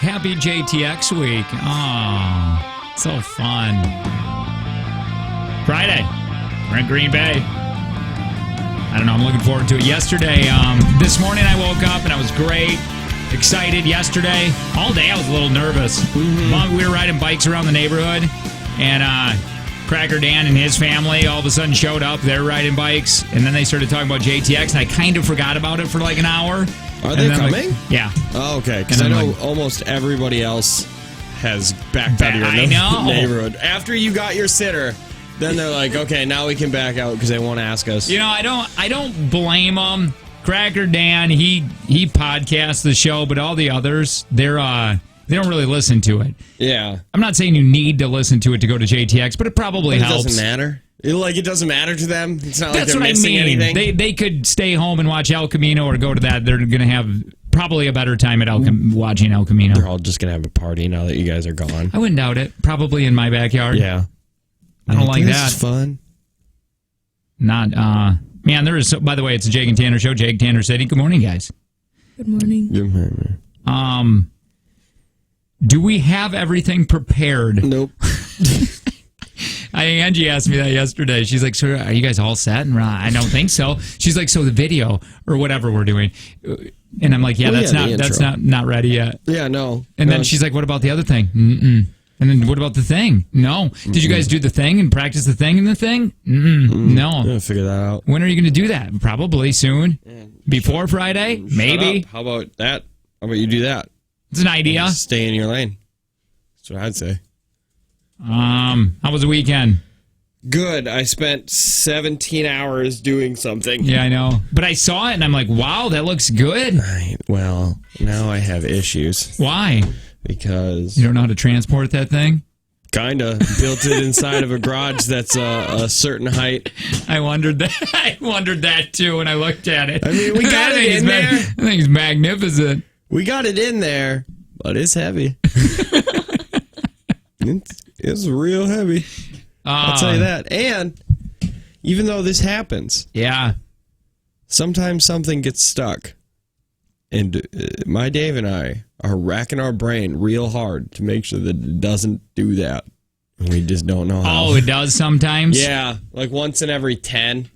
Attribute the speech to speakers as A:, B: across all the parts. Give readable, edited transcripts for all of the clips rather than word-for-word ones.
A: Happy JTX week. Oh, so fun. Friday. We're in Green Bay. I don't know. I'm looking forward to it. Yesterday, this morning I woke up and I was great. Excited yesterday. All day I was a little nervous. Mm-hmm. We were riding bikes around the neighborhood, and Cracker Dan and his family all of a sudden showed up. They're riding bikes, and then they started talking about JTX, and I kind of forgot about it for like an hour.
B: Are they coming?
A: Yeah.
B: Oh, okay. Because I know almost everybody else has backed out of your neighborhood. After you got your sitter, then they're like, okay, now we can back out because they won't ask us.
A: You know, I don't blame them. Cracker Dan, he podcasts the show, but all the others, they don't really listen to it.
B: Yeah.
A: I'm not saying you need to listen to it to go to JTX, but it probably helps.
B: It doesn't matter. It doesn't matter to them. It's not like they're missing anything.
A: They could stay home and watch El Camino or go to that. They're going to have probably a better time at watching El Camino.
B: They're all just going to have a party now that you guys are gone.
A: I wouldn't doubt it. Probably in my backyard.
B: Yeah.
A: I don't like that.
B: This is fun.
A: Man, there is. By the way, it's a Jake and Tanner show. Jake, Tanner City. Good morning, guys.
C: Good morning.
B: Good morning.
A: Do we have everything prepared?
B: Nope.
A: Angie asked me that yesterday. She's like, "So, are you guys all set?" And I don't think so. She's like, "So the video or whatever we're doing," and I'm like, "Yeah, that's not ready yet."
B: Yeah, no.
A: And then she's like, "What about the other thing?" Mm-mm. And then what about the thing? No. Did you guys do the thing and practice the thing and the thing? No.
B: I'm gonna figure that out.
A: When are you going to do that? Probably soon. Before Friday? Maybe.
B: How about that? How about you do that?
A: It's an idea.
B: Stay in your lane. That's what I'd say.
A: How was the weekend?
B: Good. I spent 17 hours doing something.
A: Yeah, I know. But I saw it and I'm like, wow, that looks good.
B: Well, now I have issues.
A: Why?
B: Because
A: you don't know how to transport that thing?
B: Kinda. Built it inside of a garage that's a certain height.
A: I wondered that. I wondered that too when I looked at it.
B: I mean, we got it in there.
A: I think it's magnificent.
B: We got it in there, but it's heavy. It's real heavy. I'll tell you that. And even though this happens, sometimes something gets stuck. And my Dave and I are racking our brain real hard to make sure that it doesn't do that. And we just don't know how.
A: Oh, it does sometimes?
B: Yeah, like once in every 10.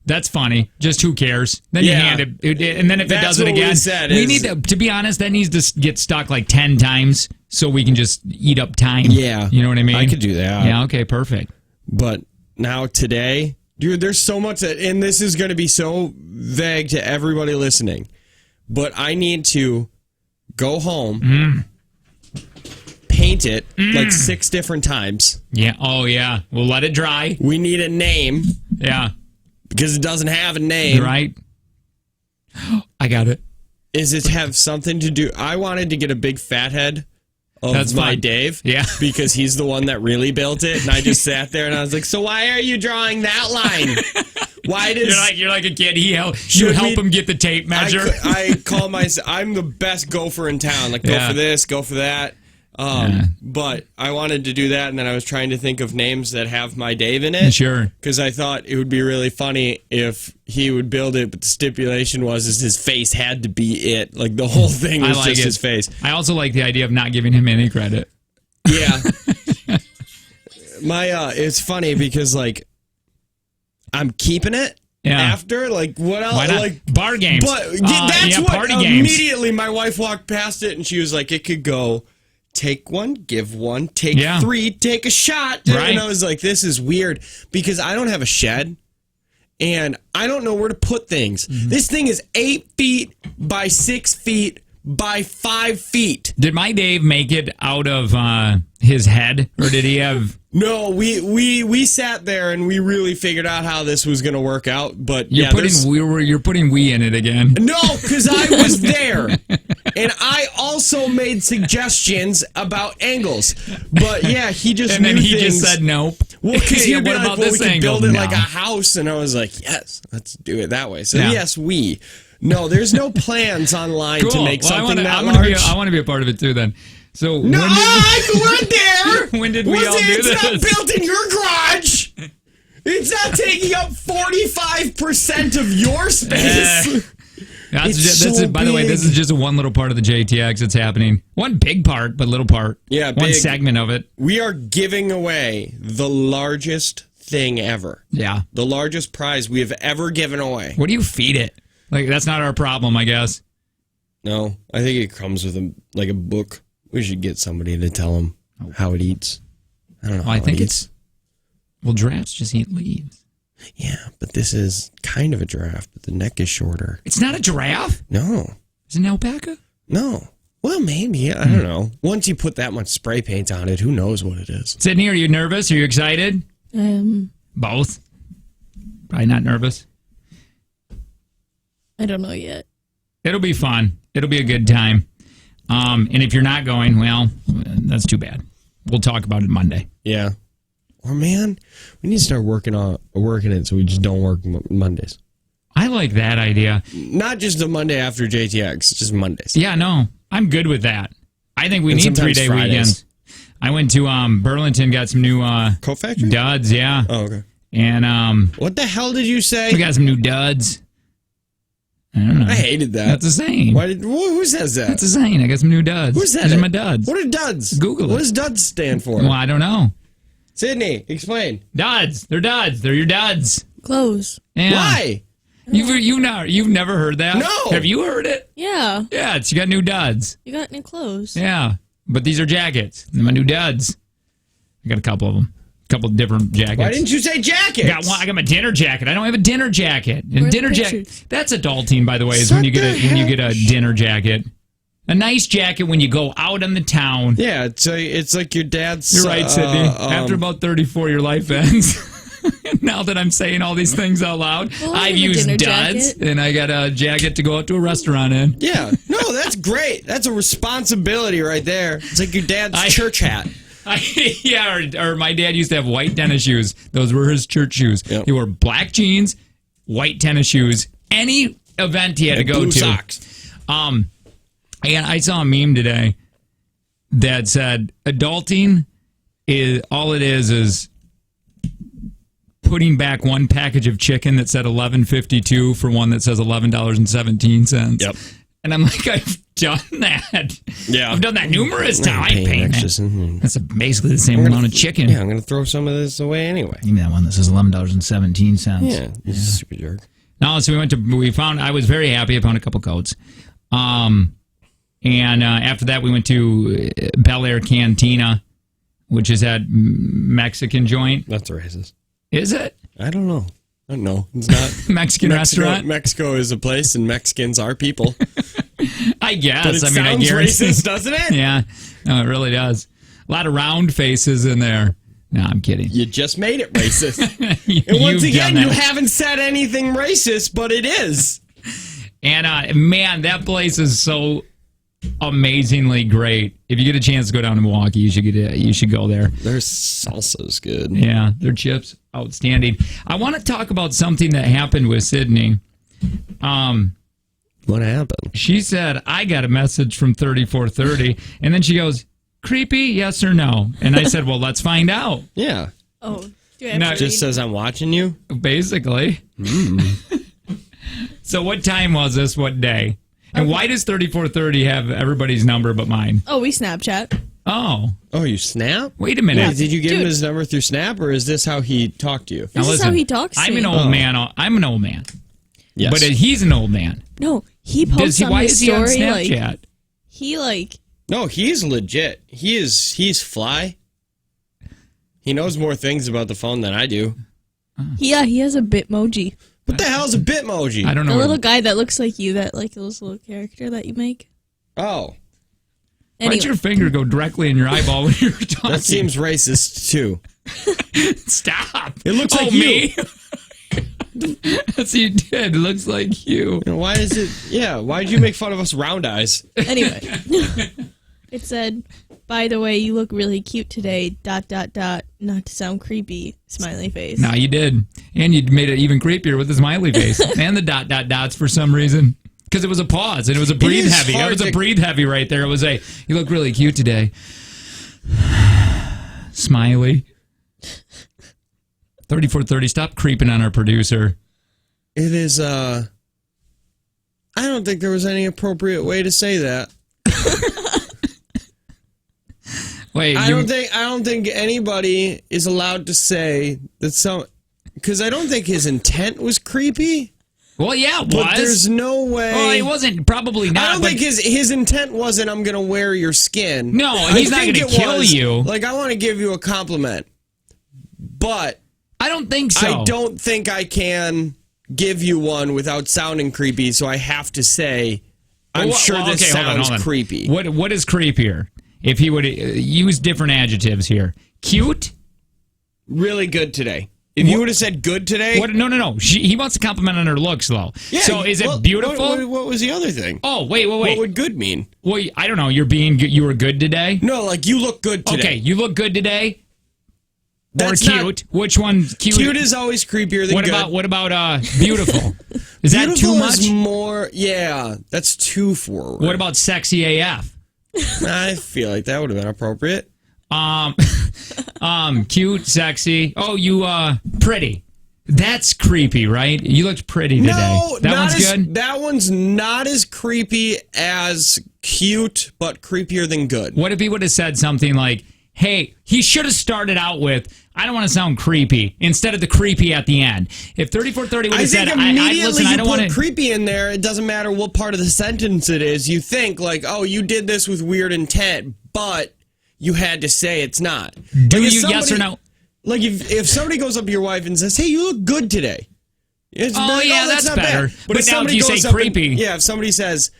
A: That's funny. Just who cares? Then you hand it, and then if it does it again, we need to be honest, that needs to get stuck like 10 times so we can just eat up time.
B: Yeah.
A: You know what I mean?
B: I could do that.
A: Yeah, okay, perfect.
B: But now today, dude, there's so much and this is going to be so vague to everybody listening. But I need to go home, paint it like 6 different times.
A: Yeah. Oh, yeah. We'll let it dry.
B: We need a name.
A: Yeah.
B: Because it doesn't have a name.
A: Right. I got it.
B: Is it have something to do? I wanted to get a big fat head of
A: That's
B: my
A: fine.
B: Dave.
A: Yeah.
B: Because he's the one that really built it. And I just sat there and I was like, so why are you drawing that line? Why does
A: you're like a kid? You help him get the tape measure.
B: I call myself. I'm the best gopher in town. Like go for this, go for that. But I wanted to do that, and then I was trying to think of names that have my Dave in it.
A: Sure.
B: Because I thought it would be really funny if he would build it, but the stipulation was his face had to be it. Like the whole thing was just his face.
A: I also like the idea of not giving him any credit.
B: Yeah. It's funny because like I'm keeping it.
A: Yeah.
B: After, like, what else?
A: Why not?
B: Like
A: bar games.
B: But that's what
A: party games.
B: Immediately my wife walked past it and she was like, it could go take one, give one, take 3, take a shot.
A: Right.
B: And I was like, this is weird because I don't have a shed and I don't know where to put things. Mm-hmm. This thing is 8 feet by 6 feet by 5 feet.
A: Did my Dave make it out of his head, or did he have?
B: No, we sat there and we really figured out how this was going to work out. But
A: you're putting we in it again.
B: No, because I was there, and I also made suggestions about angles. But yeah, he just
A: and then he
B: things.
A: Just said nope.
B: Well, because he'd be
A: what
B: like,
A: about
B: well,
A: this
B: we can
A: angle?
B: build it
A: No.
B: like a house, and I was like, yes, let's do it that way. So yes, we. No, there's no plans online to make something that large.
A: I want to be a part of it too. Then, so
B: no, I went there.
A: When did we all do this?
B: It's not built in your garage. It's not taking up 45% of your space.
A: By the way, this is just one little part of the JTX that's happening. One big part, but little part.
B: Yeah,
A: one segment of it.
B: We are giving away the largest thing ever.
A: Yeah.
B: The largest prize we have ever given away.
A: What do you feed it? Like, that's not our problem, I guess.
B: No, I think it comes with a book. We should get somebody to tell them how it eats. I don't know.
A: Well, I think it's... Well, giraffes just eat leaves.
B: Yeah, but this is kind of a giraffe, but the neck is shorter.
A: It's not a giraffe?
B: No.
A: Is it an alpaca?
B: No. Well, maybe. I don't know. Once you put that much spray paint on it, who knows what it is?
A: Sydney, are you nervous? Are you excited? Both? Probably not nervous?
C: I don't know yet.
A: It'll be fun. It'll be a good time. And if you're not going, well, that's too bad. We'll talk about it Monday.
B: Yeah. Or, man, we need to start working it so we just don't work Mondays.
A: I like that idea.
B: Not just the Monday after JTX, just Mondays.
A: Yeah, no. I'm good with that. I think we need 3-day weekends. I went to Burlington, got some new
B: Coat Factory?
A: duds, yeah.
B: Oh, okay.
A: And
B: what the hell did you say?
A: We got some new duds. I don't know.
B: I hated that.
A: That's a saying.
B: Who says that?
A: That's a saying. I got some new duds.
B: Who's that?
A: These are my duds.
B: What are duds?
A: Google it.
B: What does duds stand for?
A: Well, I don't know.
B: Sydney, explain.
A: Duds. They're duds. They're your duds.
C: Clothes.
A: Yeah.
B: Why?
A: You've never heard that?
B: No.
A: Have you heard it?
C: Yeah.
A: Yeah, you got new duds.
C: You got new clothes.
A: Yeah, but these are jackets. They're my new duds. I got a couple of them. A couple of different jackets.
B: Why didn't you say jackets?
A: I got my dinner jacket. I don't have a dinner jacket. And dinner jacket. That's adulting, by the way, is when you get a dinner jacket. A nice jacket when you go out on the town.
B: Yeah, it's like your dad's.
A: You're right, Sydney. After about 34, your life ends. Now that I'm saying all these things out loud, I've used duds, and I got a jacket to go out to a restaurant in.
B: Yeah. No, that's great. That's a responsibility right there. It's like your dad's church hat.
A: Or my dad used to have white tennis shoes. Those were his church shoes. Yep. He wore black jeans, white tennis shoes, any event he had to go
B: blue
A: to.
B: Socks.
A: And I saw a meme today that said, adulting is all it is putting back one package of chicken that said $11.52 for one that says $11.17.
B: Yep.
A: And I'm like, I've done that.
B: Yeah.
A: I've done that numerous times. I ain't paying that. That's basically the same amount of chicken.
B: Yeah, I'm going to throw some of this away anyway.
A: Give me that one that says $11.17.
B: Yeah, you stupid jerk.
A: No, so I was very happy. I found a couple coats. And after that, we went to Bel Air Cantina, which is that Mexican joint.
B: That's racist.
A: Is it?
B: I don't know. It's not.
A: Mexican restaurant?
B: Mexico is a place, and Mexicans are people.
A: I guess.
B: But it sounds racist, doesn't it?
A: Yeah. No, it really does. A lot of round faces in there. No, I'm kidding.
B: You just made it racist. And once again, you haven't said anything racist, but it is.
A: And, man, that place is so amazingly great. If you get a chance to go down to Milwaukee, you should go there.
B: Their salsa's good.
A: Yeah, their chips outstanding. I want to talk about something that happened with Sydney.
B: What happened?
A: She said, I got a message from 3430, and then she goes, creepy, yes or no? And I said, well, let's find out.
B: Yeah.
C: Oh, do I have
B: to just says I'm watching you?
A: Basically. So what time was this? What day? And why does 3430 have everybody's number but mine?
C: Oh, we Snapchat.
A: Oh.
B: Oh, you Snap?
A: Wait a minute.
B: Wait, did you give him his number through Snap, or is this how he talked to you?
C: This is how he talks to me.
A: I'm an old man. I'm an old man.
B: Yes.
A: But he's an old man.
C: No, he posts on his story.
A: Why is he on Snapchat?
B: No, he's legit. He's fly. He knows more things about the phone than I do.
C: Yeah, he has a Bitmoji.
B: What the hell is a Bitmoji?
A: I don't know.
C: The little guy that looks like you, that like this little character that you make.
B: Oh.
C: Anyway.
A: Why'd your finger go directly in your eyeball when you were talking?
B: That seems racist, too.
A: Stop.
B: It looks like you.
A: Me? That's what you did. It looks like you.
B: Why is it? Yeah, why'd you make fun of us round eyes?
C: Anyway. It said, by the way, you look really cute today, ... not to sound creepy, smiley face.
A: No, you did. And you made it even creepier with the smiley face. And the ... dots for some reason. Because it was a pause, and it was a breathe heavy. It was a breathe heavy right there. It was a, you look really cute today. Smiley. 3430, stop creeping on our producer.
B: It is, I I don't think there was any appropriate way to say that.
A: Wait,
B: I don't think anybody is allowed to say that because I don't think his intent was creepy.
A: Well, yeah, it was.
B: But there's no way.
A: Well, he wasn't. Probably not.
B: I don't think his intent wasn't, I'm going to wear your skin.
A: No, he's not going to kill you.
B: Like, I want to give you a compliment. But
A: I don't think so.
B: I don't think I can give you one without sounding creepy, so I have to say, I'm sure this sounds creepy.
A: What is creepier? If he would use different adjectives here. Cute?
B: Really good today. If you would have said good today...
A: No. He wants to compliment on her looks, though. Yeah, so is it beautiful?
B: What was the other thing?
A: Oh, wait.
B: What would good mean?
A: Well, I don't know. You were good today?
B: No, like you look good today.
A: Okay, you look good today?
B: That's
A: or cute? Which one's cute?
B: Cute is always creepier than good.
A: What about beautiful? Is that too much?
B: Is more... Yeah, that's too forward.
A: What about sexy AF?
B: I feel like that would have been appropriate.
A: Cute, sexy. Oh, you pretty. That's creepy, right? You looked pretty today.
B: No,
A: that one's good.
B: That one's not as creepy as cute, but creepier than good.
A: What if he would have said something like, "Hey," he should have started out with, "I don't want to sound creepy," instead of the creepy at the end. If 3430 would have said,
B: I
A: don't want to
B: creepy in there, it doesn't matter what part of the sentence it is. You think like, oh, you did this with weird intent, but you had to say it's not.
A: Do you yes or no?
B: Like if somebody goes up to your wife and says, "Hey, you look good today."
A: That's better.
B: Bad.
A: But now if you say creepy.
B: If somebody says,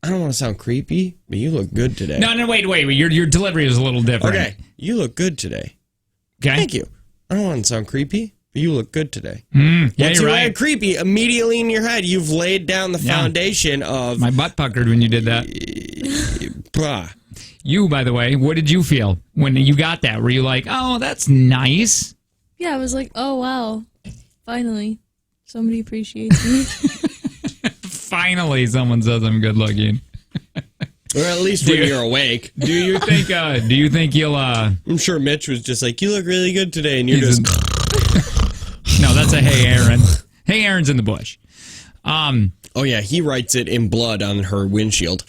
B: "I don't want to sound creepy, but you look good today."
A: No, wait. Your delivery is a little different.
B: Okay, you look good today.
A: Okay.
B: Thank you. I don't want to sound creepy, but you look good today.
A: Yeah,
B: Once
A: you're
B: you
A: right.
B: add creepy, immediately in your head, you've laid down the foundation of...
A: My butt puckered when you did that.
B: Blah.
A: You, by the way, what did you feel when you got that? Were you like, oh, that's nice?
C: Yeah, I was like, oh, wow. Finally, somebody appreciates me.
A: Finally, someone says I'm good looking.
B: Or at least when you're awake.
A: Do you think you'll
B: I'm sure Mitch was just like, "You look really good today," and you're just
A: No, that's a "Hey Aaron." Hey Aaron's in the bush.
B: Oh yeah, he writes it in blood on her windshield.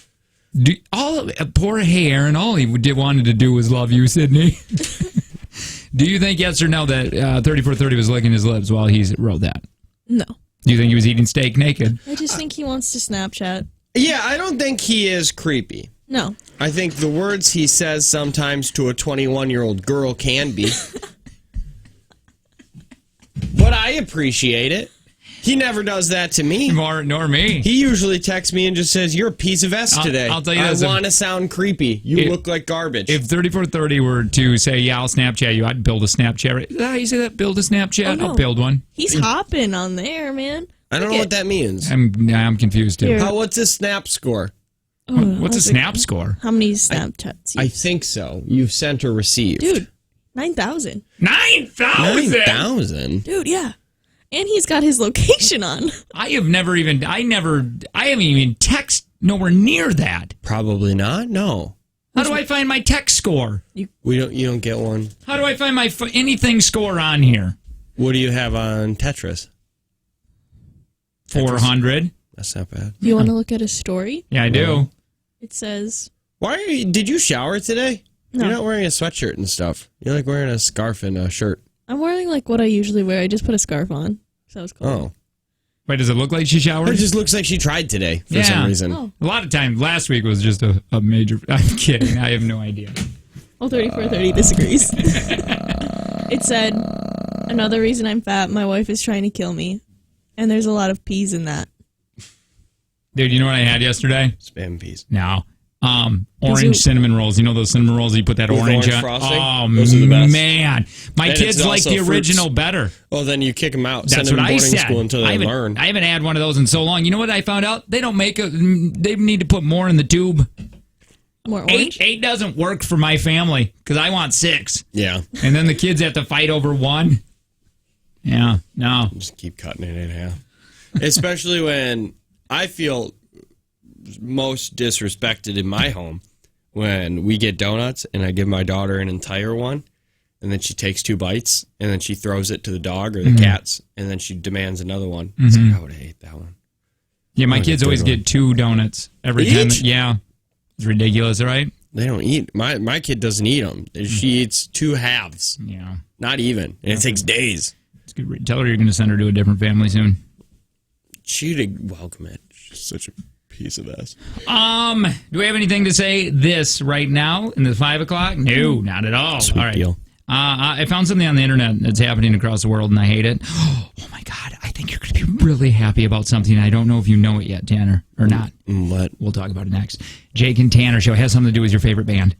A: Poor Hey Aaron, all he wanted to do was love you, Sydney. Do you think yes or no that 3430 was licking his lips while he wrote that?
C: No.
A: Do you think he was eating steak naked?
C: I just think he wants to Snapchat.
B: Yeah, I don't think he is creepy.
C: No.
B: I think the words he says sometimes to a 21-year-old girl can be. But I appreciate it. He never does that to me.
A: Nor me.
B: He usually texts me and just says, "You're a piece of S today.
A: I'll tell you this,
B: I want to sound creepy. You look like garbage."
A: If 3430 were to say, "Yeah, I'll Snapchat you," I'd build a Snapchat. Is that how you say that? Build a Snapchat?
C: Oh, no.
A: I'll build one.
C: He's hopping on there, man.
B: I don't know what that means.
A: I'm confused too.
B: What's his snap score?
A: What's a snap score?
C: How many Snapchats?
B: I think so. You've sent or received.
C: Dude, 9,000.
A: 9,000?
B: 9,000?
C: Dude, yeah. And he's got his location on.
A: I haven't even text nowhere near that.
B: Probably not. No.
A: How do I find my text score?
B: You don't get one.
A: How do I find my anything score on here?
B: What do you have on Tetris?
A: 400.
B: That's not bad.
C: Do you want to look at a story?
A: Yeah, I do.
C: It says...
B: Did you shower today?
C: No.
B: You're not wearing a sweatshirt and stuff. You're like wearing a scarf and a shirt.
C: I'm wearing like what I usually wear. I just put a scarf on. So it's cool.
B: Oh.
A: Wait, does it look like she showered?
B: It just looks like she tried today for some reason.
C: Oh.
A: A lot of times, last week was just a major... I'm kidding. I have no idea.
C: Well, 3430 disagrees. It said, another reason I'm fat, my wife is trying to kill me. And there's a lot of peas in that.
A: Dude, you know what I had yesterday?
B: Spam peas.
A: No. Orange cinnamon rolls. You know those cinnamon rolls you put that orange on?
B: Frosting?
A: Oh,
B: those are the best.
A: Man. My kids like the original better.
B: Oh, then you kick them out.
A: That's
B: Send them
A: what
B: to
A: I
B: boarding
A: said.
B: school until they learn.
A: I haven't had one of those in so long. You know what I found out? They don't make it. They need to put more in the tube.
C: More orange?
A: Eight doesn't work for my family because I want 6.
B: Yeah.
A: And then the kids have to fight over 1. Yeah, no.
B: Just keep cutting it in half. Especially when I feel most disrespected in my home when we get donuts and I give my daughter an entire one and then she takes 2 bites and then she throws it to the dog or the cats and then she demands another one. It's like, I would hate that one.
A: Yeah, my kids always get 2 donuts every time.
B: Each?
A: Yeah. It's ridiculous, right?
B: They don't eat. My kid doesn't eat them. She eats 2 halves.
A: Yeah.
B: Not even. And it takes days.
A: It's good. Tell her you're going to send her to a different family soon.
B: She'd welcome it. She's such a piece of ass.
A: Do we have anything to say this right now in the 5 o'clock? No, not at all.
B: Sweet
A: all right.
B: deal.
A: I found something on the internet that's happening across the world, and I hate it. Oh, my God. I think you're going to be really happy about something. I don't know if you know it yet, Tanner, or not.
B: What?
A: We'll talk about it next. Jake and Tanner Show has something to do with your favorite band.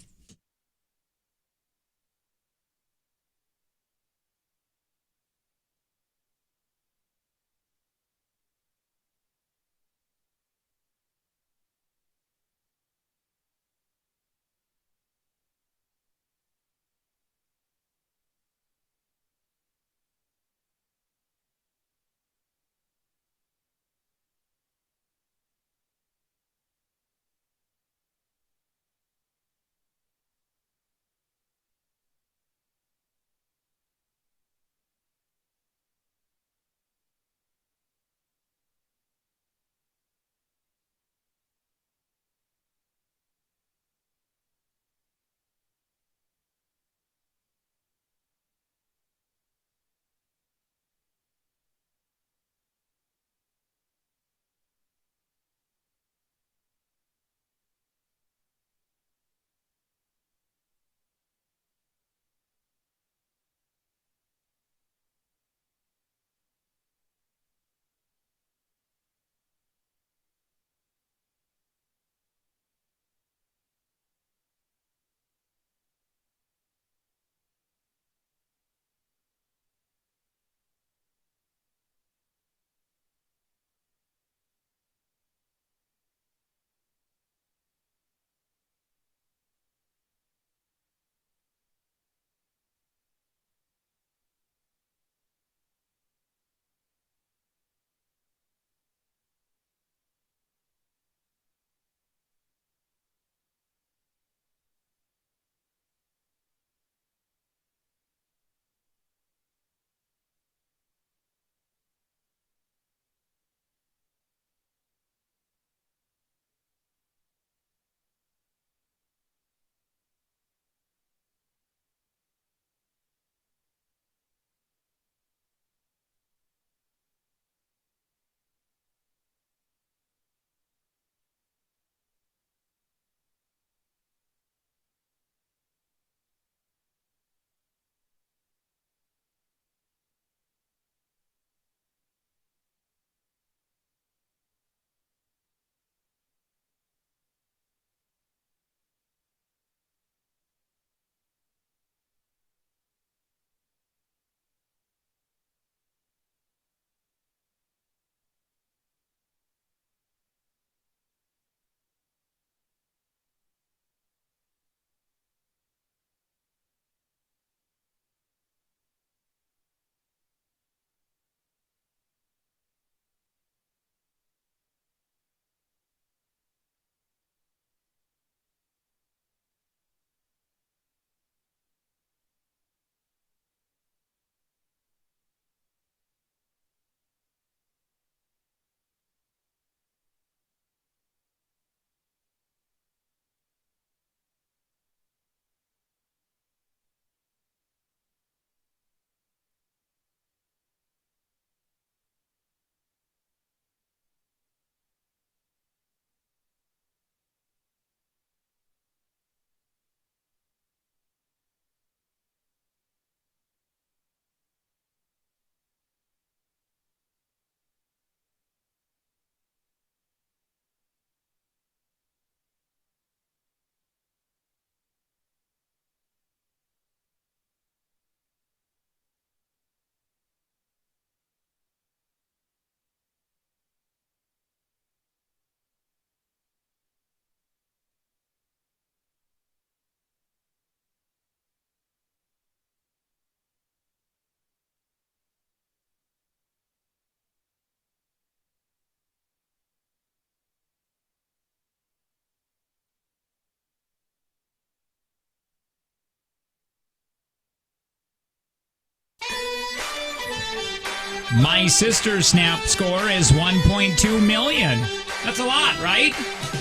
A: My sister's Snap score is 1.2 million. That's a lot, right?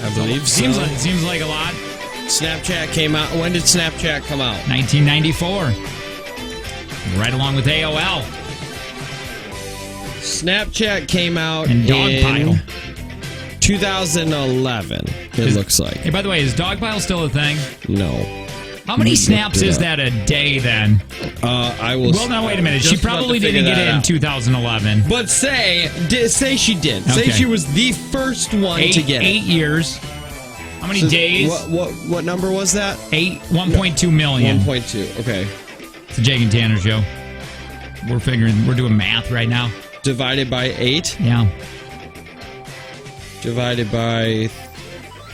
B: I believe so.
A: Seems like a lot.
B: Snapchat came out. When did Snapchat come out?
A: 1994. Right along with AOL.
B: Snapchat came out
A: And
B: in
A: Dogpile.
B: 2011, it looks like.
A: Hey, by the way, is Dogpile still a thing?
B: No.
A: How many snaps is that a day then?
B: I will.
A: Well, now wait a minute. She probably didn't get it in 2011.
B: But say she did.
A: Okay.
B: Say she was the first one to get it.
A: 8 years. How many days?
B: What number was that?
A: 1.2 million.
B: 1.2. Okay.
A: It's the Jake and Tanner show. We're doing math right now.
B: Divided by 8.
A: Yeah.
B: Divided by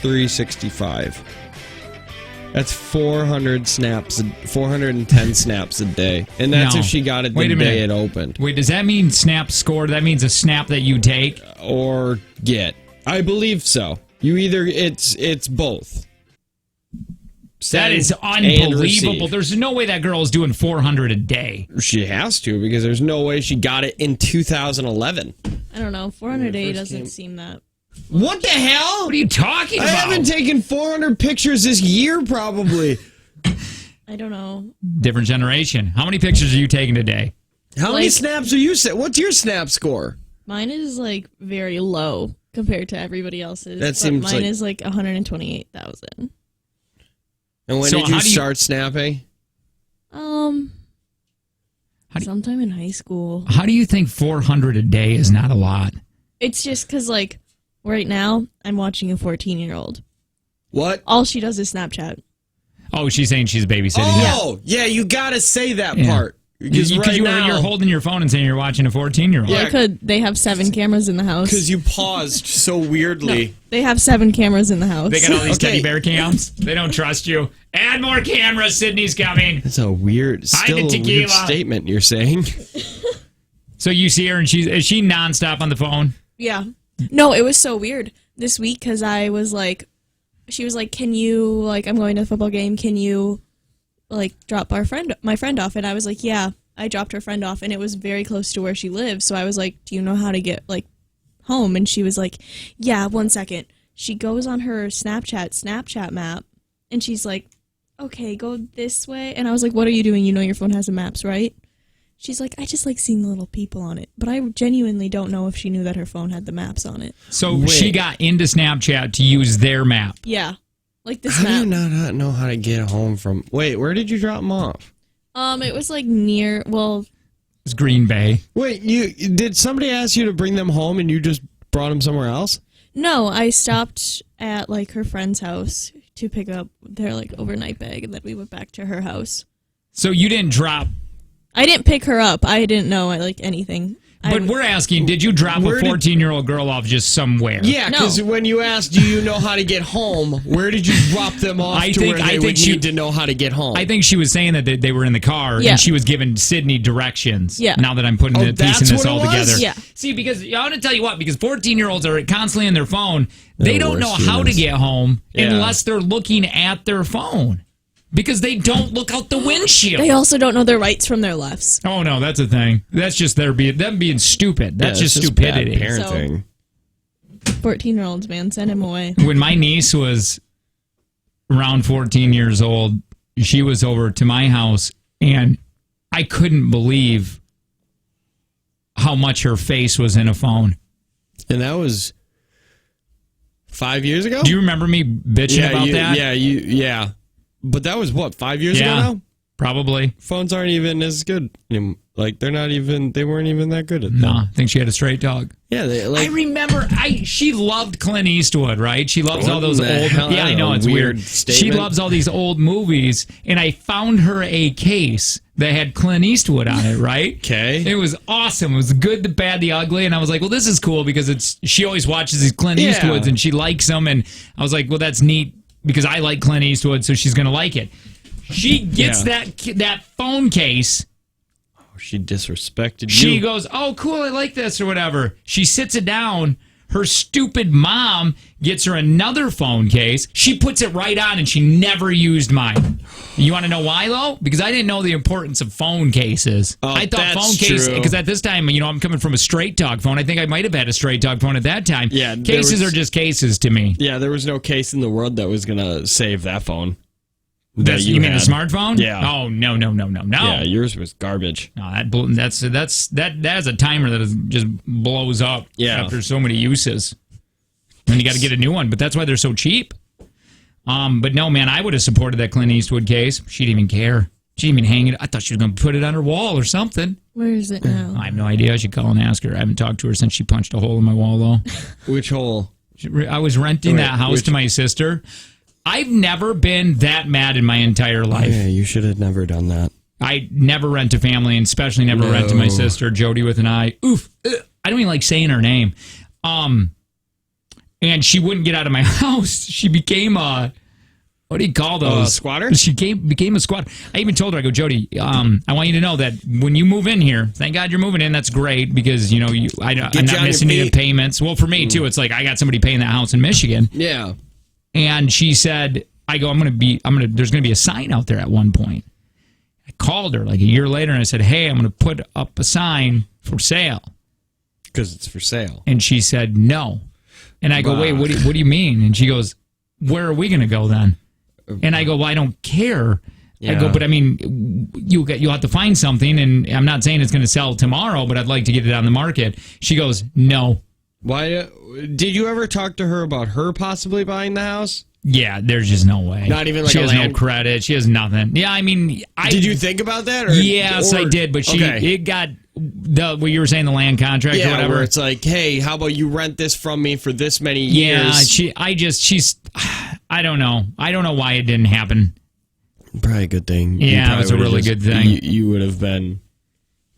B: 365. That's 410 snaps a day. And that's if she got it the day it opened.
A: Wait, does that mean snap score? That means a snap that you take?
B: Or get. I believe so. You either, it's both.
A: That is unbelievable. There's no way that girl is doing 400 a day.
B: She has to, because there's no way she got it in 2011.
C: I don't know. 400 a day doesn't seem that.
B: What the hell?
A: What are you talking about?
B: I haven't taken 400 pictures this year, probably.
C: I don't know.
A: Different generation. How many pictures are you taking today?
B: How many snaps are you set? What's your snap score?
C: Mine is like very low compared to everybody else's.
B: That seems
C: mine is like 128,000.
B: And when did you start snapping?
C: Sometime in high school.
A: How do you think 400 a day is not a lot?
C: It's just because, like, right now, I'm watching a 14-year-old.
B: What?
C: All she does is Snapchat.
A: Oh, she's saying she's babysitting.
B: Oh, yeah, you gotta say that part. Because
A: you're holding your phone and saying you're watching a 14-year-old.
C: Well, I could. They have 7 cameras in the house.
B: Because you paused so weirdly.
C: No, they have 7 cameras in the house.
A: They got all these teddy bear cams. They don't trust you. Add more cameras. Sydney's coming.
B: That's a weird, still a weird statement you're saying.
A: So you see her and is she nonstop on the phone?
C: Yeah. No, it was so weird this week because I was like, she was like, can you, like, I'm going to a football game. Can you, like, drop my friend off? And I was like, yeah. I dropped her friend off, and it was very close to where she lives. So I was like, do you know how to get, like, home? And she was like, yeah, 1 second. She goes on her Snapchat map, and she's like, okay, go this way. And I was like, what are you doing? You know your phone has the maps, right? She's like, I just like seeing the little people on it. But I genuinely don't know if she knew that her phone had the maps on it.
A: So she got into Snapchat to use their map.
C: Yeah. Like this
B: map.
C: How
B: do you not know how to get home from... Wait, where did you drop them off?
C: It was like near, well...
A: It's Green Bay.
B: Wait, did somebody ask you to bring them home and you just brought them somewhere else?
C: No, I stopped at, like, her friend's house to pick up their, like, overnight bag, and then we went back to her house.
A: So you didn't drop...
C: I didn't pick her up. I didn't know, like, anything.
A: But we're asking, did you drop a 14-year-old girl off just somewhere?
B: Yeah, because when you asked, do you know how to get home, where did you drop them off where they would need to know how to get home?
A: I think she was saying that they were in the car, and she was giving Sydney directions. Yeah. Now that I'm piecing this all together.
C: Yeah.
A: See, because I want to tell you what, because 14-year-olds are constantly on their phone, they don't know how to get home unless they're looking at their phone. Because they don't look out the windshield.
C: They also don't know their rights from their lefts.
A: Oh, no, that's a thing. That's just them being stupid. That's just stupidity.
B: Bad parenting.
C: 14-year-olds, man, send him away.
A: When my niece was around 14 years old, she was over to my house, and I couldn't believe how much her face was in a phone.
B: And that was 5 years ago?
A: Do you remember me bitching about that?
B: Yeah. But that was, 5 years ago now?
A: Probably.
B: Phones aren't even as good. Like, they weren't even that good at them.
A: No, I think she had a straight dog.
B: Yeah,
A: I remember, she loved Clint Eastwood, right? She loves all those old... Yeah, I know, it's weird. She loves all these old movies, and I found her a case that had Clint Eastwood on it, right?
B: Okay.
A: It was awesome. It was the good, the bad, the ugly, and I was like, well, this is cool because she always watches these Clint Eastwoods, and she likes them, and I was like, well, that's neat. Because I like Clint Eastwood, so she's going to like it. She gets that phone case.
B: Oh, she disrespected you.
A: She goes, oh, cool, I like this, or whatever. She sits it down. Her stupid mom gets her another phone case. She puts it right on, and she never used mine. You want to know why, though? Because I didn't know the importance of phone cases.
B: Oh,
A: I thought
B: that's
A: phone case,
B: true.
A: because at this time, I'm coming from a straight talk phone. I think I might have had a straight talk phone at that time.
B: Yeah,
A: cases are just cases to me.
B: Yeah, there was no case in the world that was going to save that phone.
A: You mean the smartphone?
B: Yeah.
A: Oh, no.
B: Yeah, yours was garbage.
A: No, that is a timer that just blows up after so many uses. And you got to get a new one, but that's why they're so cheap. But no, man, I would have supported that Clint Eastwood case. She didn't even care. She didn't even hang it. I thought she was going to put it on her wall or something.
C: Where is it now?
A: I have no idea. I should call and ask her. I haven't talked to her since she punched a hole in my wall, though.
B: Which hole?
A: I was renting that house to my sister. I've never been that mad in my entire life.
B: Yeah, you should have never done that.
A: I never rent to family, and especially never rent to my sister, Jody with an I. Oof. I don't even like saying her name. And she wouldn't get out of my house. She became a... What do you call those?
B: Squatter?
A: She became a squatter. I even told her, I go, Jody, I want you to know that when you move in here, thank God you're moving in, that's great, because, I'm not missing any payments. Well, for me, too, it's like I got somebody paying that house in Michigan.
B: Yeah.
A: And she said, there's going to be a sign out there at one point. I called her like a year later and I said, hey, I'm going to put up a sign for sale.
B: Because it's for sale.
A: And she said, no. And I go, wait, what do you mean? And she goes, where are we going to go then? And I go, well, I don't care. Yeah. I go, but I mean, you'll have to find something, and I'm not saying it's going to sell tomorrow, but I'd like to get it on the market. She goes, no.
B: Why? Did you ever talk to her about her possibly buying the house?
A: Yeah, there's just no way.
B: Not even like
A: she has no credit. She has nothing. Yeah, I mean,
B: did you think about that?
A: Yes, I did, but it got what you were saying, the land contract or whatever.
B: Where it's like, hey, how about you rent this from me for this many years?
A: Yeah, I don't know. I don't know why it didn't happen.
B: Probably a good thing.
A: Yeah, it was a really good thing.
B: You would have been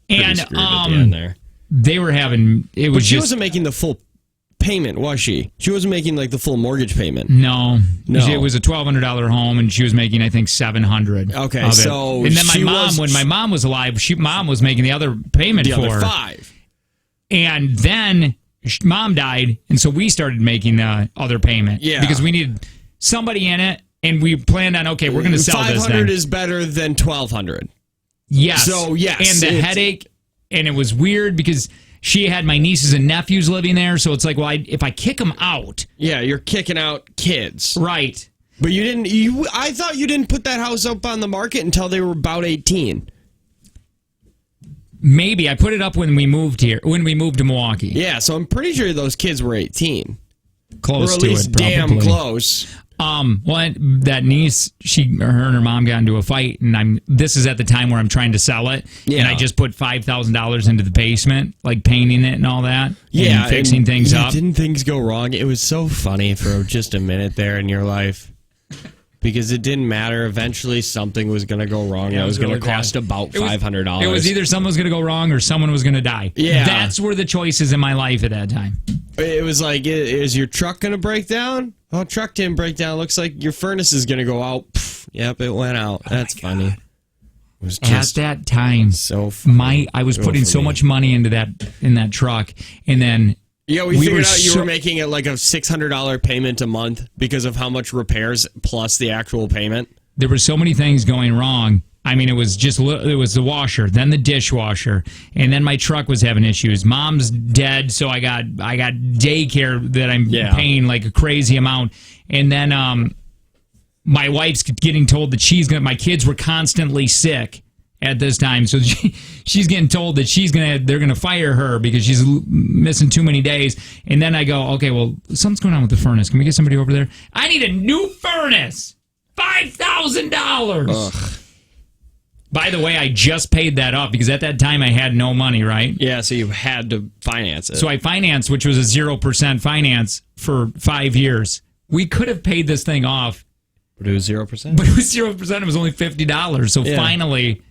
B: pretty screwed at the end there.
A: They were having
B: but she wasn't making the full payment, was she? She wasn't making like the full mortgage payment.
A: No. It was a $1,200 home, and she was making, I think, $700.
B: Okay, so
A: and then when my mom was alive, mom was making the other payment for
B: other $5.
A: And then mom died, and so we started making the other payment. Yeah, because we needed somebody in it, and we planned on we're going to sell this.
B: $500 is better than $1,200.
A: Yes.
B: So yes,
A: and the headache, and it was weird because she had my nieces and nephews living there, so it's like, well, if I kick them out...
B: Yeah, you're kicking out kids.
A: Right.
B: But you didn't... I thought you didn't put that house up on the market until they were about 18.
A: Maybe. I put it up when we moved here, when we moved to Milwaukee.
B: Yeah, so I'm pretty sure those kids were 18.
A: Close
B: or at
A: to
B: least
A: it, probably.
B: Damn close.
A: Well, that niece, her and her mom got into a fight, and this is at the time where I'm trying to sell it, and I just put $5,000 into the basement, like painting it and all that, and fixing things up.
B: Didn't things go wrong? It was so funny for just a minute there in your life. Because it didn't matter. Eventually, something was going to go wrong. Yeah, it was going to cost about $500.
A: It was either someone was going to go wrong or someone was going to die.
B: Yeah.
A: That's were the choices in my life at that time.
B: It was like, is your truck going to break down? Oh, truck didn't break down. Looks like your furnace is going to go out. Pff, yep, it went out. That's funny. It was just
A: at that time,
B: so funny.
A: I was putting so much money into that truck, and then...
B: Yeah, we figured out you were making it like a $600 payment a month because of how much repairs plus the actual payment.
A: There were so many things going wrong. I mean, it was the washer, then the dishwasher, and then my truck was having issues. Mom's dead, so I got daycare that I'm paying like a crazy amount, and then my wife's getting told that my kids were constantly sick at this time, so she's getting told that they're gonna fire her because she's missing too many days. And then I go, okay, well, something's going on with the furnace. Can we get somebody over there? I need a new furnace. $5,000. By the way, I just paid that off because at that time I had no money, right?
B: Yeah, so you had to finance it.
A: So I financed, which was a 0% finance for 5 years. We could have paid this thing off.
B: But it was 0%?
A: But it was 0%. It was only $50. So finally...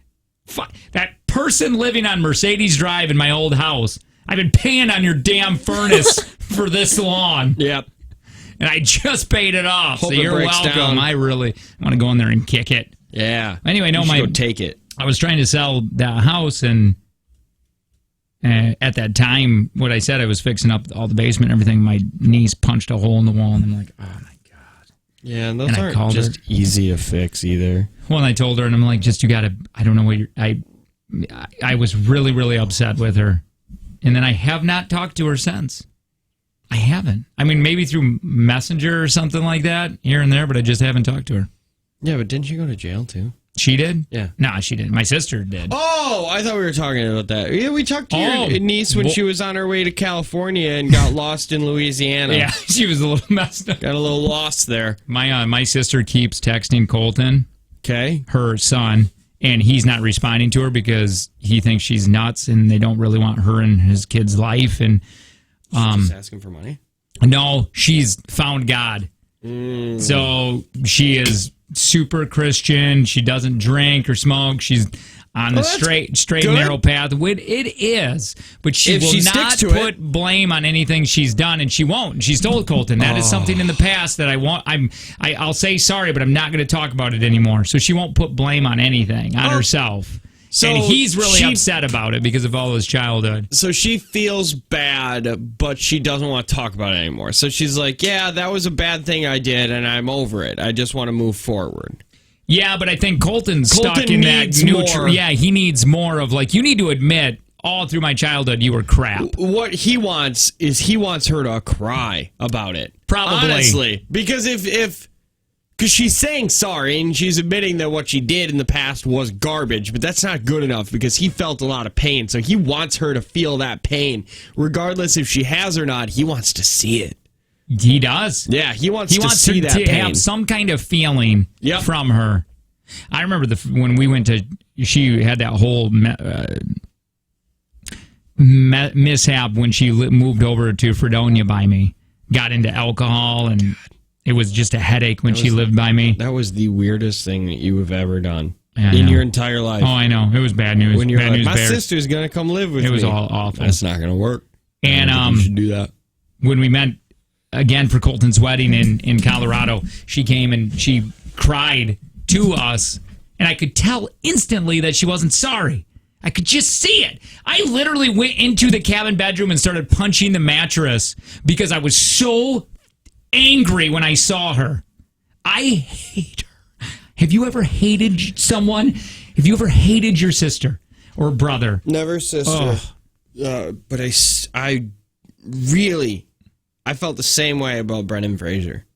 A: that person living on Mercedes Drive in my old house, I've been paying on your damn furnace for this long.
B: Yep.
A: And I just paid it off.
B: Hope
A: so you're welcome.
B: Down.
A: I want to go in there and kick it.
B: Yeah.
A: Anyway,
B: go take it.
A: I was trying to sell that house, and at that time, what I said, I was fixing up all the basement and everything. My niece punched a hole in the wall, and I'm like, oh my God.
B: Yeah, and those aren't just easy to fix either.
A: Well, and I told her, and I'm like, you got to, I don't know what I was really, really upset with her. And then I have not talked to her since. I haven't. I mean, maybe through Messenger or something like that, here and there, but I just haven't talked to her.
B: Yeah, but didn't she go to jail too?
A: She did?
B: Yeah.
A: No, she didn't. My sister did.
B: Oh, I thought we were talking about that. Yeah, we talked to your niece when she was on her way to California and got lost in Louisiana.
A: Yeah, she was a little messed up.
B: Got a little lost there.
A: My sister keeps texting Colton, her son, and he's not responding to her because he thinks she's nuts and they don't really want her in his kid's life. And
B: she's just asking for money?
A: No, she's found God. So she is super Christian. She doesn't drink or smoke. She's on the straight and narrow path. It is, but she will not put blame on anything she's done, and she won't. She's told Colton that is something in the past that I'll say sorry, but I'm not going to talk about it anymore. So she won't put blame on anything on herself. So and he's really upset about it because of all his childhood.
B: So she feels bad, but she doesn't want to talk about it anymore. So she's like, yeah, that was a bad thing I did, and I'm over it. I just want to move forward.
A: Yeah, but I think Colton's stuck in that neutral. Yeah, he needs more of like, you need to admit all through my childhood you were crap.
B: What he wants is he wants her to cry about it.
A: Probably.
B: Honestly. Because because she's saying sorry and she's admitting that what she did in the past was garbage, but that's not good enough because he felt a lot of pain. So he wants her to feel that pain. Regardless if she has or not, he wants to see it.
A: He does.
B: Yeah, he wants to see that pain.
A: Have some kind of feeling from her. I remember when we went to, she had that whole mishap when she moved over to Fredonia by me. Got into alcohol and it was just a headache when she lived by me.
B: That was the weirdest thing that you have ever done in your entire life.
A: Oh, I know. It was bad news.
B: When you're
A: bad
B: like,
A: news
B: my
A: bears.
B: sister's going to come live with me.
A: It was all awful.
B: That's not going to work.
A: And
B: you should do that.
A: When we met again for Colton's wedding in Colorado, she came and she cried to us. And I could tell instantly that she wasn't sorry. I could just see it. I literally went into the cabin bedroom and started punching the mattress because I was so angry when I saw her. I hate her. Have you ever hated someone? Have you ever hated your sister or brother?
B: Never sister. But I really felt the same way about Brendan Fraser.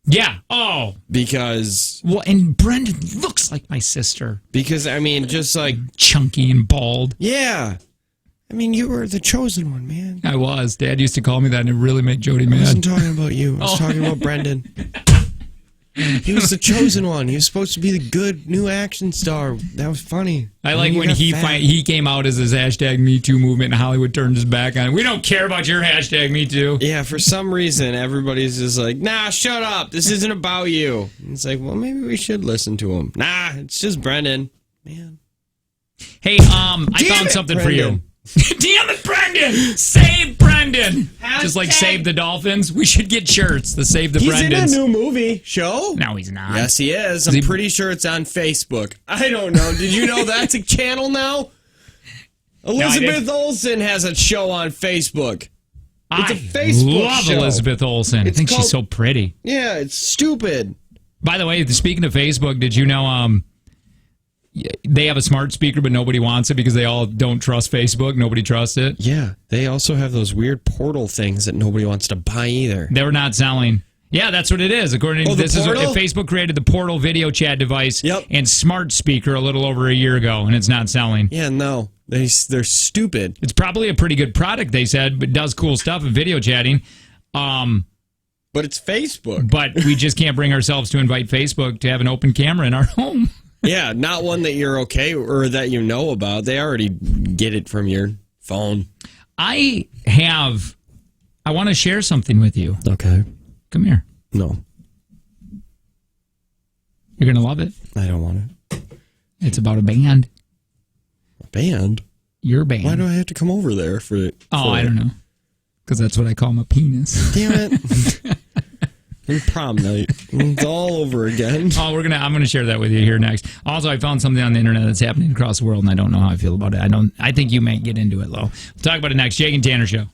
A: Yeah. Oh.
B: Because...
A: Well, and Brendan looks like my sister.
B: Because, I mean, just like...
A: Chunky and bald.
B: Yeah. I mean, you were the chosen one, man.
A: I was. Dad used to call me that and it really made Jody mad.
B: I wasn't talking about you. I was talking about Brendan. He was the chosen one. He was supposed to be the good new action star. That was funny.
A: I like when he came out as his hashtag Me Too movement and Hollywood turned his back on it. We don't care about your hashtag Me Too.
B: Yeah, for some reason, everybody's just like, nah, shut up. This isn't about you. And it's like, well, maybe we should listen to him. Nah, it's just Brendan. Man.
A: Hey, I found something for you. Damn it, Brendan! Save Brendan! Just like Save the Dolphins. We should get shirts to save the Brendans.
B: He's in a new movie show.
A: No, he's not.
B: Yes, he is. I'm pretty sure it's on Facebook. I don't know. Did you know that's a channel now? Elizabeth Olsen has a show on Facebook. It's a Facebook show.
A: I love Elizabeth Olsen. I think she's so pretty.
B: Yeah, it's stupid.
A: By the way, speaking of Facebook, did you know they have a smart speaker, but nobody wants it because they all don't trust Facebook. Nobody trusts it.
B: Yeah, they also have those weird portal things that nobody wants to buy either.
A: They're not selling. Yeah, that's what it is. According to this, Facebook created the Portal video chat device and smart speaker a little over a year ago, and it's not selling.
B: Yeah, no, they're stupid.
A: It's probably a pretty good product, they said, but does cool stuff in video chatting.
B: But it's Facebook.
A: But we just can't bring ourselves to invite Facebook to have an open camera in our home.
B: Yeah, not one that you're okay or that you know about. They already get it from your phone.
A: I want to share something with you.
B: Okay.
A: Come here.
B: No.
A: You're going to love it.
B: I don't want it.
A: It's about a band.
B: A band?
A: Your band.
B: Why do I have to come over there for it?
A: I don't know. Because that's what I call my penis.
B: Damn it. And prom night. It's all over again.
A: Oh, I'm gonna share that with you here next. Also, I found something on the internet that's happening across the world, and I don't know how I feel about it. I think you might get into it, though. We'll talk about it next. Jake and Tanner Show.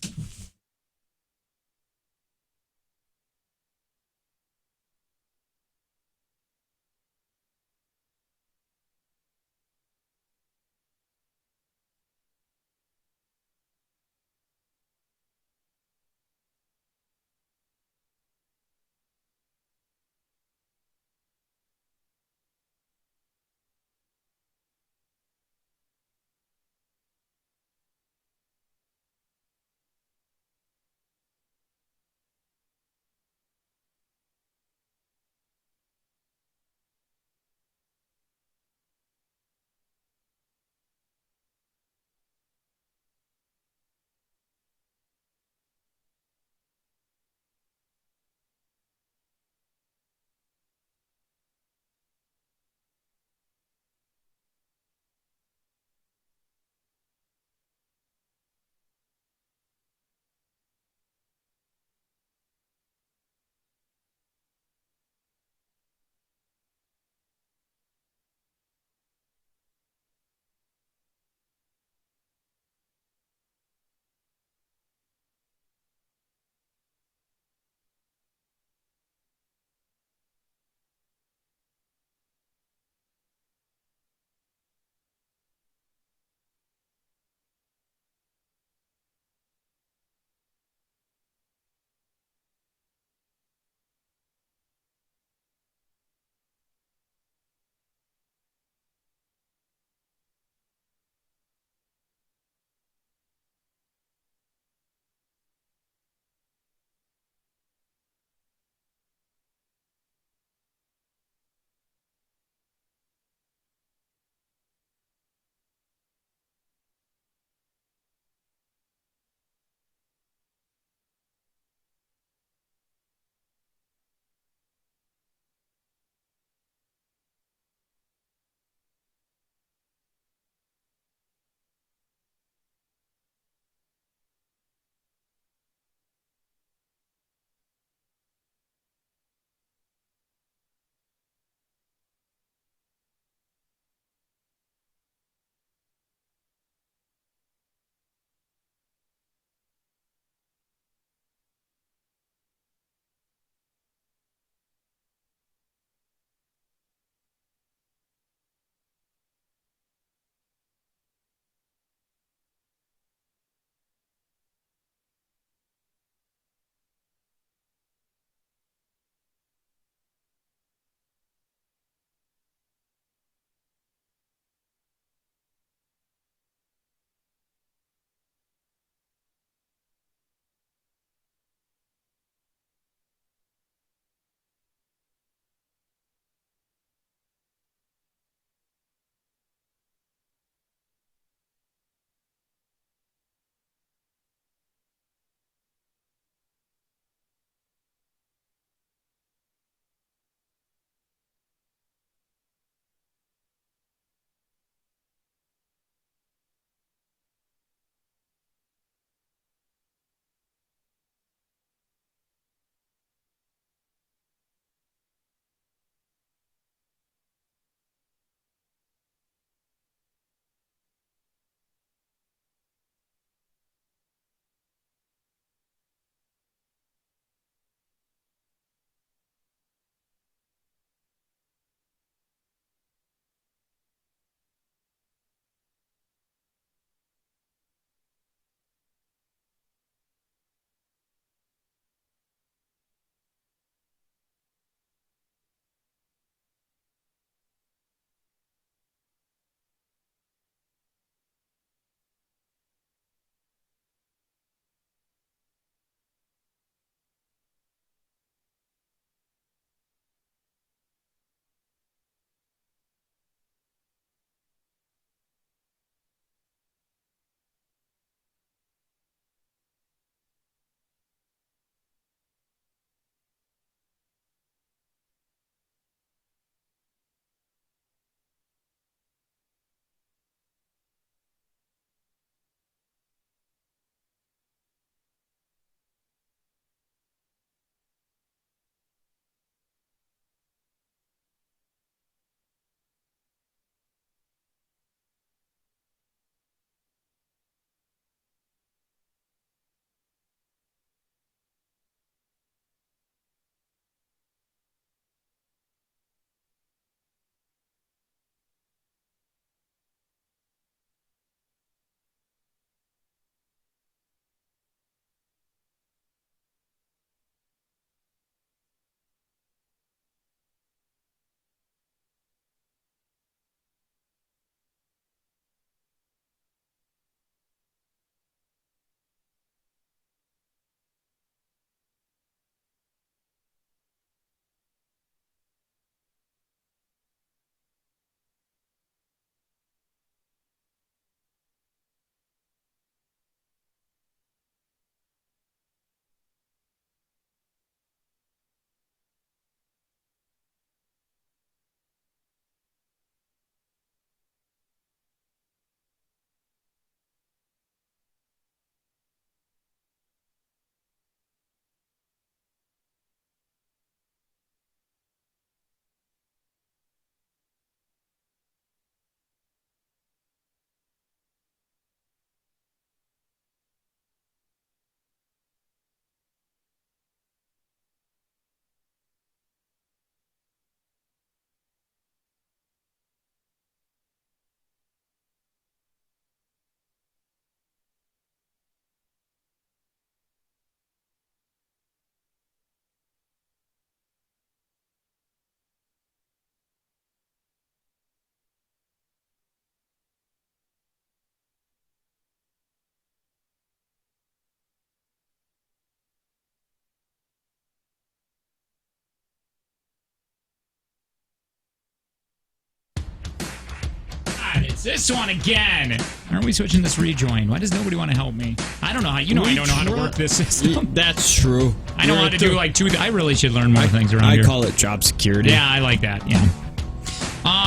A: It's this one again. Aren't we switching this rejoin? Why does nobody want to help me? I don't know how. I don't know how to work this system.
B: That's true.
A: I know how to do like two. I really should learn more things around here.
B: I call it job security.
A: Yeah, I like that. Yeah.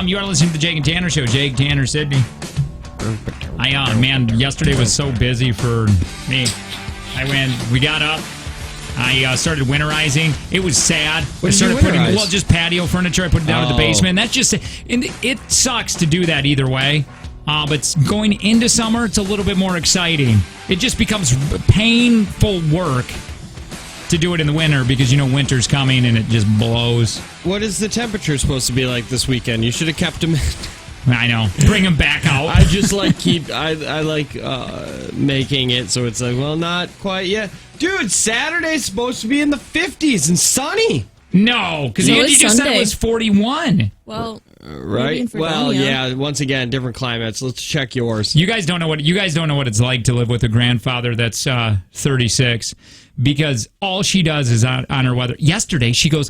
A: You are listening to the Jake and Tanner Show. Jake, Tanner, Sydney. Man, yesterday was so busy for me. We got up. I started winterizing. It was sad.
B: What did you winterize?
A: Just patio furniture. I put it down in the basement. That's just, and it sucks to do that either way. But going into summer, it's a little bit more exciting. It just becomes painful work to do it in the winter because winter's coming and it just blows.
B: What is the temperature supposed to be like this weekend? You should have kept them in.
A: I know. Bring them back out.
B: I just like I like making it so it's like, well, not quite yet. Dude, Saturday's supposed to be in the 50s and sunny.
A: No, because Angie just said it was 41.
C: Well,
B: right? Well, yeah. Once again, different climates. Let's check yours.
A: You guys don't know what it's like to live with a grandfather that's 36, because all she does is on her weather. Yesterday, she goes,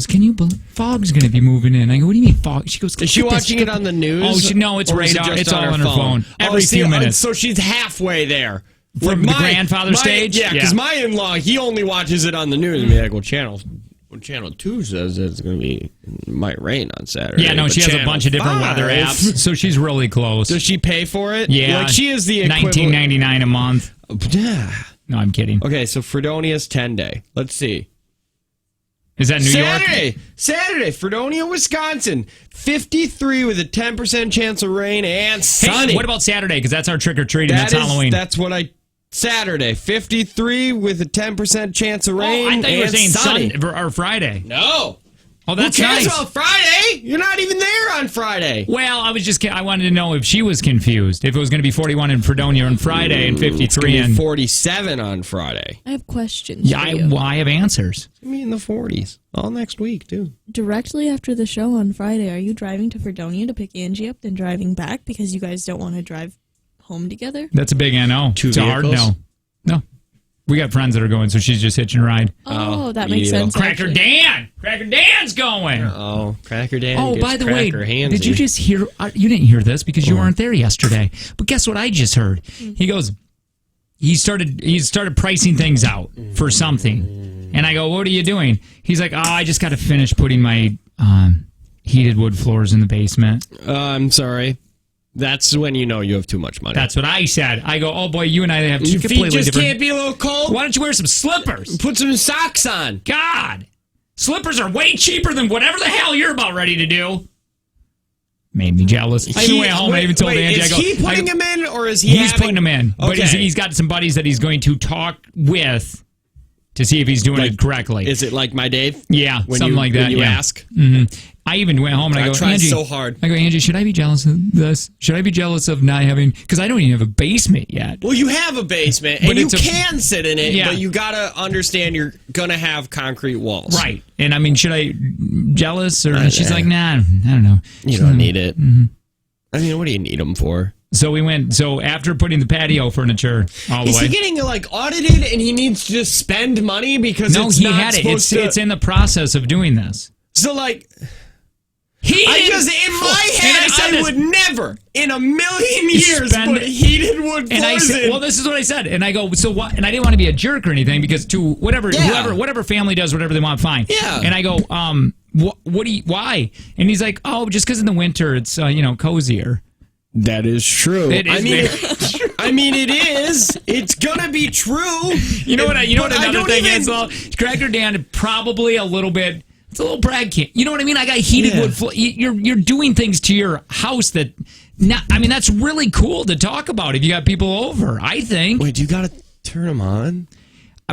A: can you believe fog's going to be moving in? I go, what do you mean fog? She goes,
B: is she watching it on the news?
A: Oh, no, it's radar. It's all on her phone. Every few minutes.
B: So she's halfway there.
A: From the grandfather stage?
B: Yeah, because my in-law, he only watches it on the news. And be like, well, Channel 2 says that it's going to be, it might rain on Saturday.
A: Yeah, no, she has a bunch of different weather apps, so she's really close.
B: Does she pay for it?
A: Yeah.
B: Like, she is the equivalent.
A: $19.99 a month. No, I'm kidding.
B: Okay, so Fredonia's 10-day. Let's see.
A: Is that New
B: York?
A: York?
B: Saturday, Fredonia, Wisconsin. 53 with a 10% chance of rain and sunny.
A: Hey, what about Saturday? Because that's our trick-or-treating. That's Halloween.
B: That's what Saturday, 53 with a 10% chance of rain.
A: I thought you were saying
B: sunny.
A: or Friday.
B: No.
A: Oh, that's
B: Who cares
A: nice.
B: about Friday? You're not even there on Friday.
A: Well, I wanted to know if she was confused. If it was going to be 41 in Fredonia on Friday and 53
B: and 47 on Friday.
C: I have questions.
A: Yeah, I have answers.
B: It's going to be in the 40s all next week, too.
C: Directly after the show on Friday, are you driving to Fredonia to pick Angie up, then driving back because you guys don't want to drive home together?
A: That's a big no. It's a hard no. No. We got friends that are going, so she's just hitching a ride.
C: Oh, that makes sense.
A: Cracker Dan! Cracker Dan's going!
B: Oh, Cracker Dan.
A: Oh, by the way,
B: handsy.
A: did you just hear? You didn't hear this because you weren't there yesterday. But guess what I just heard? He goes, he started pricing things out for something. And I go, what are you doing? He's like, I just got to finish putting my heated wood floors in the basement.
B: I'm sorry. That's when you know you have too much money.
A: That's what I said. I go, oh boy, you and I have two completely
B: just
A: different...
B: can't be a little cold?
A: Why don't you wear some slippers?
B: Put some socks on.
A: God! Slippers are way cheaper than whatever the hell you're about ready to do. Made me jealous. I even went home and I even told Angie.
B: Is he putting him in or is he
A: He's putting him in. But he's got some buddies that he's going to talk with to see if he's doing it correctly.
B: Is it like my Dave?
A: Yeah, something like that.
B: When you ask?
A: Mm-hmm. I even went home and I go,
B: tried
A: Angie,
B: so hard.
A: I go, Angie, should I be jealous of this? Should I be jealous of not having... Because I don't even have a basement yet.
B: Well, you have a basement, and you can sit in it, but you got to understand you're going to have concrete walls.
A: Right. And I mean, should I... Jealous? Or she's like, nah, I don't know.
B: You don't need it. Mm-hmm. I mean, what do you need them for?
A: So we went... So after putting the patio furniture all the way...
B: Is he getting, audited, and he needs to just spend money because it's not
A: had it. It's in the process of doing this.
B: So, in my head, I would never, in a million years, put heated wood floors in.
A: Well, this is what I said. And I go, so what? And I didn't want to be a jerk or anything because whatever family does whatever they want, fine.
B: Yeah.
A: And I go, why? And he's like, oh, just because in the winter it's, cozier.
B: That is true.
A: It
B: is. It's gonna be true.
A: You know what another thing is, though? Cracker Dan probably a little bit... It's a little brag can. You know what I mean? I got heated wood floor. You're doing things to your house that... that's really cool to talk about if you got people over, I think.
B: Wait, do you got to turn them on?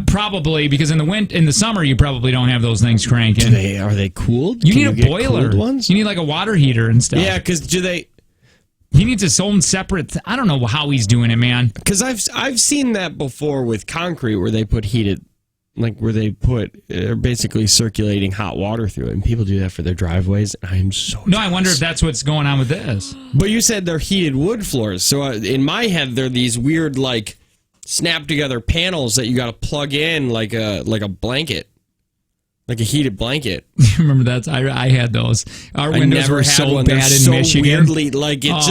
A: Probably, because in the summer, you probably don't have those things cranking.
B: Are they cooled?
A: You need a boiler. Ones? You need a water heater and stuff.
B: Yeah, because do they...
A: He needs his own separate... I don't know how he's doing it, man.
B: Because I've seen that before with concrete where they put heated... where they they're basically circulating hot water through it, and people do that for their driveways, and I am so jealous.
A: I wonder if that's what's going on with this.
B: But you said they're heated wood floors, so in my head, they're these weird, snap-together panels that you got to plug in like a blanket. Like a heated blanket.
A: Remember that? I had those. Our windows were so
B: one.
A: bad in
B: so
A: Michigan.
B: Weirdly, like it's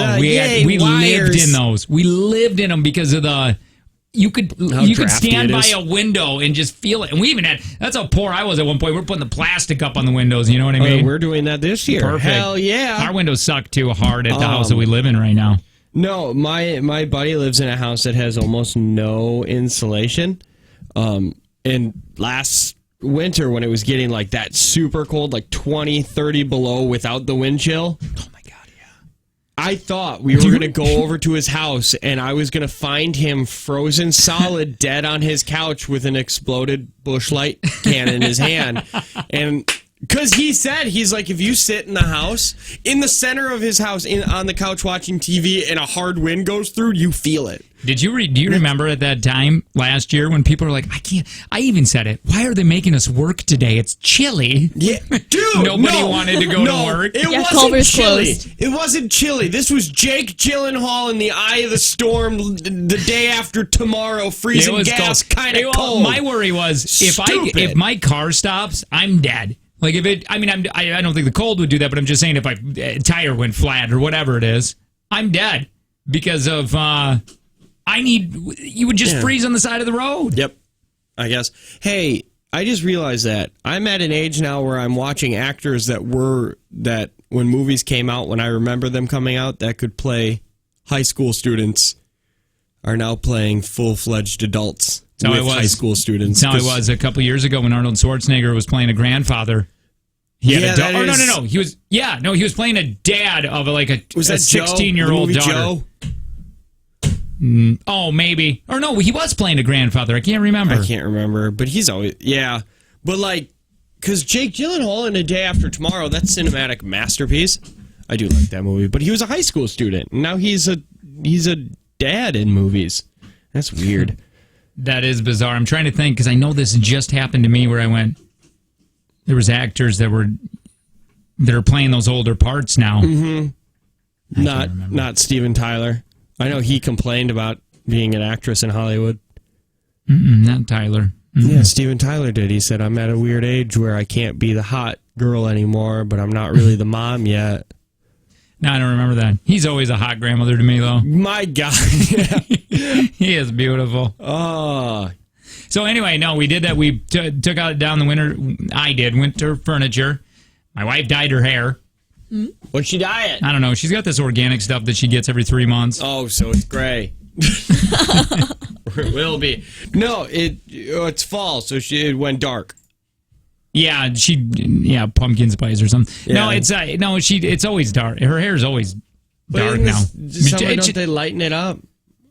A: we lived in those. We lived in them because of the. You could stand by a window and just feel it. And we even had. That's how poor I was at one point. We're putting the plastic up on the windows. You know what I mean?
B: We're doing that this year.
A: Perfect.
B: Hell yeah!
A: Our windows suck too hard at the house that we live in right now.
B: No, my buddy lives in a house that has almost no insulation. And last winter when it was getting like that super cold, like 20, 30 below without the wind chill. Oh my God, yeah. I thought we were going to go over to his house and I was going to find him frozen solid dead on his couch with an exploded Busch Light can in his hand. And because he said, he's like, if you sit in the house, in the center of his house, on the couch watching TV and a hard wind goes through, you feel it.
A: Do you remember at that time last year when people were like, I even said it. Why are they making us work today? It's chilly.
B: Yeah, dude.
A: Nobody wanted to go to work.
B: It wasn't
C: Culver's
B: chilly.
C: closed.
B: It wasn't chilly. This was Jake Gyllenhaal in the eye of the storm the day after tomorrow, freezing gas, kind of cold.
A: My worry was if my car stops, I'm dead. Like if it, I don't think the cold would do that, but I'm just saying if a tire went flat or whatever it is, I'm dead because of. You would just freeze on the side of the road.
B: Yep, I guess. Hey, I just realized that I'm at an age now where I'm watching actors that when movies came out, when I remember them coming out, that could play high school students, are now playing full-fledged adults with high school students.
A: That's how it was a couple years ago when Arnold Schwarzenegger was playing a grandfather. He had no. He was playing a dad of a 16-year-old daughter.
B: Joe?
A: Oh, maybe. Or no, he was playing a grandfather. I can't remember.
B: But he's always, yeah. But because Jake Gyllenhaal in A Day After Tomorrow, that's cinematic masterpiece. I do like that movie. But he was a high school student. Now he's a dad in movies. That's weird.
A: That is bizarre. I'm trying to think because I know this just happened to me where I went. There was actors that are playing those older parts now.
B: Mm-hmm. Not Steven Tyler. I know he complained about being an actress in Hollywood.
A: Not Tyler.
B: Yeah, Steven Tyler did. He said, I'm at a weird age where I can't be the hot girl anymore, but I'm not really the mom yet.
A: No, I don't remember that. He's always a hot grandmother to me, though.
B: My God.
A: He is beautiful.
B: Oh.
A: So anyway, no, we did that. We took out down the winter furniture. My wife dyed her hair.
B: What'd she dye it?
A: I don't know. She's got this organic stuff that she gets every 3 months.
B: Oh, so it's gray. It will be. No, it's fall, so it went dark.
A: Yeah, pumpkin spice or something.
B: Yeah.
A: No, it's always dark. Her hair's always dark now.
B: Summer, don't they lighten it up?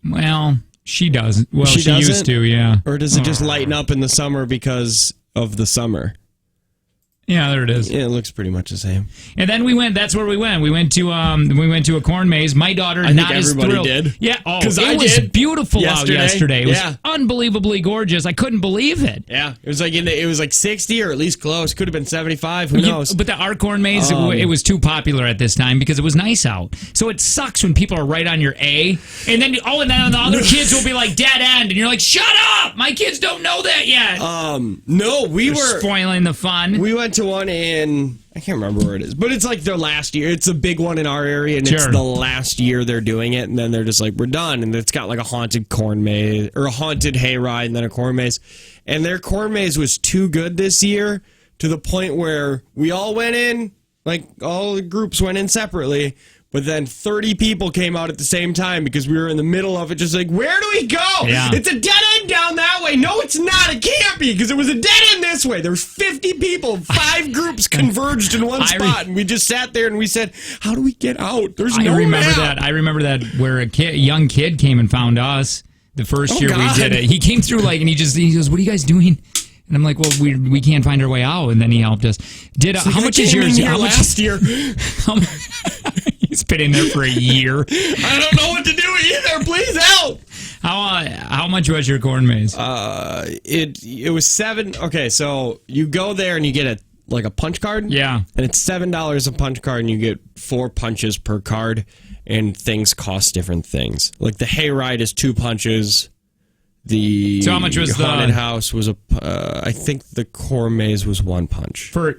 A: Well, she does. Well, she used to, yeah.
B: Or does it just lighten up in the summer because of the summer?
A: Yeah, there it is.
B: Yeah, it looks pretty much the same.
A: And then we went. That's where we went. We went to a corn maze. My daughter
B: I
A: not
B: think
A: as
B: everybody
A: thrilled.
B: did.
A: Yeah. Oh,
B: because
A: it was beautiful out yesterday. It was unbelievably gorgeous. I couldn't believe it.
B: Yeah, it was like 60 or at least close. Could have been 75. Who knows?
A: But our corn maze, it was too popular at this time because it was nice out. So it sucks when people are right on your A, and then the other kids will be like dead end, and you're like, shut up! My kids don't know that yet.
B: No, we were
A: spoiling the fun.
B: We went to one in. I can't remember where it is, but it's like their last year. It's a big one in our area, and it's the last year they're doing it, and then they're just like, we're done. And it's got like a haunted corn maze, or a haunted hayride, and then a corn maze. And their corn maze was too good this year to the point where we all went in, like all the groups went in separately, but then 30 people came out at the same time because we were in the middle of it, just like, where do we go?
A: Yeah.
B: It's a dead end down that way. No, it's not. It can't be because it was a dead end this way. There was 50 people, 5 groups converged in one spot, and we just sat there and we said, how do we get out? There's no map.
A: I remember that where a young kid came and found us the first year we did it. He came through and he goes, what are you guys doing? And I'm like, well, we can't find our way out. And then he helped us. How much is yours?
B: Last year.
A: He's been in there for a year.
B: I don't know what to do either. Please help.
A: How much was your corn maze?
B: It was $7. Okay, so you go there and you get a punch card.
A: Yeah.
B: And it's $7 a punch card, and you get 4 punches per card, and things cost different things. Like the hayride is 2 punches. The
A: So how much was
B: haunted
A: the
B: house was I think the core maze was one punch.
A: for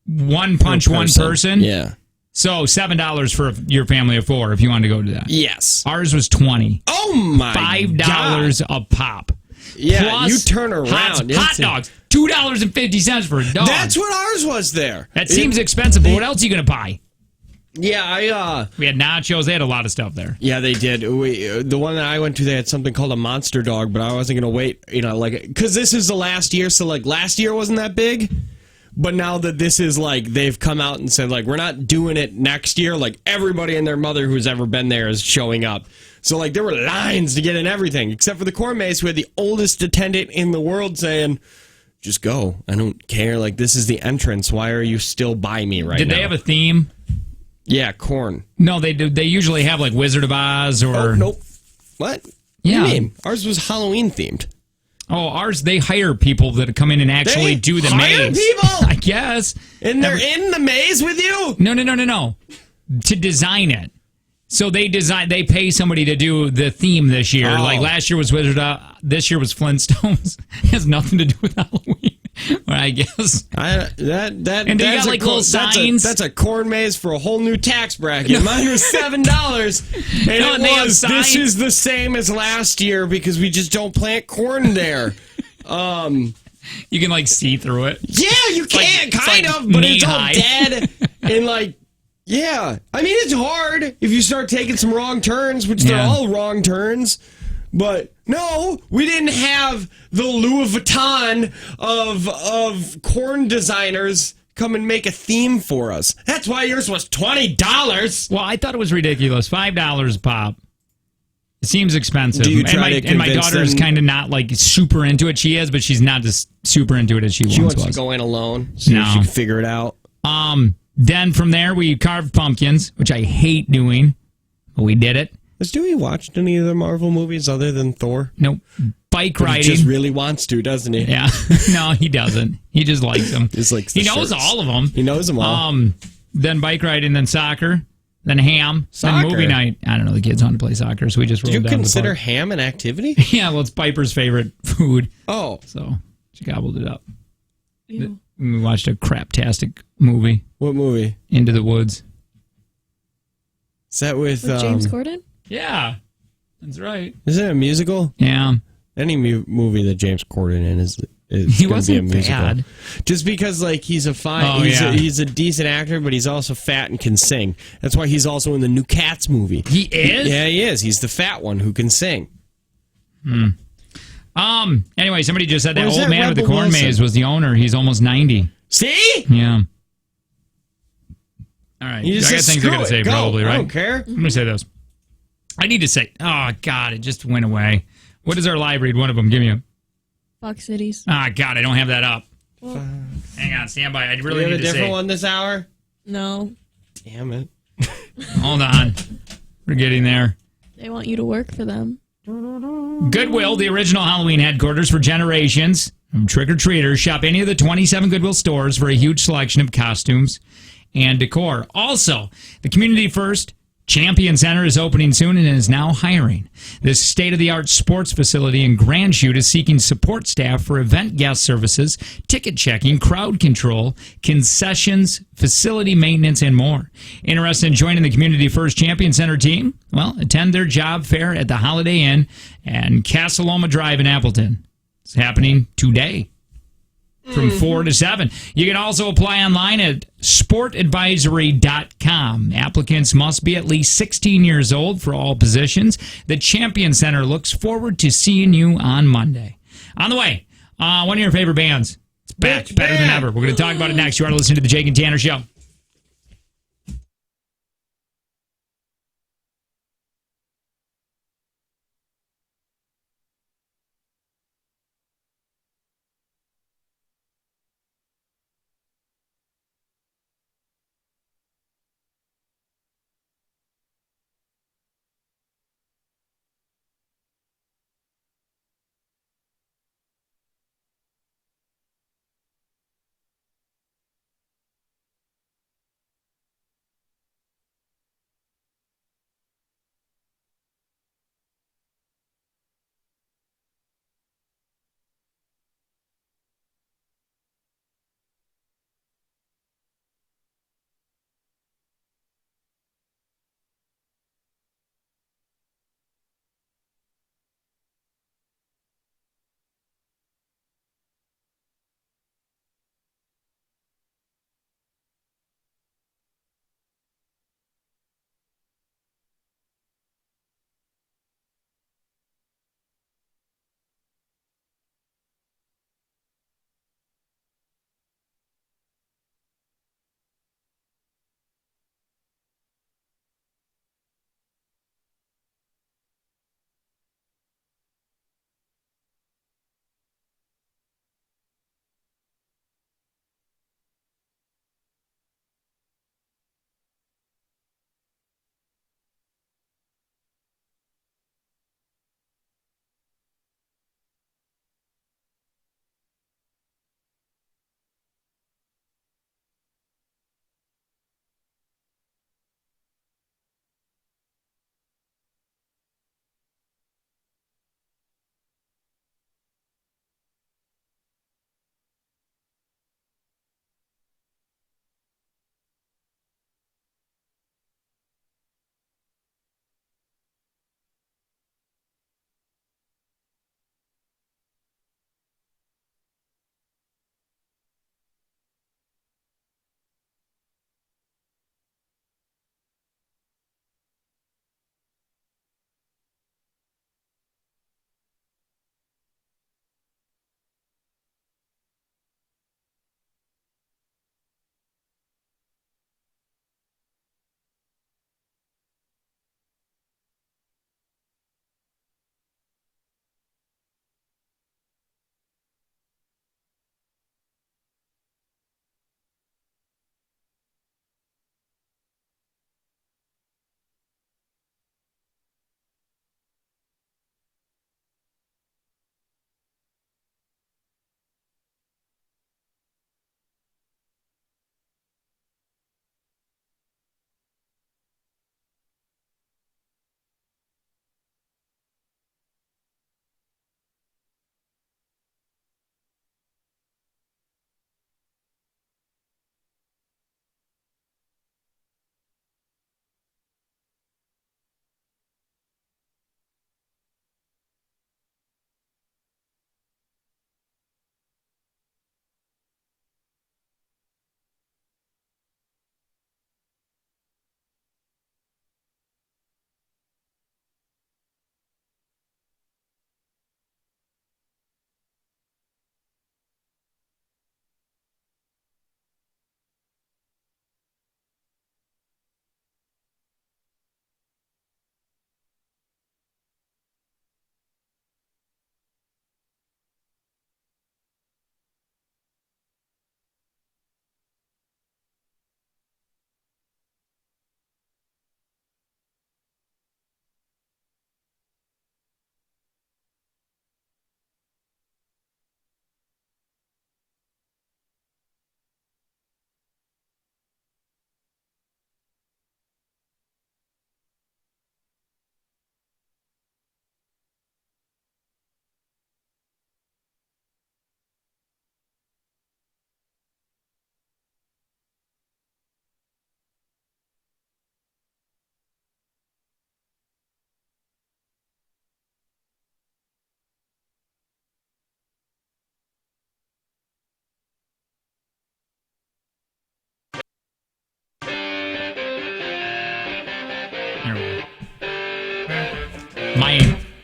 A: one punch, one person?
B: Yeah.
A: So $7 for your family of 4 if you wanted to go to that.
B: Yes.
A: Ours was $20.
B: Oh my
A: $5 a pop.
B: Yeah,
A: Plus
B: you turn around.
A: Hot dogs, $2.50 for a dog.
B: That's what ours was there.
A: That seems expensive, but what else are you going to buy?
B: Yeah,
A: We had nachos. They had a lot of stuff there.
B: Yeah, they did. The one that I went to, they had something called a monster dog, but I wasn't going to wait, because this is the last year, so, last year wasn't that big, but now that this is, they've come out and said, we're not doing it next year, everybody and their mother who's ever been there is showing up. So, there were lines to get in everything, except for the corn maze, who had the oldest attendant in the world saying, just go. I don't care. This is the entrance. Why are you still by me right now?
A: Did they have a theme?
B: Yeah, corn.
A: No, they do. They usually have Wizard of Oz or.
B: Oh, nope. What?
A: Yeah.
B: What do you mean? Ours was Halloween themed.
A: Oh, ours, they hire people that come in and actually do the
B: hire
A: maze.
B: People?
A: I guess.
B: And they're in the maze with you?
A: No. To design it. So they pay somebody to do the theme this year.
B: Oh.
A: Last year was Wizard of Oz, this year was Flintstones. It has nothing to do with Halloween. I guess.
B: And you
A: got little signs.
B: That's a corn maze for a whole new tax bracket. Mine was $7, and this is the same as last year because we just don't plant corn there.
A: You can see through it.
B: Yeah, you can kind of, but it's all dead and yeah. I mean, it's hard if you start taking some wrong turns, which they're all wrong turns. But no, we didn't have the Louis Vuitton of corn designers come and make a theme for us. That's why yours was $20.
A: Well, I thought it was ridiculous. $5 a pop. It seems expensive.
B: Do you try
A: and my daughter's kind of not super into it. She is, but she's not as super into it as she once was.
B: She wants to go in alone so she can figure it out.
A: Then from there, we carved pumpkins, which I hate doing, but we did it.
B: Has Dewey watched any of the Marvel movies other than Thor?
A: Nope. Bike riding.
B: He just really wants to, doesn't he?
A: Yeah. No, he doesn't. He just likes them.
B: He
A: knows all of them.
B: He knows them all.
A: Then bike riding, then soccer, then ham,
B: soccer.
A: Then movie night. I don't know. The kids wanted to play soccer, so we just rolled down.
B: Do you consider ham an activity?
A: Yeah, well, it's Piper's favorite food.
B: Oh.
A: So she gobbled it up.
C: Ew.
A: We watched a craptastic movie.
B: What movie?
A: Into the Woods.
B: Is that with
C: James Corden?
A: Yeah, that's right.
B: Is it a musical?
A: Yeah.
B: Any movie that James Corden in is
A: he
B: going to be a
A: wasn't
B: musical.
A: bad.
B: Just because he's he's a decent actor, but he's also fat and can sing. That's why he's also in the new Cats movie.
A: He is?
B: Yeah, he is. He's the fat one who can sing.
A: Anyway, somebody just said that
B: Was
A: old
B: that
A: man with the
B: Rebel
A: corn
B: Wilson?
A: maze was the owner. He's almost 90.
B: See?
A: Yeah. All right.
B: You just
A: I got
B: said,
A: things I got to say,
B: go.
A: probably, right?
B: I don't care.
A: I'm going to say those. I need to say, oh, God, it just went away. What is our live read? One of them. Give me a.
C: Fox Cities.
A: Ah, God, I don't have that up.
C: Well,
A: Hang on, stand by. I really
B: Do you
A: need
B: have a
A: to
B: different
A: say.
B: one this hour?
C: no.
B: Damn it.
A: Hold on. We're getting there.
C: They want you to work for them.
A: Goodwill, the original Halloween headquarters for generations of trick-or-treaters. Shop any of the 27 Goodwill stores for a huge selection of costumes and decor. Also, the Community First Champion Center is opening soon and is now hiring. This state-of-the-art sports facility in Grand Chute is seeking support staff for event guest services, ticket checking, crowd control, concessions, facility maintenance, and more. Interested in joining the Community First Champion Center team? Well, attend their job fair at the Holiday Inn and Casa Loma Drive in Appleton. It's happening today. From 4 to 7. You can also apply online at sportadvisory.com. Applicants must be at least 16 years old for all positions. The Champion Center looks forward to seeing you on Monday. On the way, one of your favorite bands. It's back, better than ever. We're going to talk about it next. You are listening to The Jake and Tanner Show.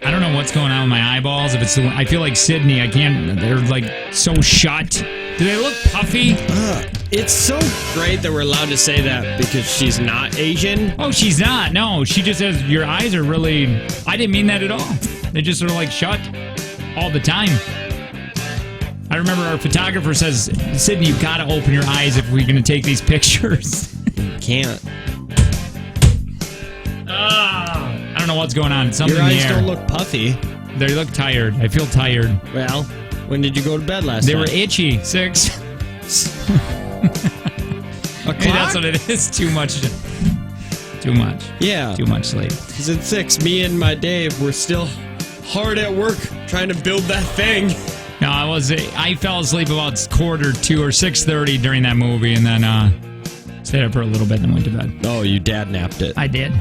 A: I don't know what's going on with my eyeballs. If it's I feel like Sydney. I can't. They're like so shut. Do they look puffy?
B: It's so great that we're allowed to say that because she's not Asian.
A: Oh, she's not. No, she just says your eyes are really. I didn't mean that at all. They just are like shut all the time. I remember our photographer says, Sydney, you've got to open your eyes if we're going to take these pictures.
B: Can't.
A: I don't know what's going on. Something
B: Your
A: in the
B: eyes
A: air.
B: don't look puffy.
A: They look tired. I feel tired.
B: Well, when did you go to bed last
A: They
B: night?
A: were itchy. 6. Hey, that's what it is. Too much. Too much.
B: Yeah.
A: Too much sleep.
B: Because at 6, me and my Dave were still hard at work trying to build that thing.
A: No, I fell asleep about 1:45 or 6:30 during that movie, and then stayed up for a little bit and then went to bed.
B: Oh, you dad napped it.
A: I did.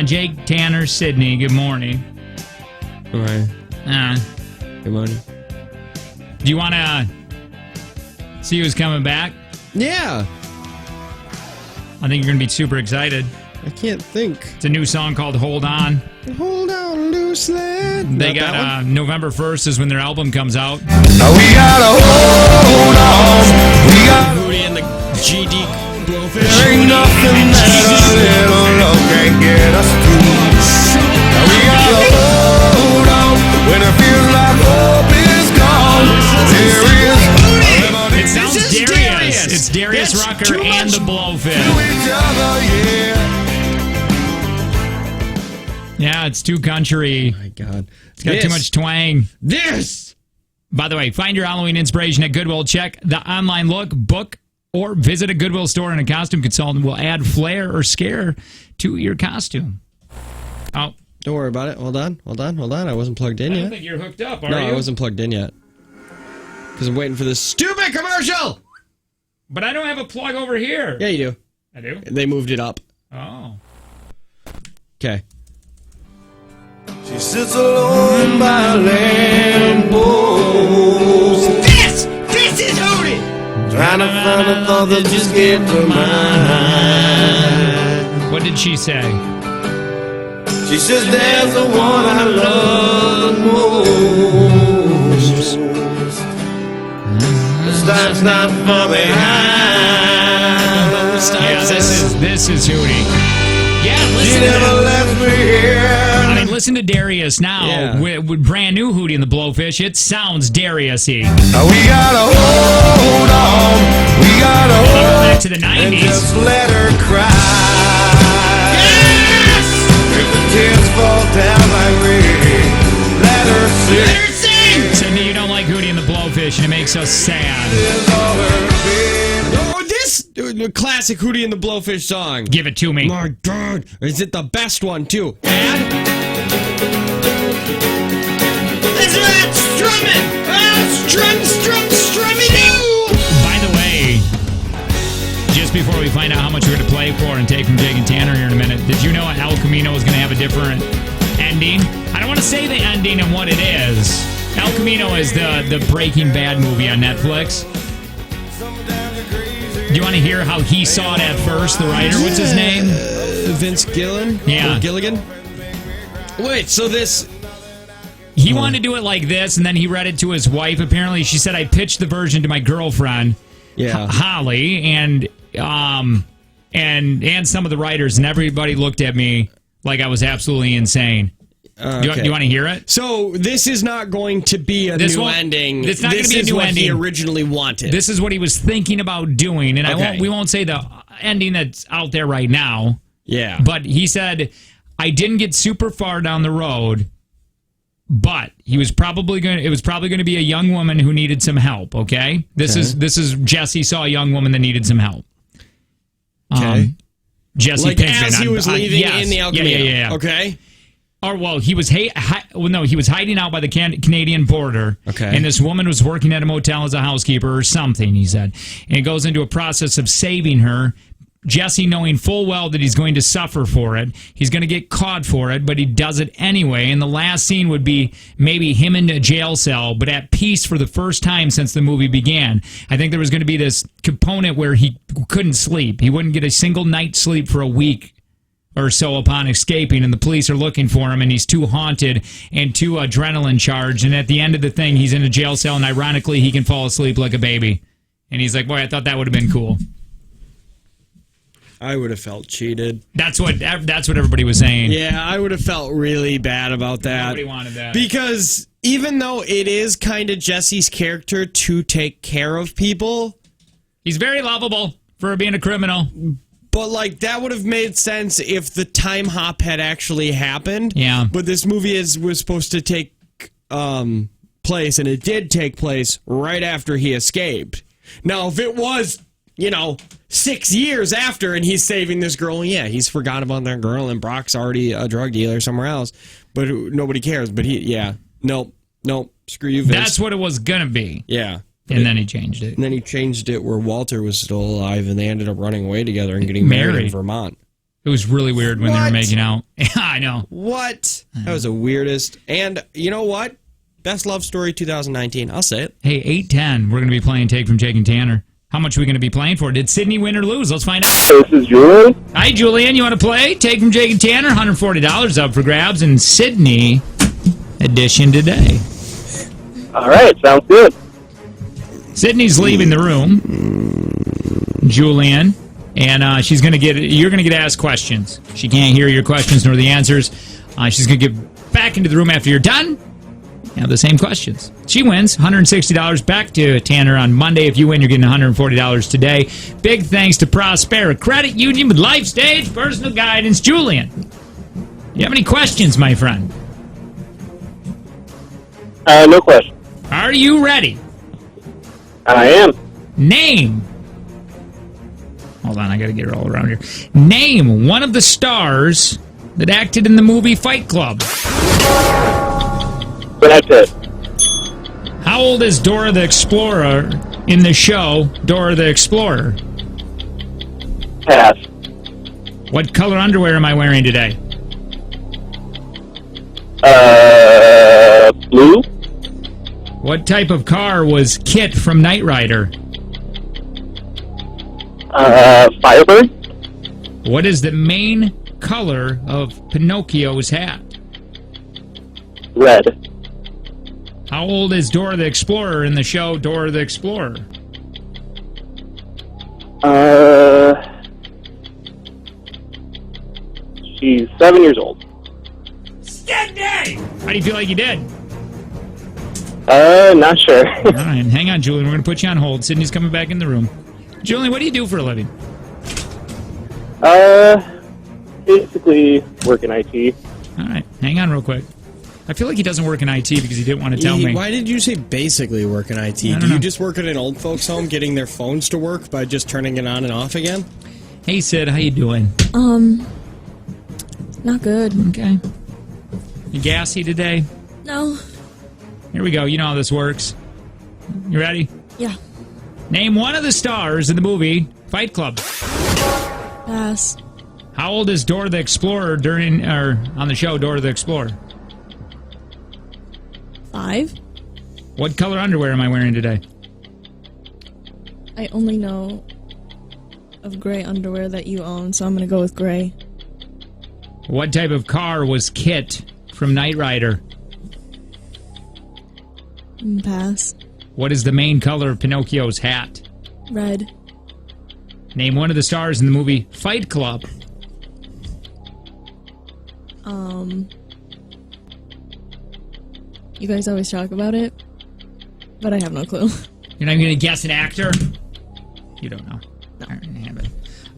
A: Jake, Tanner, Sydney, good morning.
B: All right. Good morning.
A: Do you want to see who's coming back?
B: Yeah.
A: I think you're going to be super excited.
B: I can't think.
A: It's a new song called Hold On.
B: Hold on, loose land.
A: They got November 1st is when their album comes out.
D: We gotta hold on. We got
B: Hootie and the GD Blowfish.
D: there ain't nothing that a little love can't get us through. We gotta hold on when it feels like hope is gone. There is
A: It sounds Darius. It's Darius
B: That's
A: Rucker
B: too
A: and
B: much
A: the Blowfish.
D: each other, yeah.
A: Yeah, it's too country.
B: Oh my God.
A: It's got too much twang.
B: This.
A: By the way, find your Halloween inspiration at Goodwill. Check the online look, book, or visit a Goodwill store, and a costume consultant will add flair or scare to your costume. Oh.
B: Don't worry about it. Hold on. I wasn't plugged in
A: I don't
B: yet.
A: think you're hooked up, are
B: No,
A: you?
B: I wasn't plugged in yet. Because I'm waiting for this stupid commercial.
A: But I don't have a plug over here.
B: Yeah, you do.
A: I do?
B: They moved it up.
A: Oh.
B: Okay.
D: She sits alone by a lamp post.
B: This is Hootie.
D: Trying to find a thought that just get to mind.
A: What did she say?
D: She says there's the one I love the most. This time's not far behind.
A: Yeah, this is Hootie. Yeah,
D: She
A: listen to
D: never
A: that.
D: left me here.
A: I mean, listen to Darius now
B: Yeah.
A: with brand new Hootie and the Blowfish. It sounds Darius-y.
D: We gotta hold on. We gotta hold
A: Back to the
D: and
A: 90s.
D: just let her cry.
B: Yes!
D: If the tears fall down like rain, let her
B: Let
D: sing.
B: her sing.
A: Sydney, you don't like Hootie and the Blowfish, and it makes us sad.
D: Is all her pain.
B: Oh, this classic Hootie and the Blowfish song.
A: Give it to me.
B: My God, is it the best one too? And listen to that strumming. Strumming you.
A: By the way, just before we find out how much we're going to play for and take from Jake and Tanner here in a minute, did you know El Camino is going to have a different ending? I don't want to say the ending and what it is. El Camino is the Breaking Bad movie on Netflix. Do you want to hear how he saw it at first, the writer? What's his name?
B: Vince Gillen?
A: Yeah.
B: Or Gilligan? Wait, so this...
A: He wanted to do it like this, and then he read it to his wife. Apparently, she said, I pitched the version to my girlfriend, Holly, and some of the writers, and everybody looked at me like I was absolutely insane. Do you want to hear it?
B: So this is not going to be a new ending.
A: It's not going to be a new
B: what
A: ending.
B: he originally wanted.
A: This is what he was thinking about doing, and
B: Okay.
A: we won't say the ending that's out there right now.
B: Yeah.
A: But he said, I didn't get super far down the road, but it was probably going to be a young woman who needed some help, okay? This is Jesse saw a young woman that needed some help.
B: Okay.
A: Jesse
B: like
A: Pinkman.
B: as he was leaving
A: yes.
B: in the El Camino.
A: Yeah.
B: Okay.
A: Or well, he was he was hiding out by the Canadian border.
B: Okay.
A: And this woman was working at a motel as a housekeeper or something, he said. And it goes into a process of saving her. Jesse, knowing full well that he's going to suffer for it, he's going to get caught for it, but he does it anyway. And the last scene would be maybe him in a jail cell, but at peace for the first time since the movie began. I think there was going to be this component where he couldn't sleep. He wouldn't get a single night's sleep for a week or so upon escaping, and the police are looking for him, and he's too haunted and too adrenaline charged. And at the end of the thing, he's in a jail cell, and ironically, he can fall asleep like a baby. And he's like, boy, I thought that would have been cool.
B: I would have felt cheated.
A: That's what everybody was saying.
B: Yeah, I would have felt really bad about that.
A: Nobody wanted that.
B: Because even though it is kind of Jesse's character to take care of people,
A: he's very lovable for being a criminal.
B: But, like, that would have made sense if the time hop had actually happened.
A: Yeah.
B: But this movie was supposed to take place, and it did take place right after he escaped. Now, if it was, 6 years after and he's saving this girl, yeah, he's forgot about that girl, and Brock's already a drug dealer somewhere else. But nobody cares. But nope, screw you, Vince.
A: That's what it was going to be.
B: Yeah.
A: And then he changed it.
B: And then he changed it where Walter was still alive, and they ended up running away together and getting married in Vermont.
A: It was really weird when they were making out. Yeah, I know.
B: What? That was the weirdest. And you know what? Best love story 2019. I'll say it.
A: Hey, 8:10. We're going to be playing Take from Jake and Tanner. How much are we going to be playing for? Did Sydney win or lose? Let's find out.
E: This is Julian.
A: Hi, Julian. You want to play? Take from Jake and Tanner. $140 up for grabs in Sydney edition today.
E: All right. Sounds good.
A: Sydney's leaving the room, Julian, and she's going to you're going to get asked questions. She can't hear your questions nor the answers. She's going to get back into the room after you're done. You have the same questions. She wins $160 back to Tanner on Monday. If you win, you're getting $140 today. Big thanks to Prospera Credit Union with Life Stage Personal Guidance. Julian, you have any questions, my friend?
E: No question.
A: Are you ready?
E: I am.
A: Name. Hold on, I got to get it all around here. Name one of the stars that acted in the movie Fight Club.
E: Brad Pitt.
A: How old is Dora the Explorer in the show Dora the Explorer?
E: Pass.
A: What color underwear am I wearing today?
E: Blue.
A: What type of car was Kit from Knight Rider?
E: Firebird.
A: What is the main color of Pinocchio's hat?
E: Red.
A: How old is Dora the Explorer in the show Dora the Explorer?
E: She's 7 years old.
A: Sydney! How do you feel like you did?
E: Not sure.
A: All right, hang on, Julian. We're going to put you on hold. Sydney's coming back in the room. Julian, what do you do for a living?
E: Basically work in IT.
A: All right, hang on real quick. I feel like he doesn't work in IT because he didn't want to tell me.
B: Why did you say basically work in IT? Do you just work at an old folks home getting their phones to work by just turning it on and off again?
A: Hey, Sid, how you doing?
C: Not good.
A: Okay. You gassy today?
C: No.
A: Here we go. You know how this works. You ready?
C: Yeah.
A: Name one of the stars in the movie Fight Club.
C: Pass.
A: How old is Dora the Explorer on the show Dora the Explorer?
C: 5.
A: What color underwear am I wearing today?
C: I only know of gray underwear that you own, so I'm going to go with gray.
A: What type of car was Kit from Knight Rider?
C: Pass.
A: What is the main color of Pinocchio's hat?
C: Red.
A: Name one of the stars in the movie Fight Club.
C: You guys always talk about it, but I have no clue.
A: You're not even going to guess an actor? You don't know.
C: No.
A: All right, have it.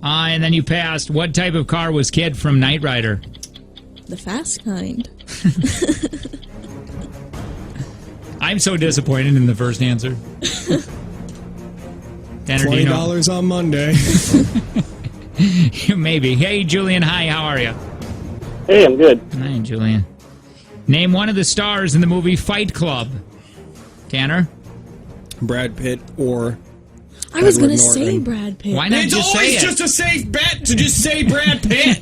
A: And then you passed. What type of car was Kid from Knight Rider?
C: The fast kind.
A: I'm so disappointed in the first answer.
B: $20 on Monday.
A: Maybe. Hey, Julian. Hi, how are you?
E: Hey, I'm good.
A: Hi, Julian. Name one of the stars in the movie Fight Club. Tanner?
B: Brad Pitt or
C: I was going to
B: Edward
C: say
B: Norton.
C: Brad Pitt.
A: Why not
B: It's
A: just say
B: always
A: it?
B: just a safe bet to just say Brad Pitt.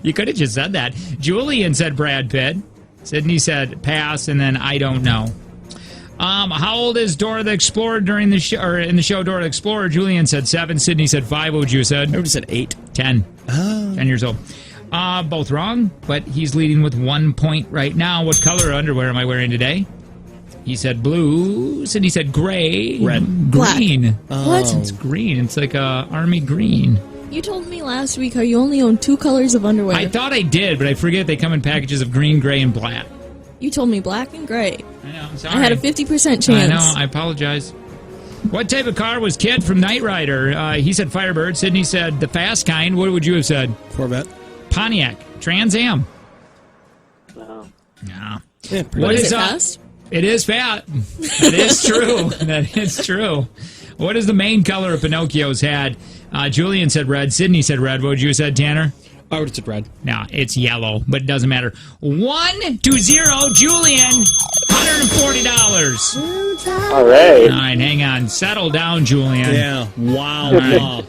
A: You could have just said that. Julian said Brad Pitt. Sydney said pass, and then I don't know. How old is Dora the Explorer during the in the show Dora the Explorer? Julian said 7. Sydney said 5. What would you have said?
B: I would have said 8.
A: 10.
B: Oh.
A: 10 years old. Both wrong, but he's leading with 1 point right now. What color underwear am I wearing today? He said blue. Sydney said gray.
B: Red.
A: Green.
C: What?
A: It's green. It's like army green.
C: You told me last week how you only own 2 colors of underwear.
A: I thought I did, but I forget they come in packages of green, gray, and black.
C: You told me black and gray.
A: I know. I'm sorry.
C: I had a 50% chance.
A: I know. I apologize. What type of car was Kid from Knight Rider? He said Firebird. Sydney said the fast kind. What would you have said?
B: Corvette.
A: Pontiac. Trans Am.
E: Wow.
A: Yeah.
B: Yeah,
A: What
C: Is
A: is
C: it
A: up?
C: fast?
A: It is fat. That is true. That is true. What is the main color of Pinocchio's hat? Julian said red. Sydney said red. What would you have said, Tanner?
B: I would have said red.
A: No, it's yellow, but it doesn't matter. 1-0, Julian. $140.
E: All right.
A: All right, hang on. Settle down, Julian.
B: Yeah. Wow.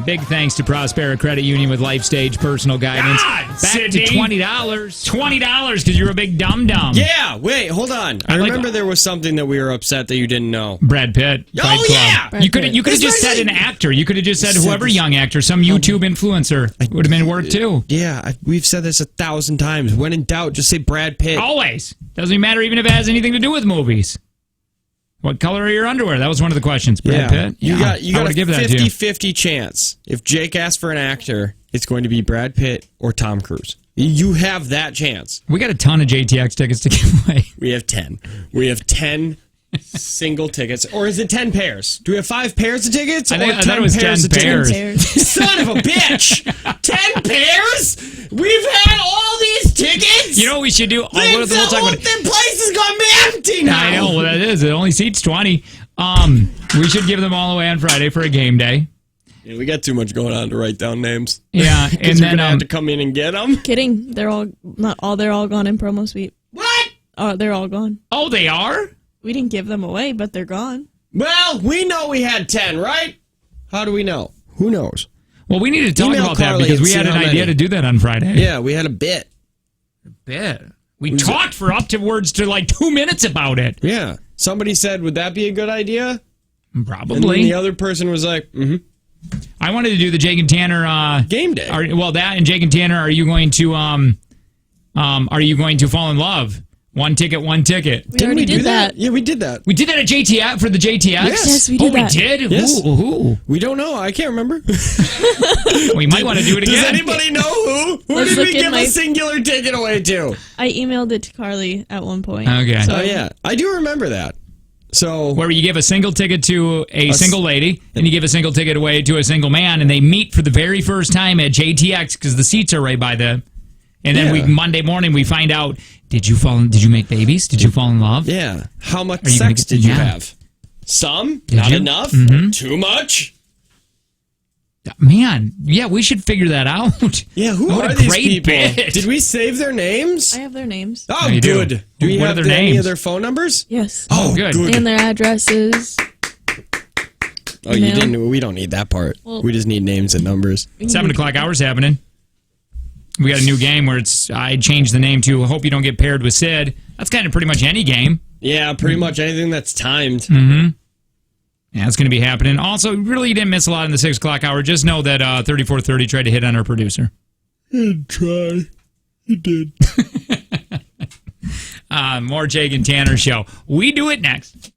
A: Big thanks to Prospera Credit Union with Life Stage Personal Guidance. Back
B: Sydney.
A: to $20. $20 because you're a big dum-dum.
B: Yeah, wait, hold on. I remember there was something that we were upset that you didn't know.
A: Brad Pitt.
B: Oh,
A: Fight Club.
B: yeah!
C: Brad
A: You could
C: Pitt.
A: have just said an actor. You could have just said whoever young actor, some YouTube influencer. Would have been work too.
B: Yeah, we've said this 1,000 times. When in doubt, just say Brad Pitt.
A: Always. Doesn't matter even if it has anything to do with movies. What color are your underwear? That was one of the questions. Brad Pitt.
B: You got
A: I would
B: a
A: give that to you.
B: 50-50 chance. If Jake asks for an actor, it's going to be Brad Pitt or Tom Cruise. You have that chance.
A: We got a ton of JTX tickets to give away.
B: We have 10. We have 10 single tickets. Or is it 10 pairs? Do we have 5 pairs of tickets?
A: I
B: or
A: thought it was 10
B: of
A: pairs.
B: tickets? Son of a bitch! 10 pairs? We've had all these tickets?
A: You know what we should do?
B: The whole place is going to be empty now.
A: I know. Well, that is. It only seats 20. We should give them all away on Friday for a game day.
B: Yeah, we got too much going on to write down names.
A: Yeah, and
B: You're
A: then
B: gonna have to come in and get them.
C: Kidding. They're all gone in promo suite.
B: What?
C: Oh, they're all gone.
A: oh, they are.
C: We didn't give them away, but they're gone.
B: Well, we know we had 10, right? How do we know? Who knows?
A: Well, we need to talk
B: Email
A: about that
B: Carly
A: because
B: and
A: we
B: see
A: had an
B: how
A: idea
B: many.
A: to do that on Friday.
B: Yeah, we had a bit.
A: We talked for upwards to like 2 minutes about it.
B: Yeah. Somebody said, would that be a good idea? And then
A: Probably.
B: the other person was like,
A: I wanted to do the Jake and Tanner
B: game day.
A: that and Jake and Tanner. Are you going to fall in love? One ticket, one ticket.
C: We already did that.
B: Yeah, we did that.
A: We did that at JTX for the JTX.
C: Yes, we did that.
A: We did.
B: Yes.
A: Who?
B: We don't know. I can't remember.
A: We might want to do it again.
B: Does anybody know who? Who
C: Let's
B: did
C: look
B: we
C: in
B: give
C: my-
B: a singular ticket away to?
C: I emailed it to Carly at one point.
A: Okay.
C: So
B: Oh, yeah. I do remember that. So,
A: Where you give a single ticket to a single lady, and you give a single ticket away to a single man, and they meet for the very first time at JTX because the seats are right by them. And then
B: Yeah.
A: Monday morning we find out: Did you make babies? Did you fall in love?
B: yeah. How much
A: Are you gonna
B: sex
A: get-
B: did you
A: yeah.
B: have? Some?
A: Did
B: Not
A: you?
B: enough? Too much?
A: Man, yeah, we should figure that out.
B: Yeah, who
A: What
B: are
A: a
B: these
A: great
B: people?
A: bit.
B: Did we save their names?
C: I have their names.
B: Oh,
A: you do.
B: good. Do we
A: What are
B: have
A: their
B: any
A: names?
B: of their phone numbers?
C: Yes.
A: Oh, good.
C: And their addresses.
B: Oh, you
C: email.
B: didn't. We don't need that part.
C: Well-
B: We just need names and numbers.
A: 7 o'clock hour's happening. We got a new game where I changed the name to Hope You Don't Get Paired with Sid. That's kind of pretty much any game.
B: Yeah, pretty much anything that's timed.
A: Yeah, it's going to be happening. Also, really didn't miss a lot in the 6 o'clock hour. Just know that 3430 tried to hit on our producer.
B: He tried. He did.
A: More Jake and Tanner show. We do it next.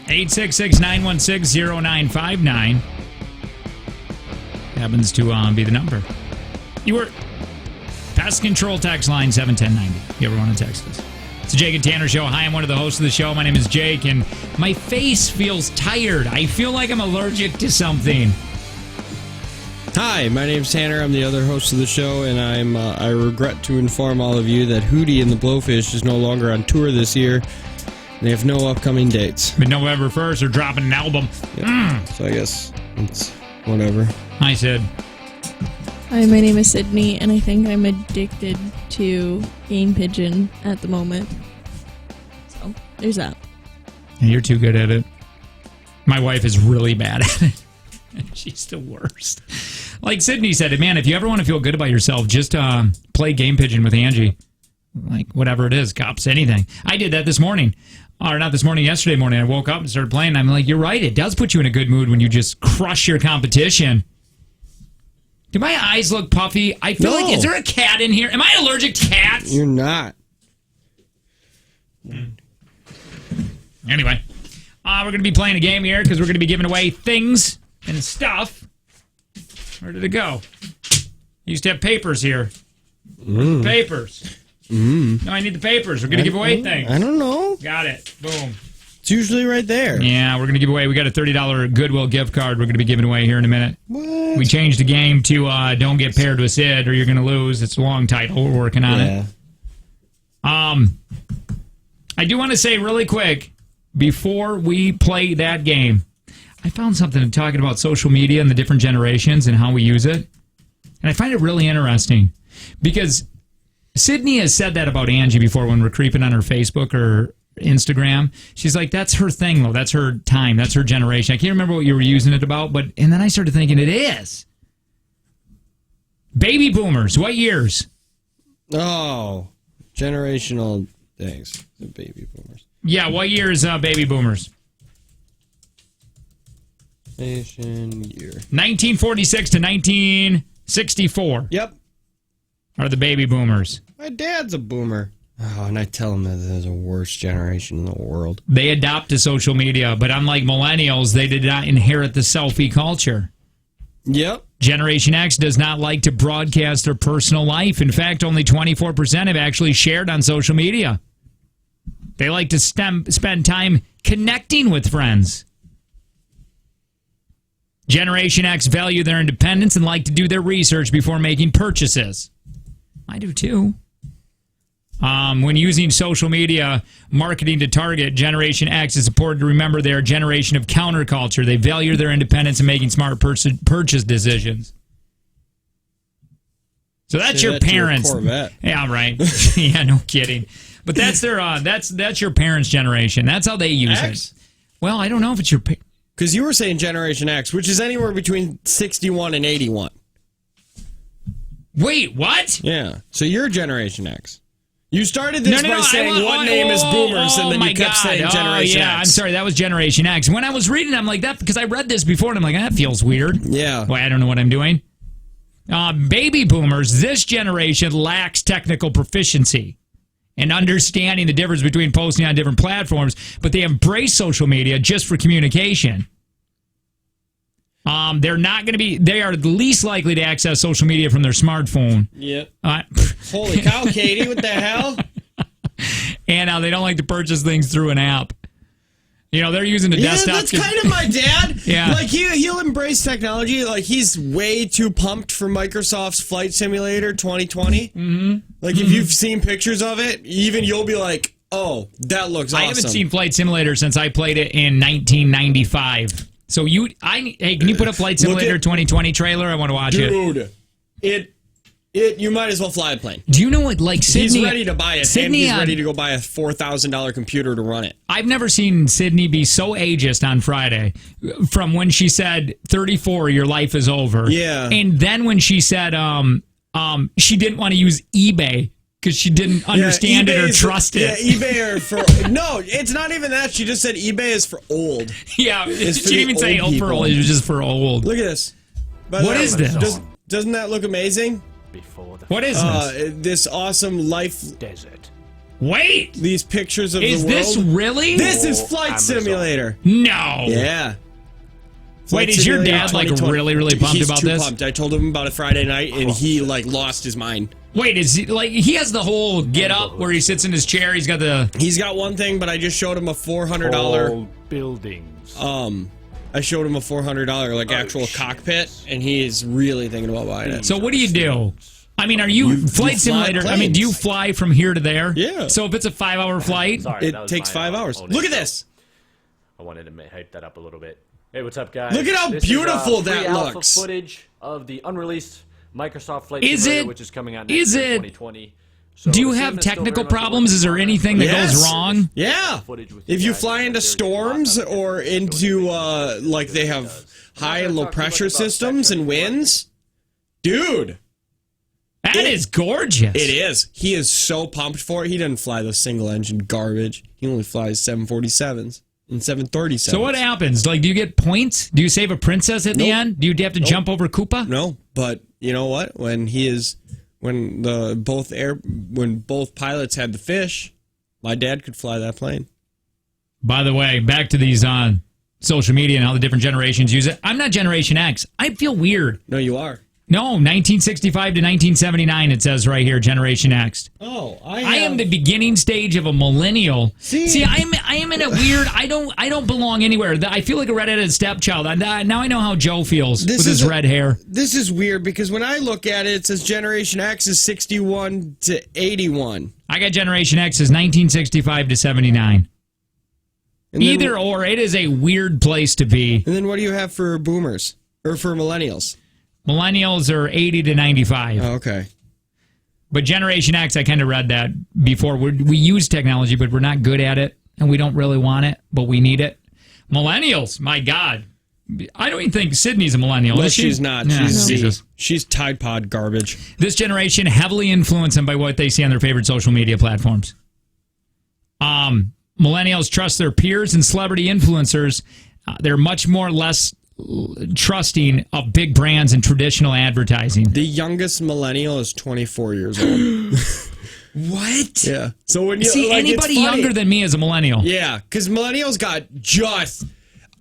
A: 866-916-0959 happens to be the number. You were pest control text line 71090. You ever want to text us? It's the Jake and Tanner Show. Hi, I'm one of the hosts of the show. My name is Jake, and my face feels tired. I feel like I'm allergic to something.
B: Hi, my name's Tanner. I'm the other host of the show, and I regret to inform all of you that Hootie and the Blowfish is no longer on tour this year. They have no upcoming dates.
A: But November 1st, they're dropping an album.
B: Yeah. So I guess it's whatever.
A: Hi, Sid.
C: Hi, my name is Sydney, and I think I'm addicted to Game Pigeon at the moment. So, there's that.
A: You're too good at it. My wife is really bad at it. She's the worst. Like Sydney said, man, if you ever want to feel good about yourself, just play Game Pigeon with Angie. Like, whatever it is, cops, anything. I did that this morning. Or not this morning, yesterday morning. I woke up and started playing, and I'm like, you're right. It does put you in a good mood when you just crush your competition. Do my eyes look puffy? I feel like, is there a cat in here? Am I allergic to cats?
B: You're not.
A: Anyway, we're going to be playing a game here because we're going to be giving away things and stuff. Where did it go? You used to have papers here. Papers. No, I need the papers. We're going to give away things.
B: I don't know.
A: Got it. Boom.
B: It's usually right there.
A: Yeah, we're going to give away. We got a $30 Goodwill gift card we're going to be giving away here in a minute.
B: What?
A: We changed the game to Don't Get Paired with Sid or You're Going to Lose. It's a long title. We're working on it. I do want to say really quick, before we play that game, I found something talking about social media and the different generations and how we use it. And I find it really interesting because Sydney has said that about Angie before when we're creeping on her Facebook or Instagram. She's like, that's her thing, though. That's her time. That's her generation. I can't remember what you were using it about, and then I started thinking it is. Baby boomers, what years?
B: Oh, generational things. The baby boomers.
A: Yeah, what year is baby boomers?
B: Nation year.
A: 1946 to 1964.
B: Yep.
A: Are the baby boomers.
B: My dad's a boomer. Oh, and I tell him that they're the worst generation in the world.
A: They adopted social media, but unlike millennials, they did not inherit the selfie culture.
B: Yep.
A: Generation X does not like to broadcast their personal life. In fact, only 24% have actually shared on social media. They like to spend time connecting with friends. Generation X value their independence and like to do their research before making purchases. I do too. When using social media marketing to target Generation X, it's important to remember they are a generation of counterculture. They value their independence and making smart purchase decisions. So that's your parents. Yeah, right. Yeah, no kidding. But that's their that's your parents' generation. That's how they use it. Well, I don't know if it's your
B: because you were saying Generation X, which is anywhere between 61 and 81.
A: Wait, what?
B: Yeah. So you're Generation X. You started this by saying what name is boomers, and then you kept saying Generation X.
A: I'm sorry, that was Generation X. When I was reading, I'm like, that because I read this before, and I'm like, that feels weird.
B: Yeah.
A: Well, I don't know what I'm doing. Baby boomers, this generation lacks technical proficiency and understanding the difference between posting on different platforms, but they embrace social media just for communication. They're not going to be. They are the least likely to access social media from their smartphone.
B: Yep. Holy cow, Katie! What the hell?
A: And they don't like to purchase things through an app. You know, they're using the desktop.
B: That's kind of my dad.
A: Yeah.
B: Like he'll embrace technology. Like he's way too pumped for Microsoft's Flight Simulator 2020. Mm-hmm. Like if you've seen pictures of it, even you'll be like, "Oh, that looks awesome."
A: I haven't seen Flight Simulator since I played it in 1995. So hey, can you put up Flight Simulator 2020 trailer? I want to watch
B: it. Dude, you might as well fly a plane.
A: Do you know what, like Sydney...
B: He's ready to buy it, and he's ready to go buy a $4,000 computer to run it.
A: I've never seen Sydney be so ageist on Friday. From when she said, 34, your life is over.
B: Yeah.
A: And then when she said she didn't want to use eBay because she didn't understand it or trust it.
B: Yeah, eBay or for... No, it's not even that. She just said eBay is for old.
A: Yeah, she didn't even say old for old. It was just for old.
B: Look at this.
A: What is this?
B: Doesn't that look amazing?
A: What is this?
B: This awesome life...
F: Desert.
A: Wait,
B: these pictures of
A: is
B: the world.
A: this really?
B: This is Flight
D: Amazon.
B: Simulator.
A: No.
B: Yeah.
A: Wait,
B: Flight
A: is your
B: Simulator
A: dad like
B: 2020.
A: really, really pumped
B: He's
A: about
B: too
A: this?
B: Pumped. I told him about it Friday night, and he like lost his mind.
A: Wait, is he like he has the whole get up where he sits in his chair? He's got the.
B: He's got one thing, but I just showed him a $400.
D: Tall buildings.
B: I showed him a $400 like actual cockpit, and he is really thinking about buying it.
A: So what do you do? I mean, are you flight
B: fly
A: simulator? I mean, do you
B: planes.
A: fly from here to there?
B: Yeah.
A: So if it's a 5-hour flight,
D: Sorry, that
B: It
D: was
B: takes
D: my
B: 5 hours.
D: own
B: Look at
D: intro.
B: this.
D: I wanted to hype that up a little bit. Hey, what's up, guys?
B: Look at how
D: This is,
B: beautiful
D: free
B: that
D: alpha
B: looks.
D: footage of the unreleased Microsoft Flight
A: Is
D: Simulator,
A: it-
D: which is coming out
A: is
D: next year,
A: it-
D: 2020. So
A: do you
D: the
A: have
D: sim is still
A: technical
D: very much a work
A: problems? Is there
D: in
A: anything that
B: Yes.
A: goes wrong?
B: Yeah.
D: Footage with
B: If
D: you
B: you
D: guys,
B: fly
D: but
B: into
D: there's a
B: storms
D: lot of
B: or
D: different
B: into
D: things
B: like they
D: it
B: have
D: does.
B: high
D: I'm
B: and
D: not
B: low
D: gonna talk too
B: pressure
D: much about
B: systems
D: Spectrum
B: and
D: anymore.
B: winds, dude.
A: That is gorgeous.
B: It is. He is so pumped for it. He doesn't fly the single engine garbage. He only flies 747s and 737s.
A: So what happens? Like, do you get points? Do you save a princess at the
B: Nope.
A: end? Do you have to jump over Koopa?
B: No, but you know what? When both pilots had the fish, my dad could fly that plane.
A: By the way, back to these on social media and how the different generations use it. I'm not Generation X. I feel weird.
B: No, you are.
A: No, 1965 to 1979. It says right here, Generation X.
B: Oh,
A: I am the beginning stage of a millennial.
B: See?
A: I am in a weird. I don't belong anywhere. I feel like a redheaded stepchild. Now I know how Joe feels
B: This
A: with
B: is
A: his
B: a-
A: red hair.
B: This is weird because when I look at it, it says Generation X is 61 to 81.
A: I got Generation X as 1965 to 79.
B: And then-
A: Either or, it is a weird place to be.
B: And then what do you have for boomers or for millennials?
A: Millennials are 80 to 95.
B: Oh, okay.
A: But Generation X, I kind of read that before. We use technology, but we're not good at it, and we don't really want it, but we need it. Millennials, my God. I don't even think Sydney's a millennial.
B: No,
A: is she?
B: she's not.
A: Nah,
B: She's Z.
A: Jesus.
B: She's Tide Pod garbage.
A: This generation heavily influenced them by what they see on their favorite social media platforms. Millennials trust their peers and celebrity influencers. They're much more less trusting of big brands and traditional advertising.
B: The youngest millennial is 24 years old.
A: What?
B: Yeah. So when you
A: See,
B: like, it's
A: anybody
B: funny.
A: younger than me is a millennial.
B: Yeah, because millennials got just.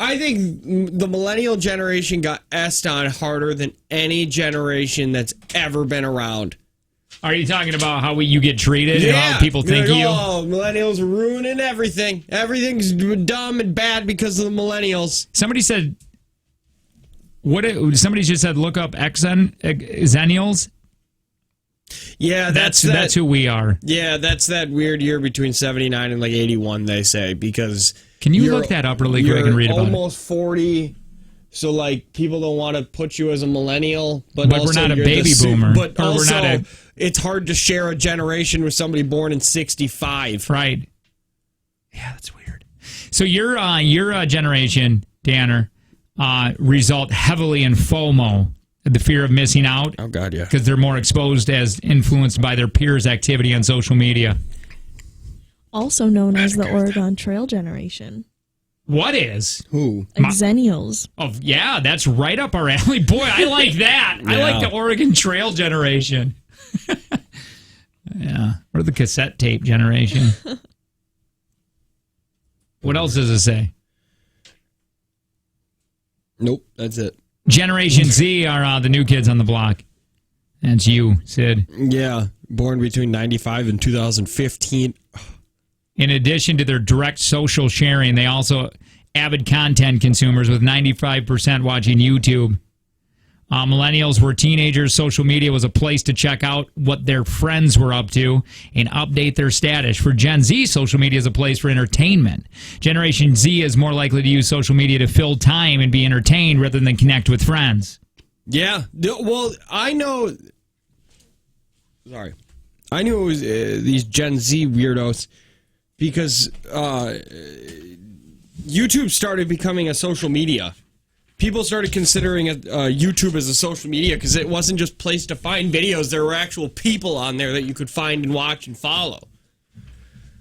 B: I think the millennial generation got S on harder than any generation that's ever been around.
A: Are you talking about how you get treated and how people think
B: Like,
A: you?
B: oh, millennials are ruining everything. Everything's dumb and bad because of the millennials.
A: Somebody said, somebody just said, look up Xennials.
B: Yeah,
A: That's who we are.
B: Yeah, that's that weird year between 79 and like 81, they say, because
A: Can you
B: you're-
A: look that up really quick and read about it?
B: almost 40, so like people don't want to put you as a millennial, but
A: But we're
B: also
A: not a
B: you're the
A: baby
B: su-
A: boomer,
B: But
A: or we're
B: also,
A: not a-
B: it's hard to share a generation with somebody born in 65.
A: Right. Yeah, that's weird. So your generation, Danner, result heavily in FOMO, the fear of missing out,
B: Oh God, yeah.
A: because they're more exposed as influenced by their peers' activity on social media.
C: Also known as the Oregon Trail generation.
A: What is?
B: Who?
C: Xennials.
A: Oh, yeah, that's right up our alley. Boy, I like that. I like the Oregon Trail generation. Yeah. Or the cassette tape generation. What else does it say?
B: Nope, that's it.
A: Generation Z are the new kids on the block. That's you, Sid.
B: Yeah, born between 95 and 2015.
A: In addition to their direct social sharing, they also avid content consumers with 95% watching YouTube. Millennials were teenagers. Social media was a place to check out what their friends were up to and update their status. For Gen Z, social media is a place for entertainment. Generation Z is more likely to use social media to fill time and be entertained rather than connect with friends.
B: Yeah, well, I know. Sorry, I knew it was these Gen Z weirdos because YouTube started becoming a social media. People started considering YouTube as a social media because it wasn't just a place to find videos. There were actual people on there that you could find and watch and follow.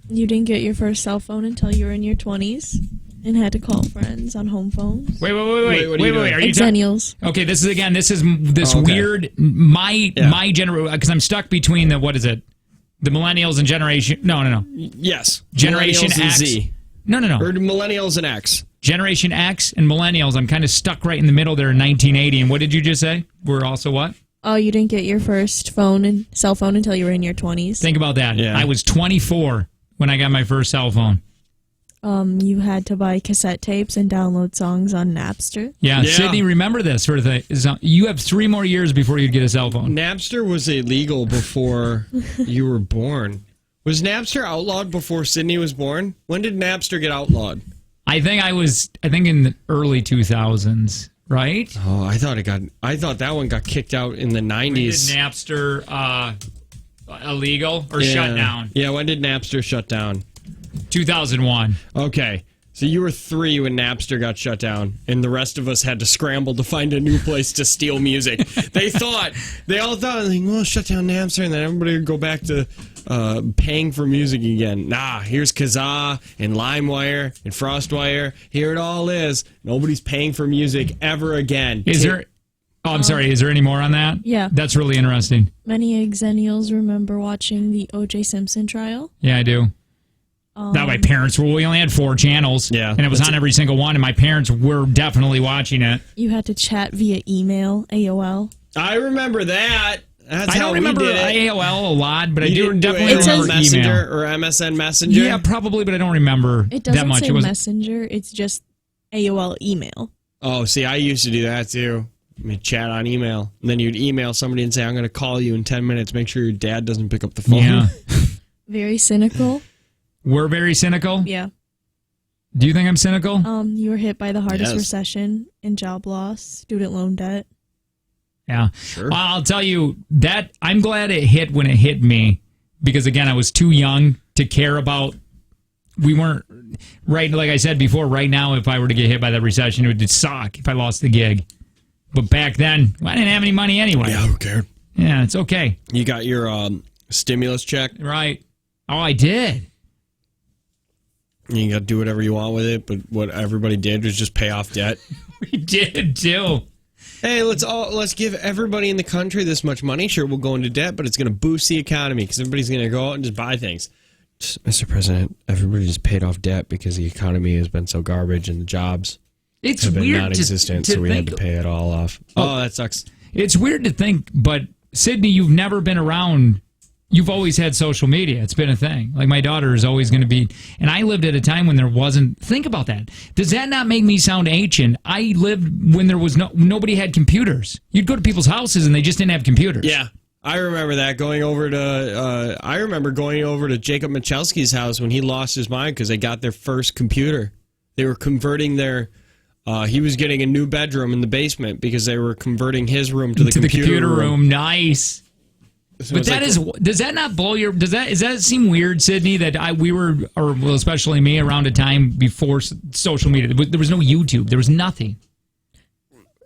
C: You didn't get your first cell phone until you were in your 20s and had to call friends on home phones.
A: Wait.
B: what are you doing?
A: Are you talking?
C: Xennials.
A: Okay, this is
B: Okay.
A: weird my generation because I'm stuck between the what is it? The millennials and generation... No.
B: Yes.
A: Generation
B: Millennials and
A: X.
B: Z.
A: No.
B: Or millennials and X.
A: Generation X and millennials. I'm kind of stuck right in the middle there in 1980. And what did you just say? We're also what?
C: Oh, you didn't get your first phone and cell phone until you were in your 20s.
A: Think about that.
B: Yeah.
A: I was 24 when I got my first cell phone.
C: You had to buy cassette tapes and download songs on Napster.
A: Yeah. Sydney, remember this sort of thing. You have 3 more years before you'd get a cell phone.
B: Napster was illegal before you were born. Was Napster outlawed before Sydney was born? When did Napster get outlawed?
A: I think in the early 2000s, right?
B: Oh, I thought that one got kicked out in the 90s.
A: When did Napster illegal or shut down?
B: Yeah, when did Napster shut down?
A: 2001.
B: Okay. So you were 3 when Napster got shut down, and the rest of us had to scramble to find a new place to steal music. They all thought, like, well, shut down Napster, and then everybody would go back to paying for music again. Nah, here's Kazaa and LimeWire and FrostWire. Here it all is. Nobody's paying for music ever again.
A: Is there... Oh, I'm sorry. Is there any more on that?
C: Yeah.
A: That's really interesting.
C: Many Xennials remember watching the O.J. Simpson trial.
A: Yeah, I do. That my parents were. We only had 4 channels.
B: Yeah.
A: And it was on every single one, and my parents were definitely watching it.
C: You had to chat via email, AOL.
B: I remember that. That's
A: I
B: how
A: don't remember
B: we did it.
A: AOL a lot, but I
B: You
A: do
B: didn't do
A: definitely
B: AOL
A: remember
B: Messenger
A: email.
B: or MSN Messenger?
A: Yeah, probably, but I don't remember
C: It doesn't
A: that much.
C: say
A: It was
C: Messenger. It's just AOL email.
B: Oh, see, I used to do that too. I mean, chat on email. And then you'd email somebody and say, I'm going to call you in 10 minutes. Make sure your dad doesn't pick up the phone.
A: Yeah.
C: Very cynical.
A: We're very cynical.
C: Yeah.
A: Do you think I'm cynical?
C: You were hit by the hardest
B: Yes.
C: recession and job loss, student loan debt.
A: Yeah.
B: Sure.
A: Well, I'll tell you that I'm glad it hit when it hit me because, again, I was too young to care about. We weren't, right, like I said before, right now, if I were to get hit by that recession, it would suck if I lost the gig. But back then, I didn't have any money anyway.
B: Yeah, who cared?
A: Yeah, it's okay.
B: You got your stimulus check.
A: Right. Oh, I did.
B: You got to do whatever you want with it, but what everybody did was just pay off debt.
A: We did, too.
B: Hey, let's give everybody in the country this much money. Sure, we'll go into debt, but it's going to boost the economy because everybody's going to go out and just buy things. Just, Mr. President, everybody just paid off debt because the economy has been so garbage and the jobs
A: It's
B: have been
A: weird
B: non-existent,
A: to
B: so we had
A: think,
B: to pay it all off. Oh, that sucks.
A: It's weird to think, but Sydney, you've never been around. You've always had social media. It's been a thing. Like my daughter is always going to be, and I lived at a time when there wasn't. Think about that. Does that not make me sound ancient? I lived when there was nobody had computers. You'd go to people's houses and they just didn't have computers.
B: Yeah, I remember that going over to Jacob Michalski's house when he lost his mind because they got their first computer. They were converting their. He was getting a new bedroom in the basement because they were converting his room to the computer room.
A: Nice.
B: So
A: But that is, does that not blow your, does that seem weird, Sydney, that we were, or well, especially me, around a time before social media? There was no YouTube. There was nothing.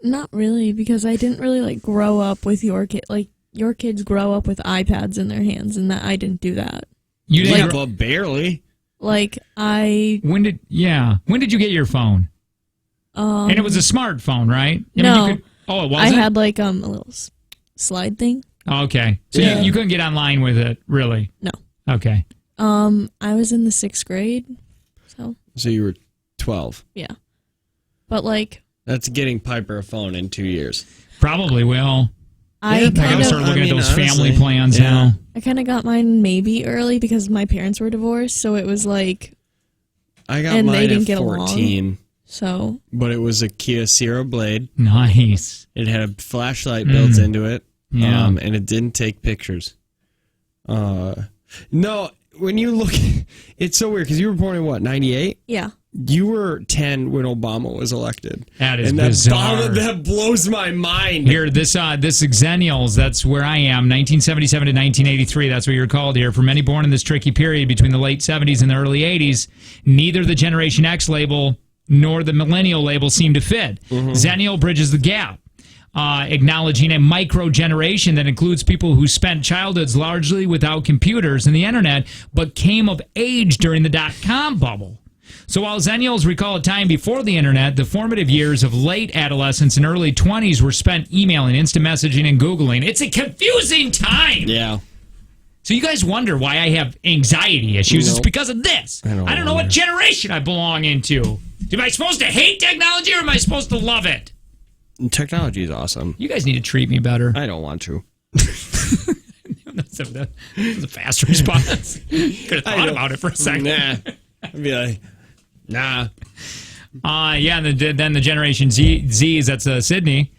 C: Not really, because I didn't really like grow up with your kid. Like your kids grow up with iPads in their hands, and that I didn't do that.
A: You didn't.
B: but barely.
C: Like
A: When did you get your phone? And it was a smartphone, right?
C: No.
A: It wasn't?
C: I had like a little slide thing.
A: Oh, okay. So
B: Yeah.
A: you couldn't get online with it, really?
C: No.
A: Okay.
C: I was in the 6th grade, so
B: So you were 12.
C: yeah. But like
B: That's getting Piper a phone in 2 years.
A: Probably will.
C: I
A: I gotta
C: kind
A: start
C: of
A: looking at those family
B: honestly,
A: plans
B: yeah.
A: now.
C: I kind of got mine maybe early because my parents were divorced, so it was like
B: I got
C: And
B: mine
C: they didn't
B: at
C: get along.
B: 14,
C: so
B: but it was a Kia Sierra Blade.
A: Nice.
B: It had a flashlight built into it,
A: Yeah.
B: and it didn't take pictures. No, when you look, it's so weird because you were born in what, 98?
C: yeah.
B: You were 10 when Obama was elected.
A: That is
B: and
A: bizarre.
B: That blows my mind.
A: Here, this Xennials, that's where I am, 1977 to 1983, that's what you're called here. For many born in this tricky period between the late 70s and the early 80s, neither the Generation X label nor the Millennial label seem to fit. Xennial bridges the gap, acknowledging a micro-generation that includes people who spent childhoods largely without computers and the internet, but came of age during the dot-com bubble. So while Xennials recall a time before the internet, the formative years of late adolescence and early 20s were spent emailing, instant messaging, and Googling. It's a confusing time.
B: Yeah.
A: So you guys wonder why I have anxiety issues. It's
B: Nope.
A: because of this. I don't know what generation I belong into. Am I supposed to hate technology or am I supposed to love it?
B: Technology is awesome.
A: You guys need to treat me better.
B: I don't want to.
A: That was a fast response. Could have thought about it for a second.
B: Nah. I'd be like, nah.
A: Yeah, and then the Generation Z's, that's Sydney.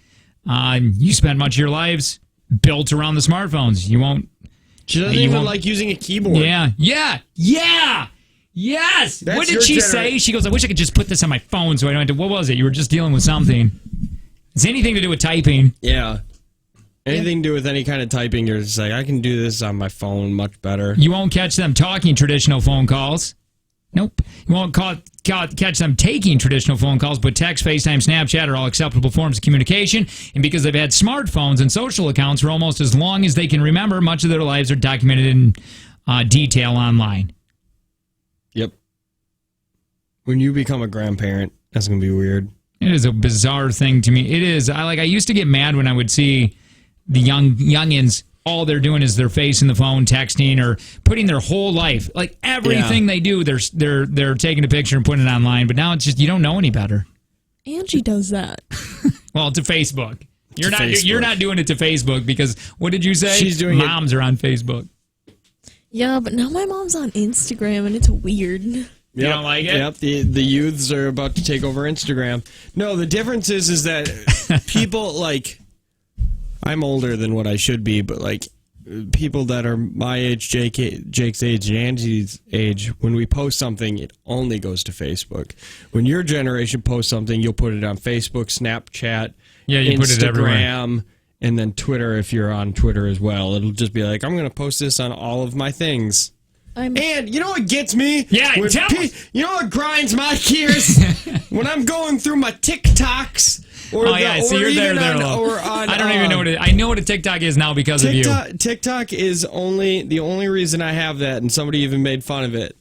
A: You spent much of your lives built around the smartphones. You won't.
B: She doesn't even like using a keyboard.
A: Yeah. Yes.
B: That's
A: what did she say? She goes, I wish I could just put this on my phone so I don't have to. What was it? You were just dealing with something. It's anything to do with typing.
B: Yeah. Anything to do with any kind of typing, you're just like, I can do this on my phone much better.
A: You won't catch them talking traditional phone calls. Nope. You won't catch them taking traditional phone calls, but text, FaceTime, Snapchat are all acceptable forms of communication. And because they've had smartphones and social accounts for almost as long as they can remember, much of their lives are documented in detail online.
B: Yep. When you become a grandparent, that's going to be weird.
A: It is a bizarre thing to me. It is. I used to get mad when I would see the youngins. All they're doing is they're facing the phone, texting, or putting their whole life, like everything they do, they're taking a picture and putting it online. But now it's just you don't know any better.
C: Angie does that.
A: Well, to Facebook, you're not doing it to Facebook because what did you say?
B: She's doing
A: moms are on Facebook.
C: Yeah, but now my mom's on Instagram and it's weird.
A: You don't like it?
B: Yep, the youths are about to take over Instagram. No, the difference is that people like, I'm older than what I should be, but like people that are my age, Jake's age, and Angie's age, when we post something, it only goes to Facebook. When your generation posts something, you'll put it on Facebook, Snapchat,
A: you put it everywhere.
B: Instagram, and then Twitter if you're on Twitter as well. It'll just be like, I'm going to post this on all of my things. And you know what gets me?
A: Yeah,
B: You know what grinds my gears? When I'm going through my TikToks.
A: So you're there. I don't even know what I know what a TikTok is now because of you.
B: TikTok is the only reason I have that, and somebody even made fun of it.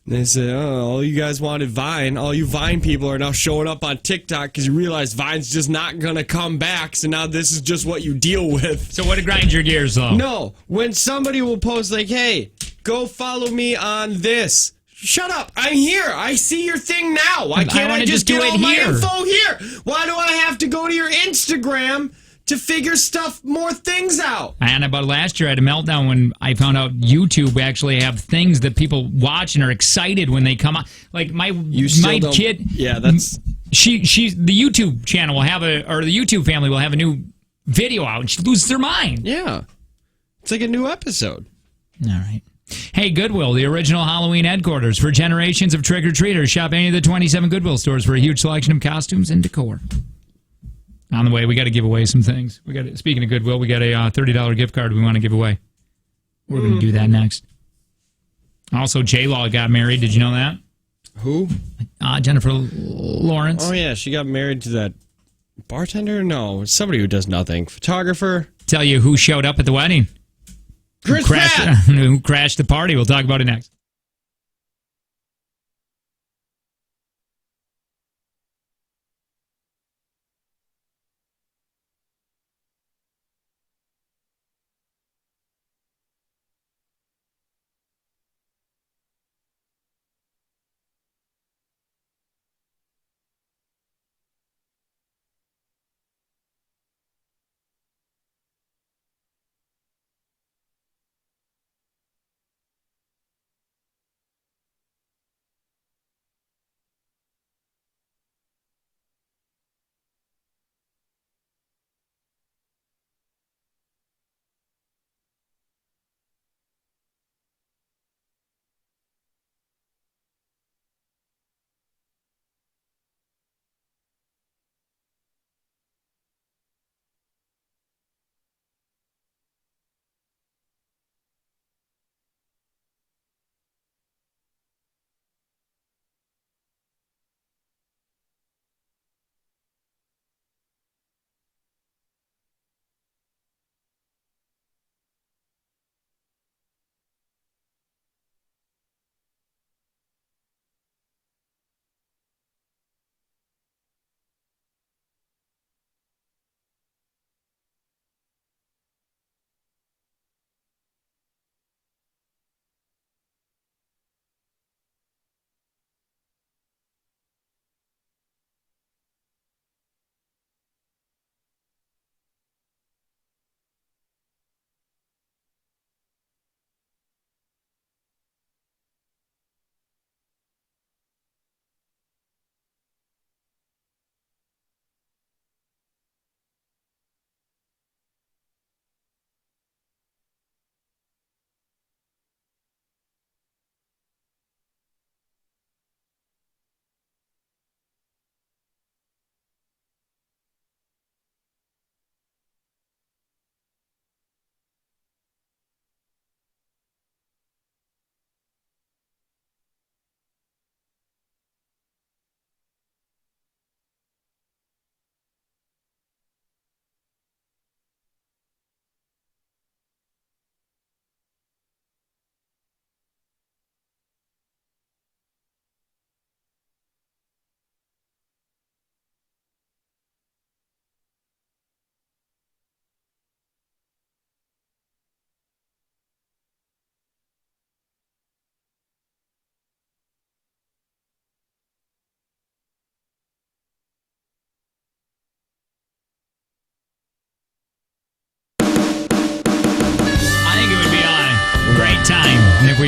B: And they said, all you guys wanted Vine. All you Vine people are now showing up on TikTok because you realize Vine's just not going to come back, so now this is just what you deal with.
A: So what grinds your gears, though?
B: No, when somebody will post like, hey, go follow me on this. Shut up. I'm here. I see your thing now. Why can't I just get all my info here? Why do I have to go to your Instagram to figure more things out?
A: And about last year, I had a meltdown when I found out YouTube actually have things that people watch and are excited when they come on. Like my kid.
B: Yeah, that's...
A: She's the YouTube channel will have the YouTube family will have a new video out and she loses her mind.
B: Yeah. It's like a new episode.
A: All right. Hey, Goodwill, the original Halloween headquarters for generations of trick-or-treaters. Shop any of the 27 Goodwill stores for a huge selection of costumes and decor. On the way, we got to give away some things. Speaking of Goodwill, we got a $30 gift card we want to give away. We're going to do that next. Also, J-Law got married. Did you know that?
B: Who?
A: Jennifer Lawrence.
B: Oh, yeah. She got married to that bartender? No, somebody who does nothing. Photographer?
A: Tell you who showed up at the wedding.
B: Chris Pratt!
A: Who crashed the party. We'll talk about it next.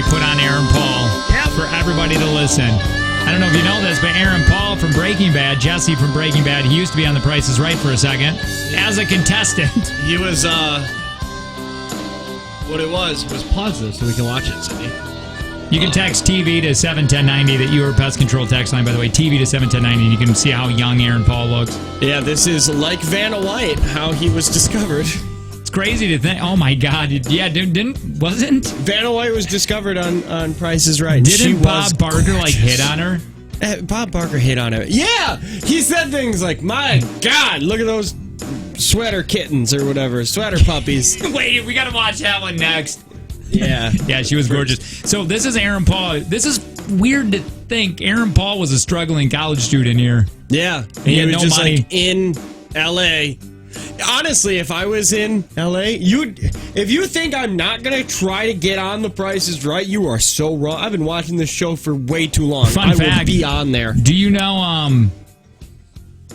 A: we put on Aaron Paul for everybody to listen. I don't know if you know this, but Aaron Paul from Breaking Bad, Jesse from Breaking Bad, he used to be on The Price is Right for a second as a contestant.
B: He was, what it was pause this so we can watch it, Cindy.
A: You can text TV to 71090, that you are pest control text line, by the way, TV to 71090, and you can see how young Aaron Paul looks.
B: Yeah, this is like Vanna White, how he was discovered.
A: It's crazy to think. Oh my God! Yeah, wasn't
B: Vanna White was discovered on Price is Right?
A: Didn't Bob Barker like hit on her?
B: Bob Barker hit on her. Yeah, he said things like, "My God, look at those sweater kittens or whatever, sweater puppies."
A: Wait, we gotta watch that one next.
B: Yeah,
A: yeah, she was gorgeous. So this is Aaron Paul. This is weird to think. Aaron Paul was a struggling college student here.
B: Yeah,
A: he had
B: was
A: no
B: just
A: money.
B: like in L.A. Honestly, if I was in L.A., if you think I'm not gonna try to get on The Price is Right, you are so wrong. I've been watching this show for way too long.
A: Fun fact,
B: I will be on there.
A: Do you know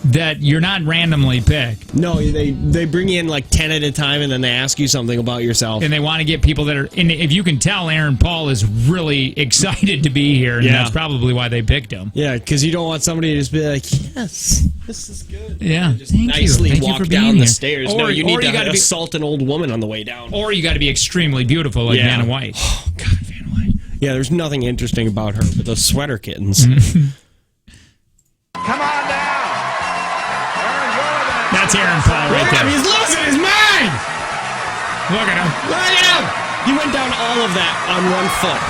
A: that you're not randomly picked?
B: No, they bring you in like 10 at a time, and then they ask you something about yourself.
A: And they want to get people that are... And if you can tell, Aaron Paul is really excited to be here, and that's probably why they picked him.
B: Yeah, because you don't want somebody to just be like, yes, this is good.
A: Yeah,
B: just nicely walk down the stairs.
A: Or,
B: no, you need to
A: be,
B: assault an old woman on the way down.
A: Or you got to be extremely beautiful like Vanna White.
B: Oh, God, Vanna White. Yeah, there's nothing interesting about her but those sweater kittens.
D: Come on down.
A: That's Aaron Paul right there.
B: He's losing his mind!
A: Look at him.
B: Look at him! He went down all of that on one foot.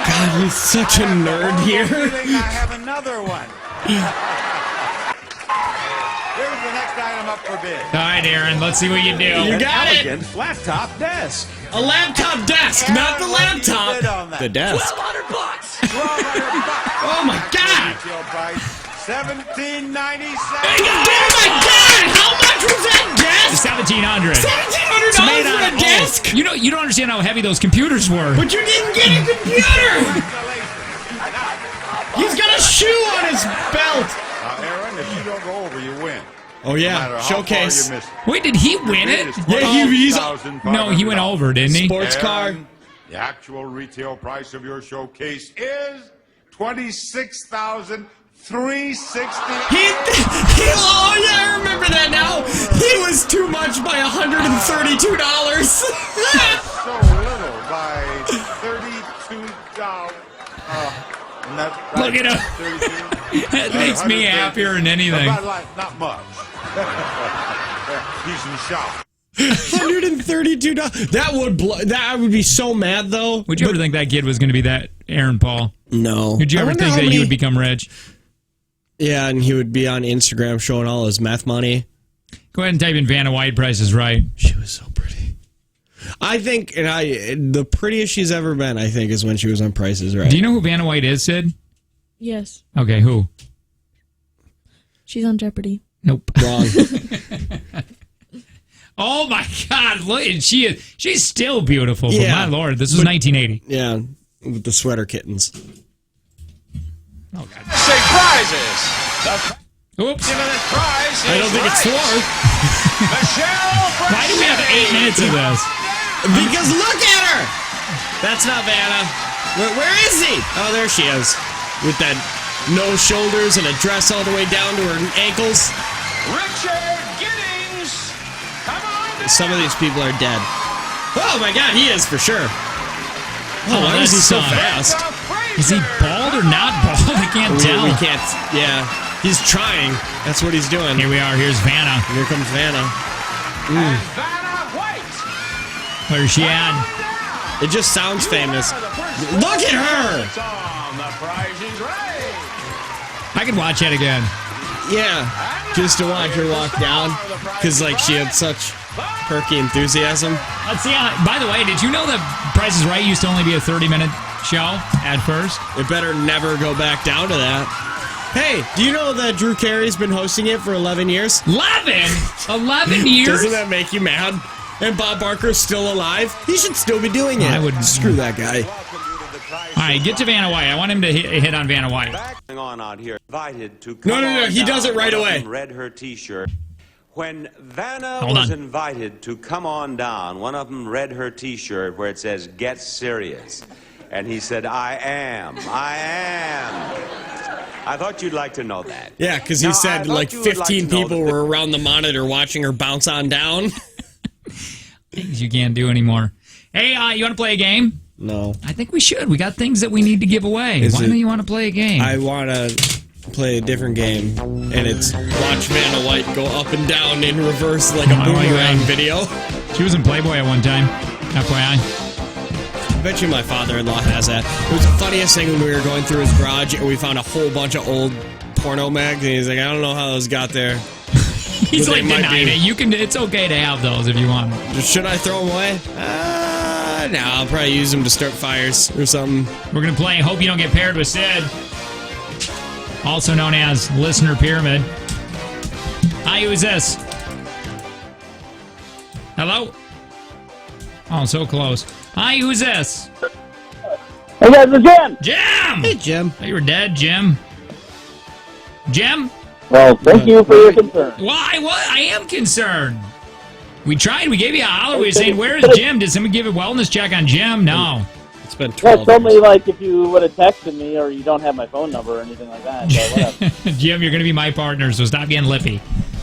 B: God, he's such a nerd here.
D: I have another one. Here's the next item up for bid.
A: All right, Aaron, let's see what you do.
B: You got it.
D: Elegant laptop desk.
B: A laptop desk, not the laptop. The desk.
D: $1,200.
B: Oh my God!
D: Retail price $17.97.
B: Oh my God! How much was that desk?
A: $1,700.
B: $1,700 for a desk?
A: You don't understand how heavy those computers were.
B: But you didn't get a computer! He's got a shoe on his belt!
D: Aaron, if you don't go over, you win.
B: Oh yeah, showcase.
A: Wait, did he win it?
B: Yeah,
A: he went over, didn't he?
B: Sports car.
D: The actual retail price of your showcase is $26,360.
B: Oh yeah, I remember that now. He was too much by $132.
D: So little by $32.
A: Look at him. That makes me happier than anything.
D: Not much. Decent shot.
B: $132. That would blow. That I would be so mad though.
A: Would you ever think that kid was going to be that Aaron Paul?
B: No.
A: Did you ever think that he would become rich?
B: Yeah, and he would be on Instagram showing all his meth money.
A: Go ahead and type in Vanna White Price is Right.
B: She was so pretty. I think, the prettiest she's ever been, I think, is when she was on Price is Right.
A: Do you know who Vanna White is, Sid?
C: Yes.
A: Okay, who?
C: She's on Jeopardy.
A: Nope.
B: Wrong.
A: Oh my God! Look, she's still beautiful. But my Lord, this was 1980.
B: Yeah, with the sweater kittens.
A: Oh God!
D: Say prizes.
A: Oops!
D: I
B: don't think it's 4.
D: Michelle.
A: Why do we have 8 minutes of this?
B: Because look at her. That's not Vanna. Where is he? Oh, there she is, with that no shoulders and a dress all the way down to her ankles.
D: Richard Giddings. Come on.
B: Some of these people are dead. Oh my God, he is for sure. Oh, why is he so fast?
A: Is he bald or not bald? I can't tell.
B: We can't. Yeah, he's trying. That's what he's doing.
A: Here we are. Here's Vanna.
B: Here comes Vanna.
D: And Vanna White.
A: Where's she at?
B: It just sounds famous. Look at her.
A: I could watch that again.
B: Yeah, just to watch her walk down, because like she had such perky enthusiasm.
A: Let's see. By the way, did you know that Price is Right used to only be a 30-minute show at first?
B: It better never go back down to that. Hey, do you know that Drew Carey's been hosting it for 11 years?
A: 11? 11 years?
B: Doesn't that make you mad? And Bob Barker's still alive? He should still be doing it.
A: I would
B: screw that guy.
A: All right, get to Vanna White. I want him to hit on Vanna White.
F: Going on out here, invited to
B: No. He does it right away.
F: Read her T-shirt. When Vanna
A: Hold
F: was
A: on.
F: invited to come on down, one of them read her T-shirt where it says "Get Serious," and he said, "I am. I thought you'd like to know that.
B: Yeah, because he
F: Now, I
B: said
F: thought
B: like
F: you would like
B: 15
F: to know
B: people
F: that
B: were around the monitor watching her bounce on down.
A: Things you can't do anymore. Hey, you want to play a game?
B: No.
A: I think we should. We got things that we need to give away. Why don't you want to play a game?
B: I want to play a different game, and it's watch Vanna White go up and down in reverse like a boomerang video.
A: She was in Playboy at one time. FYI.
B: I bet you my father-in-law has that. It was the funniest thing when we were going through his garage, and we found a whole bunch of old porno mags, and he's like, I don't know how those got there.
A: He's
B: But
A: like
B: they might
A: denying
B: be.
A: it. You can. It's okay to have those if you want.
B: Should I throw them away? No, I'll probably use them to start fires or something.
A: We're gonna play Hope You Don't Get Paired with Sid, also known as Listener Pyramid. Hi, who is this? Hello? Oh, so close. Hi, who's this?
E: Hey guys, it's Jim.
A: Jim!
B: Hey, Jim.
A: Oh, you were dead, Jim. Jim?
E: Well, thank you for your concern.
A: Why? What? I am concerned. We tried. We gave you a holler. We were saying, where's Jim? Did someone give a wellness check on Jim? No.
B: It's been
E: Yeah,
B: 12
E: it's only
B: years.
E: like if you would have texted me or you don't have my phone number or anything like that. So whatever.
A: Jim, you're going to be my partner, so stop getting lippy.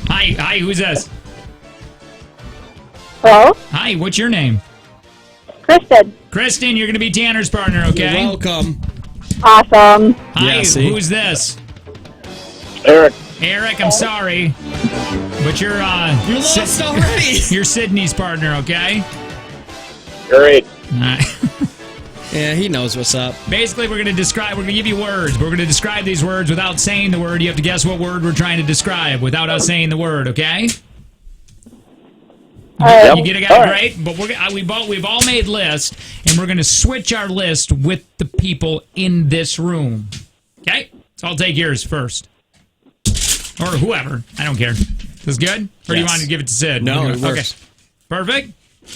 A: Hi, who's this?
G: Hello?
A: Hi, what's your name?
G: Kristen.
A: Kristen, you're going to be Tanner's partner,
B: You're
A: okay?
B: welcome.
G: Awesome.
A: Hi,
B: Yeah, see?
A: who's this?
E: Eric.
A: Eric, I'm sorry, but you're
B: You lost already.
A: you're Sydney's partner, okay?
E: Great.
A: All right.
B: Yeah, he knows what's up.
A: Basically, we're going to give you words. We're going to describe these words without saying the word. You have to guess what word we're trying to describe without us saying the word, okay? You get it,
E: All
A: guys?
E: right.
A: Great. But we've all made lists, and we're going to switch our list with the people in this room. Okay? So I'll take yours first. Or whoever. I don't care. Is this good? Or do you
B: Yes.
A: want to give it to Sid?
B: No, it
A: Okay.
B: works.
A: Perfect.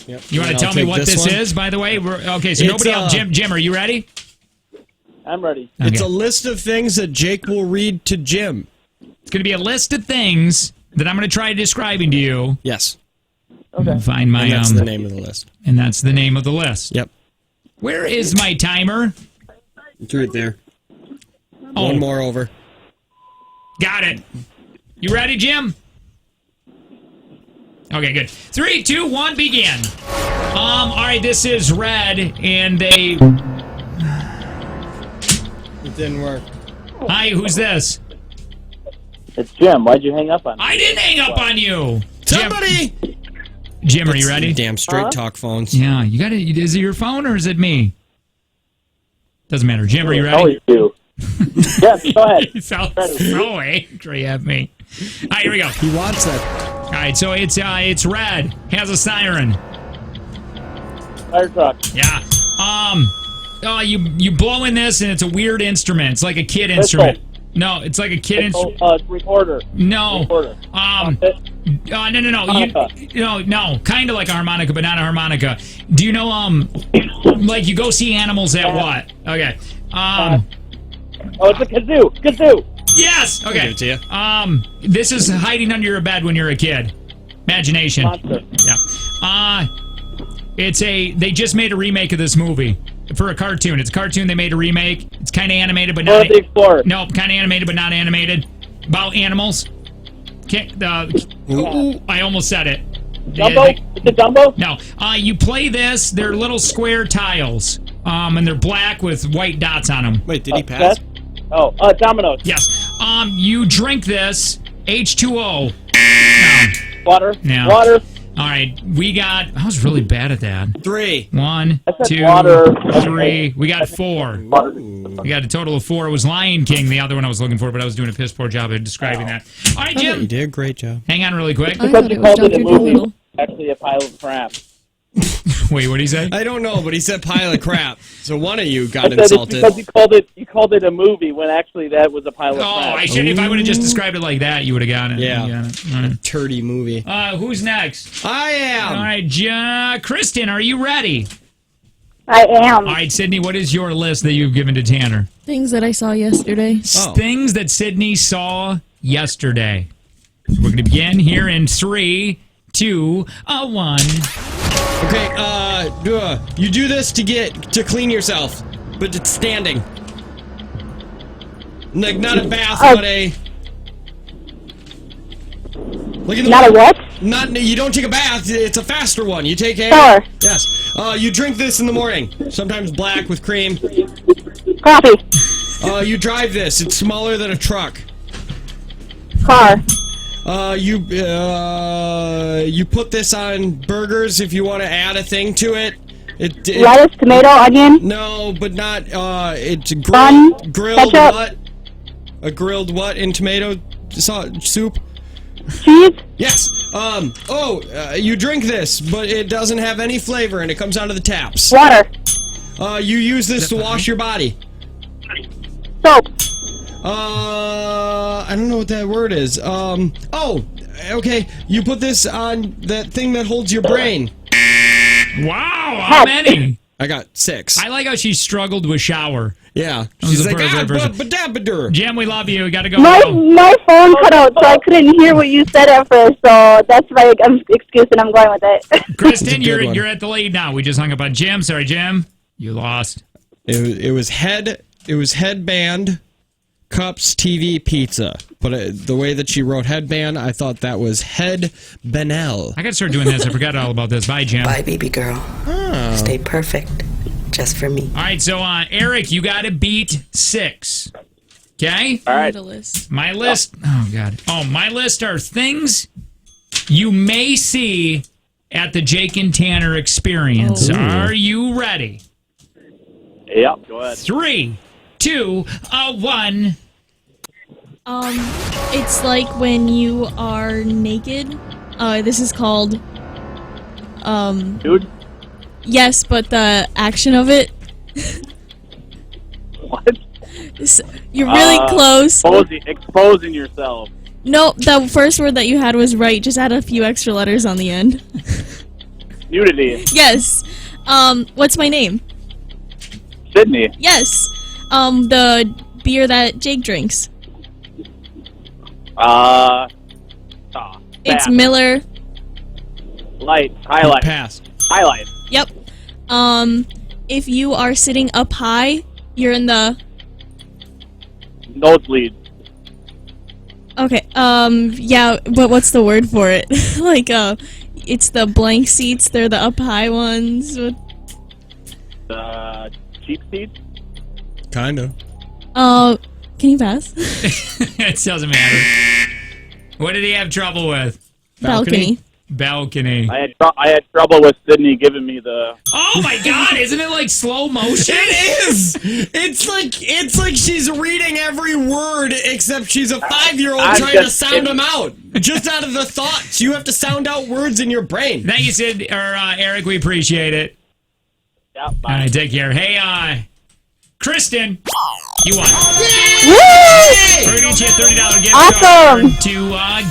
B: Yep.
A: You want to tell me what this is, by the way? Okay, so
B: It's,
A: nobody else. Jim, are you ready?
E: I'm ready.
B: It's
A: Okay.
B: a list of things that Jake will read to Jim.
A: It's going to be a list of things that I'm going to try describing to you.
B: Yes.
E: Okay.
A: Find my
B: And that's the name of the list.
A: and that's the name of the list.
B: Yep.
A: Where is my timer?
B: It's right there.
A: Oh,
B: One more over.
A: got it. You ready, Jim? Okay, good. 3, 2, 1, begin. All right, this is red, and they.
B: It didn't work.
A: Hi, who's this?
E: It's Jim. Why'd you hang up on me?
A: I didn't hang up on you.
B: Somebody!
A: Jim, are you ready?
B: Damn straight talk phones.
A: Yeah, you got it. Is it your phone or is it me? Doesn't matter. Jim, are you
E: How are
A: ready?
E: you? Yes, go ahead.
A: You sound so angry at me. All right, here we go.
B: He wants that.
A: All right, so it's red. Has a siren.
E: Fire truck.
A: Yeah. You blow in this and it's a weird instrument. It's like a kid instrument. No, it's like a kid instrument.
E: Recorder.
A: No.
E: Recorder.
A: No.
E: Harmonica.
A: No. Kind of like a harmonica, but not a harmonica. Do you know like you go see animals at what? Okay.
E: Oh, it's a kazoo. Kazoo.
A: Yes. Okay.
B: I'll give it to you.
A: This is hiding under your bed when you're a kid. Imagination.
E: Monster.
A: Yeah. They just made a remake of this movie for a cartoon. It's a cartoon they made a remake. It's kind of animated, but not.
E: Dora the Explorer.
A: No, kind of animated, but not animated. About animals. I almost said it.
E: Dumbo? Is it Dumbo?
A: No. You play this. They're little square tiles. And they're black with white dots on them.
B: Wait, did he pass?
E: Oh, Dominoes.
A: Yes. You drink this. H2O. No.
E: Water.
A: Yeah.
E: Water.
A: All right. I was really bad at that.
B: 3.
A: 1,
E: I said
A: 2,
E: water.
A: 3. We got 4.
E: Water.
A: We got a total of 4. It was Lion King, the other one I was looking for, but I was doing a piss poor job of describing that. All right,
B: You
A: Jim.
B: did a great job.
A: Hang on really quick.
C: I
E: Because
C: thought
E: you
C: it was
E: called it
C: Dr.
E: a movie.
C: Dolittle.
E: Actually, a pile of crap.
A: Wait, what did he say?
B: I don't know, but he said pile of crap. So one of you
E: I
B: got
E: said it's
B: insulted.
E: because you called it a movie when actually that was a pile of
A: Oh,
E: crap.
A: I should. If I would have just described it like that, you would have gotten it.
B: Yeah.
A: You got it. All right.
B: Turdy movie.
A: Who's next?
B: I am.
A: All right, Kristen, are you ready?
G: I am.
A: All right, Sydney, what is your list that you've given to Tanner?
C: Things that I saw yesterday.
A: Things that Sydney saw yesterday. We're going to begin here in 3, 2, 1.
B: Okay, you do this to clean yourself, but it's standing. Like, not a bath, but a... Like in the
G: Not a what?
B: You don't take a bath, it's a faster one. You take a...
G: Shower.
B: Yes. You drink this in the morning, sometimes black with cream.
G: Coffee.
B: You drive this, it's smaller than a truck.
G: Car.
B: You put this on burgers if you want to add a thing to it.
G: Lettuce, tomato, onion.
B: No, but not. It's
G: Bun,
B: grilled
G: ketchup.
B: what? A grilled what in tomato soup?
G: Cheese.
B: Yes. You drink this, but it doesn't have any flavor, and it comes out of the taps.
G: Water.
B: You use this to wash your body.
G: Soap.
B: I don't know what that word is. Okay. You put this on that thing that holds your brain.
A: Wow, how many?
B: I got 6.
A: I like how she struggled with shower.
B: Yeah.
A: She's
B: She's like,
A: like, Jim, we love you. We got to go.
G: My phone cut out, so I couldn't hear what you said at first. So that's my excuse, and I'm going with it.
A: Kristen, you're at the lead now. We just hung up on Jim. Sorry, Jim. You lost.
B: It was headband, cups, TV, pizza. But the way that she wrote headband, I thought that was head Benel.
A: I got to start doing this. I forgot all about this. Bye, Jim.
H: Bye, baby girl.
B: Oh.
H: Stay perfect. Just for me.
A: All right, so Eric, you got to beat 6. Okay?
E: All right.
A: My list. Oh, God. Oh, my list are things you may see at the Jake and Tanner experience.
B: Oh.
A: Are you ready?
E: Yep, go ahead.
A: 3, 2, 1.
C: It's like when you are naked. This is called.
E: Dude?
C: Yes, but the action of it.
E: What?
C: You're really close.
E: Exposing yourself.
C: No, the first word that you had was right. Just add a few extra letters on the end.
E: Nudity.
C: Yes. What's my name?
E: Sydney.
C: Yes. The beer that Jake drinks. It's Miller.
E: Light. Highlight.
B: Pass.
E: Highlight.
C: Yep. If you are sitting up high, you're in the...
E: Nosebleed.
C: Okay, yeah, but what's the word for it? Like, it's the blank seats, they're the up high ones.
E: The cheap seats?
B: Kinda.
C: Can you pass?
A: It doesn't matter. What did he have trouble with?
C: Balcony.
A: Balcony.
E: I had trouble with Sydney giving me the...
A: Oh my God! Isn't it like slow motion?
B: It is. It's like she's reading every word, except she's a 5-year-old trying to sound them out. Just out of the thoughts, you have to sound out words in your brain.
A: Thank you, Sid or Eric. We appreciate it.
E: Yeah,
A: All
E: bye.
A: right, take care. Hey, Kristen, you won.
G: Woo!
A: We're gonna get you a $30 gift
G: Awesome.
A: card to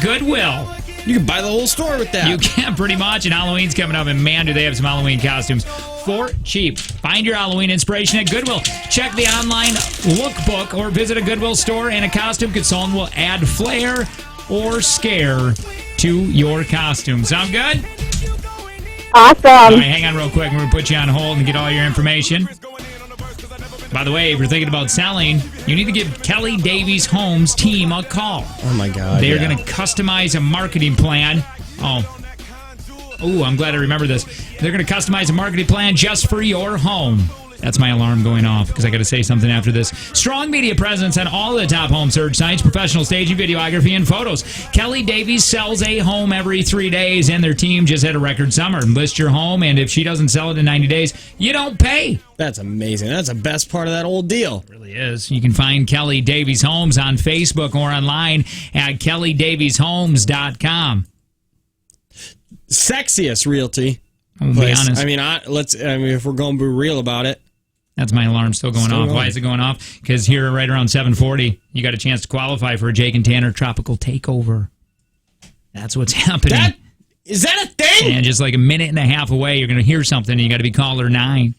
A: Goodwill.
B: You can buy the whole store with that.
A: You can pretty much, and Halloween's coming up, and man, do they have some Halloween costumes for cheap. Find your Halloween inspiration at Goodwill. Check the online lookbook or visit a Goodwill store, and a costume consultant will add flair or scare to your costume. Sound good?
G: Awesome.
A: All right, hang on real quick. We're going to put you on hold and get all your information. By the way, if you're thinking about selling, you need to give Kelly Davies Homes team a call.
B: Oh my God.
A: They are going to customize a marketing plan. Oh, I'm glad I remember this. They're going to customize a marketing plan just for your home. That's my alarm going off because I got to say something after this. Strong media presence on all the top home search sites, professional staging, videography, and photos. Kelly Davies sells a home every 3 days, and their team just had a record summer. List your home, and if she doesn't sell it in 90 days, you don't pay.
B: That's amazing. That's the best part of that old deal.
A: It really is. You can find Kelly Davies Homes on Facebook or online at kellydavieshomes.com.
B: Sexiest realty.
A: I'll be honest.
B: I mean, if we're going to be real about it.
A: That's my alarm still going off. Why is it going off? Because here, right around 7:40, you got a chance to qualify for a Jake and Tanner Tropical Takeover. That's what's happening.
B: Is that a thing?
A: And just like a minute and a half away, you're going to hear something, and you got to be caller 9.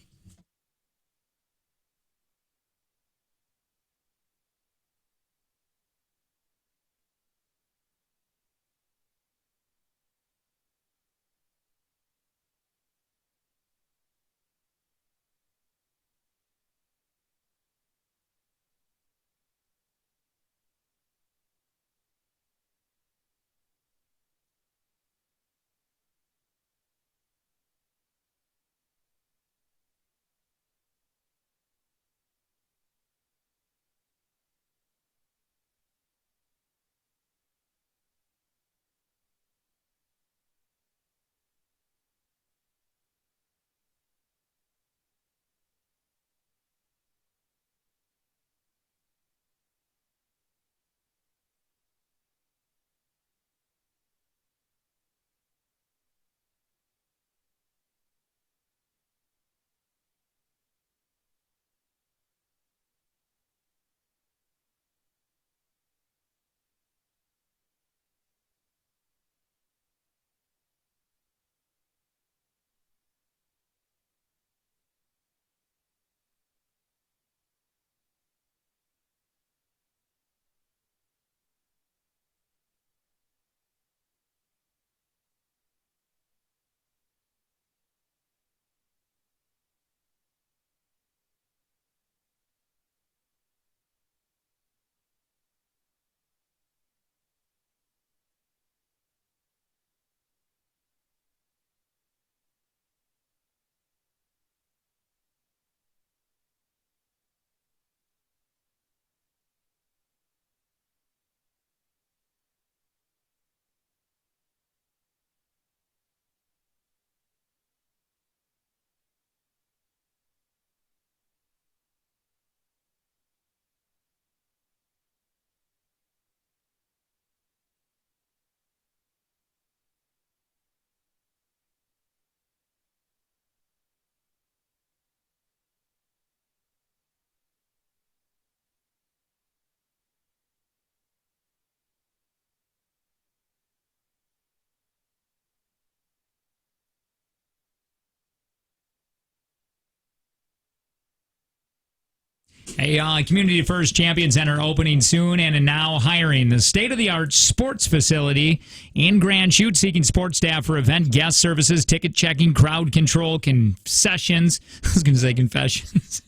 A: A Community First Champion Center opening soon and now hiring. The state-of-the-art sports facility in Grand Chute seeking sports staff for event guest services, ticket checking, crowd control, concessions. I was going to say confessions.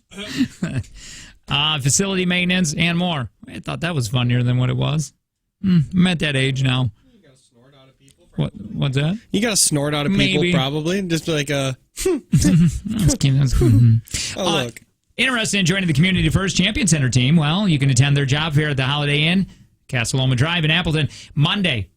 A: Facility maintenance, and more. I thought that was funnier than what it was. I'm at that age now.
B: You got to snort out of people.
A: What's that?
B: You got to snort out of people, probably. Just like a... Oh, look.
A: Interested in joining the Community First Champion Center team? Well, you can attend their job fair at the Holiday Inn, Castle Loma Drive in Appleton, Monday.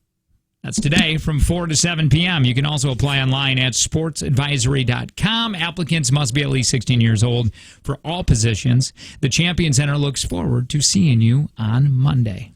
A: That's today from 4 to 7 p.m. You can also apply online at sportsadvisory.com. Applicants must be at least 16 years old for all positions. The Champion Center looks forward to seeing you on Monday.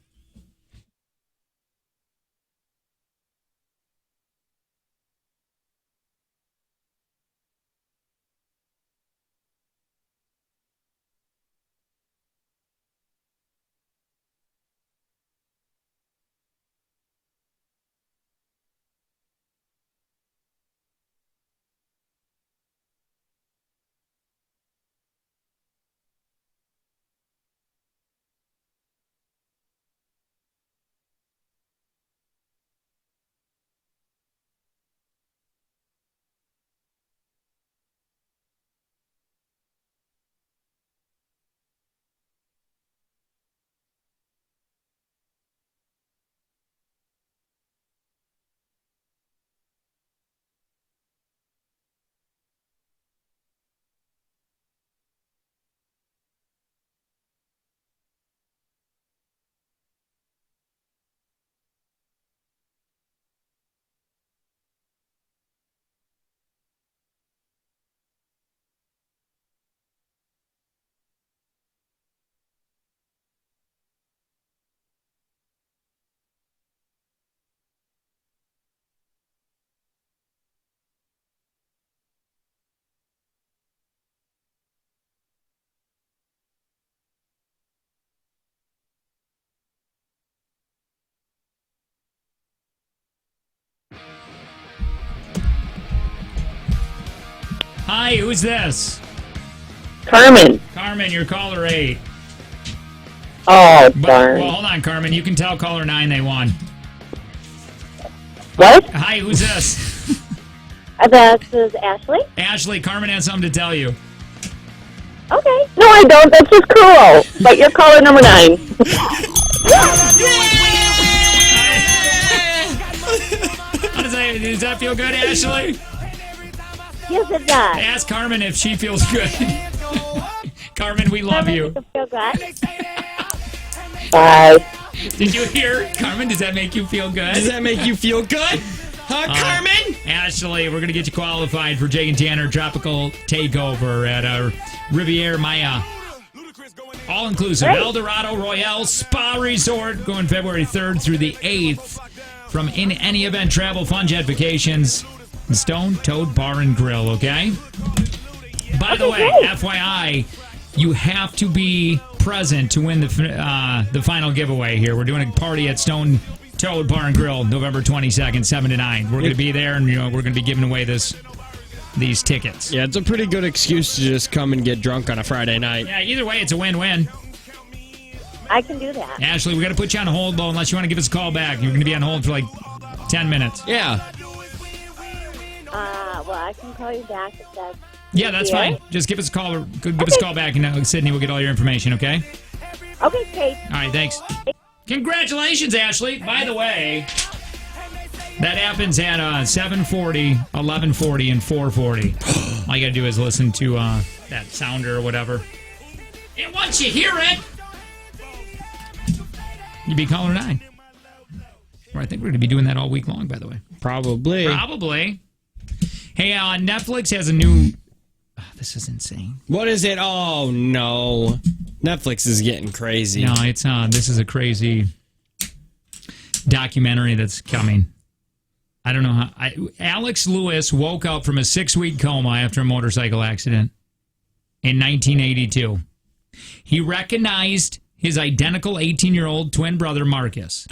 A: Hi, who's this?
I: Carmen.
A: Carmen, you're caller 8.
I: Oh, darn.
A: Well, hold on, Carmen. You can tell caller 9 they won.
I: What?
A: Hi, who's this?
G: This is Ashley.
A: Ashley, Carmen has something to tell you.
G: Okay.
I: No, I don't. That's just cruel. But you're caller number 9.
A: How does that feel good, Ashley?
G: Yes, it does.
A: Ask Carmen if she feels good. Carmen, we love you.
G: Feel good.
I: Bye.
A: Did you hear? Carmen, does that make you feel good?
B: Does that make you feel good? Huh, Carmen?
A: Ashley, we're going to get you qualified for Jake and Tanner Tropical Takeover at Riviera Maya. All-inclusive El Dorado Royale Spa Resort going February 3rd through the 8th from In Any Event Travel Fun Jet Vacations and Stone Toad Bar and Grill, okay? By the way, FYI, you have to be present to win the final giveaway here. We're doing a party at Stone Toad Bar and Grill November 22nd, 7 to 9. We're going to be there, and we're going to be giving away these tickets.
B: Yeah, it's a pretty good excuse to just come and get drunk on a Friday night.
A: Yeah, either way, it's a win-win.
G: I can do that.
A: Ashley, we got to put you on hold, though, unless you want to give us a call back. You're going to be on hold for like 10 minutes.
B: Yeah.
G: Well, I can call you back if that's...
A: Yeah, that's fine. Just give us a call. Give us a call back, and Sydney will get all your information, okay?
G: Okay, Kate.
A: All right, thanks. Congratulations, Ashley. By the way, that happens at 7:40, 11:40, and 4:40. All you got to do is listen to that sounder or whatever. And once you hear it, you be caller 9. Or I think we're going to be doing that all week long, by the way.
B: Probably.
A: Hey, Netflix has a new... Oh, this is insane.
B: What is it? Oh, no. Netflix is getting crazy.
A: No, it's this is a crazy documentary that's coming. I don't know how... Alex Lewis woke up from a 6-week coma after a motorcycle accident in 1982. He recognized his identical 18-year-old twin brother, Marcus.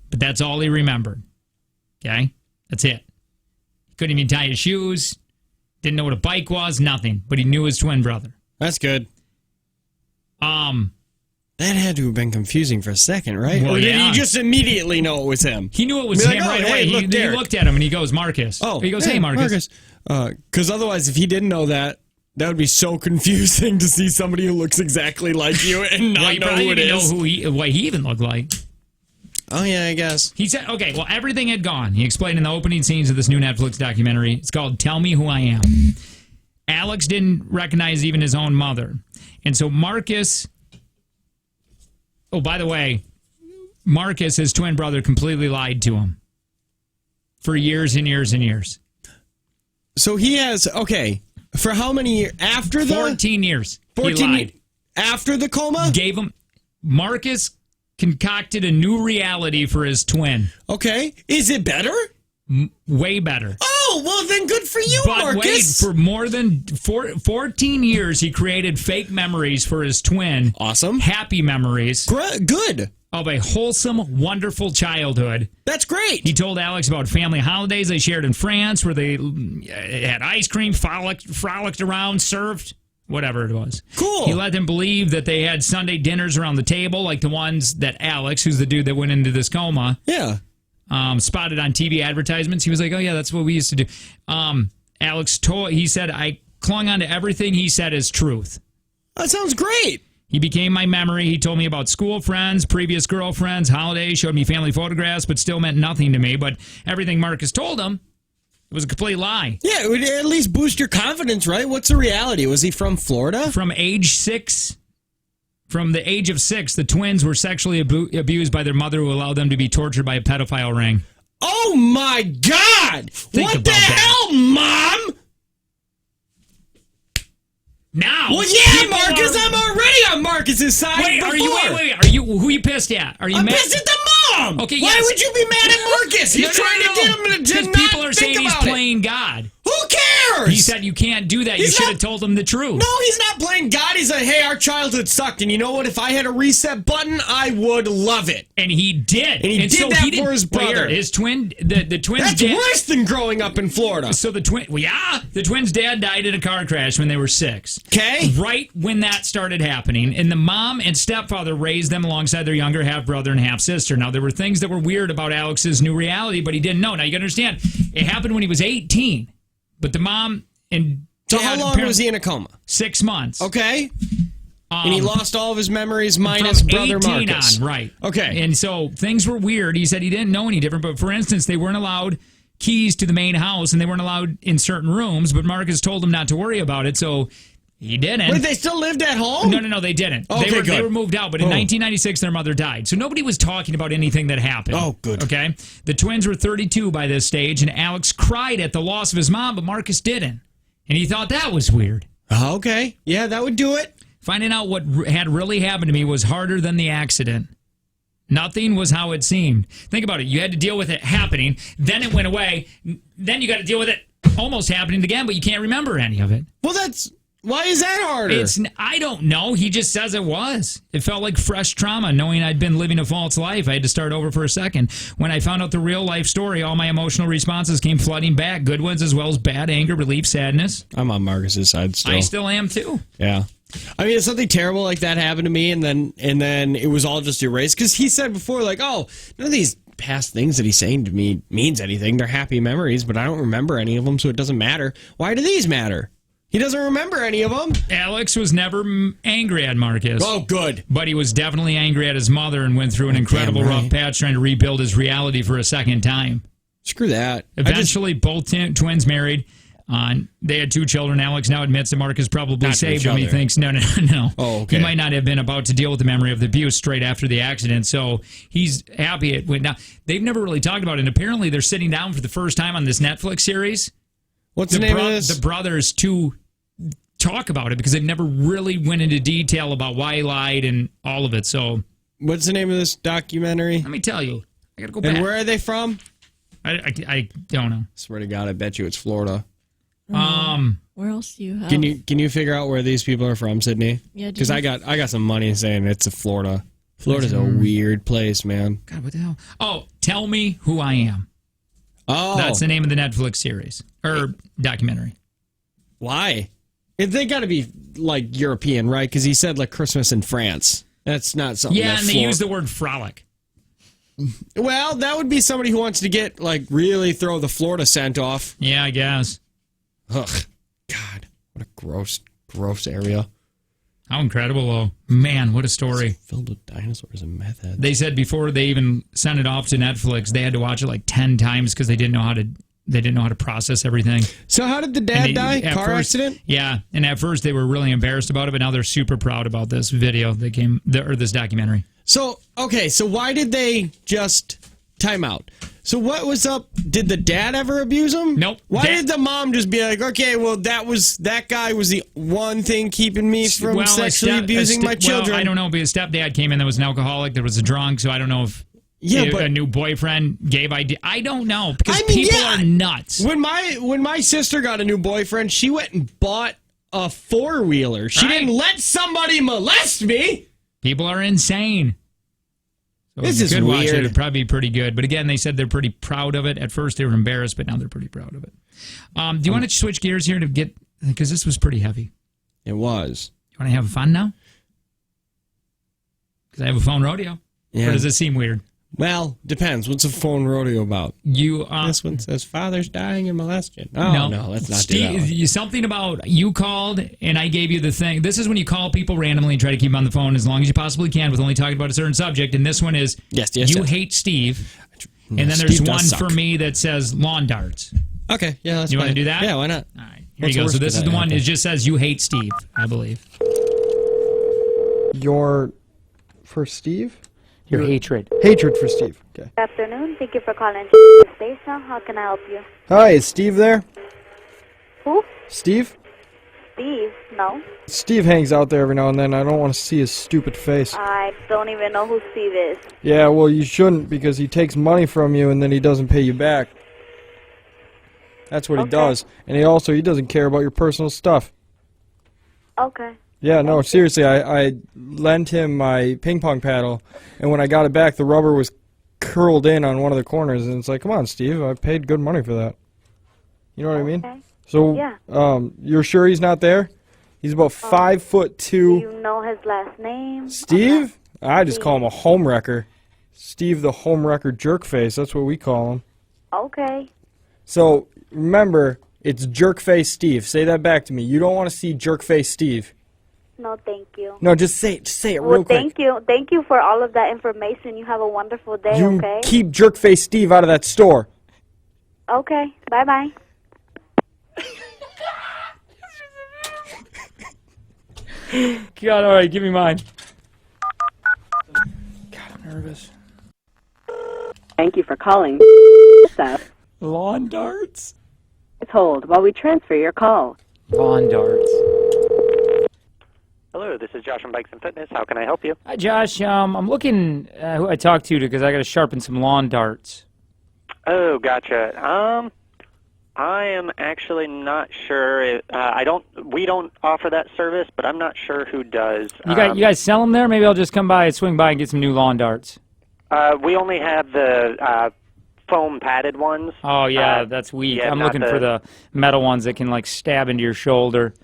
A: But that's all he remembered. Okay? That's it. He couldn't even tie his shoes. Didn't know what a bike was. Nothing. But he knew his twin brother.
B: That's good. That had to have been confusing for a second, right?
A: Well,
B: or did
A: yeah.
B: he just immediately know it was him?
A: He knew it was
B: Be like,
A: him
B: "Oh,
A: right
B: hey,
A: away.
B: look
A: He
B: there."
A: looked at him and he goes, Marcus.
B: Oh,
A: He goes, hey, Marcus.
B: Because otherwise, if he didn't know that, that would be so confusing to see somebody who looks exactly like you and not
A: Well, he
B: know
A: probably
B: who it
A: didn't
B: is.
A: know what he even looked like.
B: Oh, yeah, I guess.
A: He said, okay, well, everything had gone. He explained in the opening scenes of this new Netflix documentary. It's called Tell Me Who I Am. Alex didn't recognize even his own mother. And so Marcus... Oh, by the way, Marcus, his twin brother, completely lied to him for years and years and years.
B: So he has, okay, for how many years? After the...
A: 14 years.
B: 14
A: he lied.
B: After the coma?
A: Gave him... Marcus concocted a new reality for his twin.
B: Okay. Is it better?
A: Way better.
B: Oh, well, then good for you,
A: But
B: Marcus.
A: wait, for more than 14 years, he created fake memories for his twin.
B: Awesome.
A: Happy memories.
B: Good.
A: Of a wholesome, wonderful childhood.
B: That's great.
A: He told Alex about family holidays they shared in France where they had ice cream, frolicked around, surfed, whatever it was.
B: Cool.
A: He let them believe that they had Sunday dinners around the table, like the ones that Alex, who's the dude that went into this coma, spotted on TV advertisements. He was like, oh, yeah, that's what we used to do. He said, I clung on to everything he said as truth.
B: That sounds great.
A: He became my memory. He told me about school friends, previous girlfriends, holidays, showed me family photographs, but still meant nothing to me. But everything Marcus told him, it was a complete lie.
B: Yeah, it would at least boost your confidence, right? What's the reality? Was he from Florida?
A: From the age of 6, the twins were sexually abused by their mother who allowed them to be tortured by a pedophile ring.
B: Oh, my God!
A: Think
B: what
A: about
B: the
A: that.
B: hell, Mom?
A: Now,
B: well, yeah, Marcus, I'm already on Marcus's side.
A: Wait,
B: before.
A: Are you? Who are you pissed at? Are you
B: I'm
A: mad?
B: pissed at the mom.
A: Okay,
B: why
A: yes.
B: would you be mad at Marcus? He's trying to get him to
A: Because
B: not
A: people are
B: think
A: saying he's
B: about it.
A: playing God.
B: Who cares?
A: He said you can't do that. You should have told him the truth.
B: No, he's not playing God. He's like, hey, our childhood sucked, and you know what? If I had a reset button, I would love it.
A: And he did.
B: And he did that for his brother.
A: His twin, the twins.
B: That's worse than growing up in Florida.
A: So the twins' dad died in a car crash when they were 6.
B: Okay.
A: Right when that started happening, and the mom and stepfather raised them alongside their younger half brother and half sister. Now there were things that were weird about Alex's new reality, but he didn't know. Now you gotta understand, it happened when he was 18. But the mom and
B: So
A: dad,
B: how long was he in a coma?
A: 6 months.
B: Okay. And he lost all of his memories minus
A: from
B: brother
A: 18
B: Marcus.
A: on, right.
B: Okay.
A: And so things were weird. He said he didn't know any different, but for instance, they weren't allowed keys to the main house and they weren't allowed in certain rooms, but Marcus told him not to worry about it, so he didn't.
B: Wait, they still lived at home?
A: No, they didn't.
B: Okay,
A: They were moved out, but in 1996, their mother died. So nobody was talking about anything that happened.
B: Oh, good.
A: Okay? The twins were 32 by this stage, and Alex cried at the loss of his mom, but Marcus didn't. And he thought that was weird.
B: Okay. Yeah, that would do it.
A: Finding out what had really happened to me was harder than the accident. Nothing was how it seemed. Think about it. You had to deal with it happening, then it went away, then you got to deal with it almost happening again, but you can't remember any of it.
B: Well, why is that harder?
A: I don't know. He just says it was. It felt like fresh trauma, knowing I'd been living a false life. I had to start over for a second. When I found out the real life story, all my emotional responses came flooding back. Good ones as well as bad, anger, relief, sadness.
B: I'm on Marcus's side still.
A: I still am too.
B: Yeah. I mean, if something terrible like that happened to me, and then it was all just erased. Because he said before, like, oh, none of these past things that he's saying to me means anything. They're happy memories, but I don't remember any of them, so it doesn't matter. Why do these matter? He doesn't remember any of them.
A: Alex was never angry at Marcus.
B: Oh, good.
A: But he was definitely angry at his mother and went through an incredible rough patch trying to rebuild his reality for a second time.
B: Screw that.
A: Eventually, both twins married. They had 2 children. Alex now admits that Marcus probably saved him. He thinks, no.
B: Oh, okay.
A: He might not have been about to deal with the memory of the abuse straight after the accident, so he's happy it went down. They've never really talked about it, and apparently they're sitting down for the first time on this Netflix series.
B: What's the name of this?
A: The brothers to talk about it because they never really went into detail about why he lied and all of it. So,
B: what's the name of this documentary?
A: Let me tell you. I gotta go back.
B: And where are they from?
A: I don't know.
B: Swear to God, I bet you it's Florida.
C: Where else do you have?
B: Can you figure out where these people are from, Sydney?
C: Yeah,
B: because I got some money saying it's a Florida. Florida's a weird place, man.
A: God, what the hell? Oh, Tell Me Who I Am.
B: Oh,
A: that's the name of the Netflix series or documentary.
B: Why? They got to be like European, right? Because he said like Christmas in France. That's not something.
A: Yeah, and they use the word frolic.
B: Well, that would be somebody who wants to get like really throw the Florida scent off.
A: Yeah, I guess.
B: Ugh, God, what a gross area.
A: How incredible, though. Man, what a story.
B: It's filled with dinosaurs and meth heads.
A: They said before they even sent it off to Netflix, they had to watch it like 10 times because they didn't know how to process everything.
B: So how did the dad die? Car accident?
A: Yeah, and at first they were really embarrassed about it, but now they're super proud about this video that or this documentary.
B: So, okay, so why did they just time out? So what was up? Did the dad ever abuse him?
A: Nope.
B: Why did the mom just be like, okay, well, that guy was the one thing keeping me from sexually abusing my children?
A: Well, I don't know, but his stepdad came in that was an alcoholic, that was a drunk, so I don't know if a new boyfriend gave idea. I don't know, because people are nuts.
B: When my sister got a new boyfriend, she went and bought a four-wheeler. She didn't let somebody molest me.
A: People are insane. So
B: this is
A: weird. Watch it. It'd probably be pretty good. But again, they said they're pretty proud of it. At first, they were embarrassed, but now they're pretty proud of it. Do you want to switch gears here to get, because this was pretty heavy.
B: It was.
A: You want to have fun now? Because I have a phone rodeo.
B: Yeah.
A: Or does it seem weird?
B: Well, depends. What's a phone rodeo about? This one says father's dying and molested. Oh, no, let's not do that one.
A: Something about you called and I gave you the thing. This is when you call people randomly and try to keep them on the phone as long as you possibly can with only talking about a certain subject. And this one is you hate Steve. And then there's one for me that says lawn darts.
B: Okay, yeah, let's
A: You want to do that?
B: Yeah, why not?
A: All right, here you go. So this is the one. It just says you hate Steve, I believe.
J: Your for Steve?
K: Your hatred.
J: Hatred for Steve. Okay.
L: Good afternoon. Thank you for calling station. How can I help you?
J: Hi, is Steve there?
L: Who?
J: Steve?
L: Steve? No.
J: Steve hangs out there every now and then. I don't want to see his stupid face.
L: I don't even know who Steve is.
J: Yeah, well, you shouldn't, because he takes money from you and then he doesn't pay you back. That's what he does. And he doesn't care about your personal stuff.
L: Okay.
J: Yeah, no, seriously, I lent him my ping pong paddle, and when I got it back, the rubber was curled in on one of the corners, and it's like, come on, Steve, I paid good money for that. You know what I mean? So, you're sure he's not there? He's about 5'2".
L: Do you know his last name?
J: Steve? I just call him a home wrecker. Steve the home wrecker jerkface, that's what we call him.
L: Okay.
J: So, remember, it's jerkface Steve. Say that back to me. You don't want to see jerkface Steve.
L: No, thank you.
J: No, just say it real quick.
L: Thank you. Thank you for all of that information. You have a wonderful day, okay?
J: Keep jerkface Steve out of that store.
L: Okay. Bye-bye.
K: God, all right, give me mine.
J: God, I'm nervous.
I: Thank you for calling. Seth.
K: Lawn darts?
I: Please hold while we transfer your call.
K: Lawn darts.
M: Hello, this is Josh from Bikes and Fitness. How can I help you?
K: Hi, Josh. I'm looking who I talked to because I got to sharpen some lawn darts.
M: Oh, gotcha. I am actually not sure. We don't offer that service, but I'm not sure who does.
K: You guys sell them there? Maybe I'll just come by and swing by and get some new lawn darts.
M: We only have the foam padded ones.
K: Oh yeah, that's weak.
M: Yeah,
K: I'm looking for the metal ones that can like stab into your shoulder.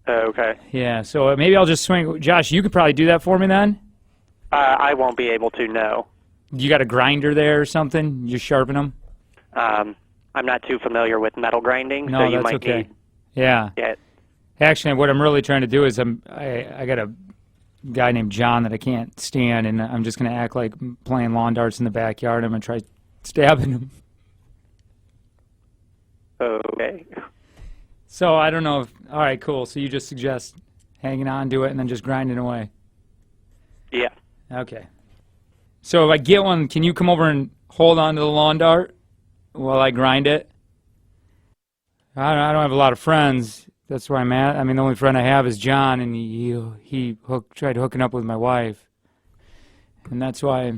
M: Okay.
K: Yeah, so maybe I'll just swing. Josh, you could probably do that for me then?
M: I won't be able to, no.
K: You got a grinder there or something? You sharpen them?
M: I'm not too familiar with metal grinding,
K: No,
M: so you
K: that's
M: might
K: okay.
M: need...
K: Yeah.
M: Yeah.
K: Actually, what I'm really trying to do is I got a guy named John that I can't stand, and I'm just going to act like playing lawn darts in the backyard. I'm going to try stabbing him.
M: Okay.
K: So I don't know if... All right, cool. So you just suggest hanging on to it and then just grinding away?
M: Yeah.
K: Okay. So if I get one, can you come over and hold on to the lawn dart while I grind it? I don't have a lot of friends. That's where I'm at. I mean, the only friend I have is John, and he tried hooking up with my wife. And that's why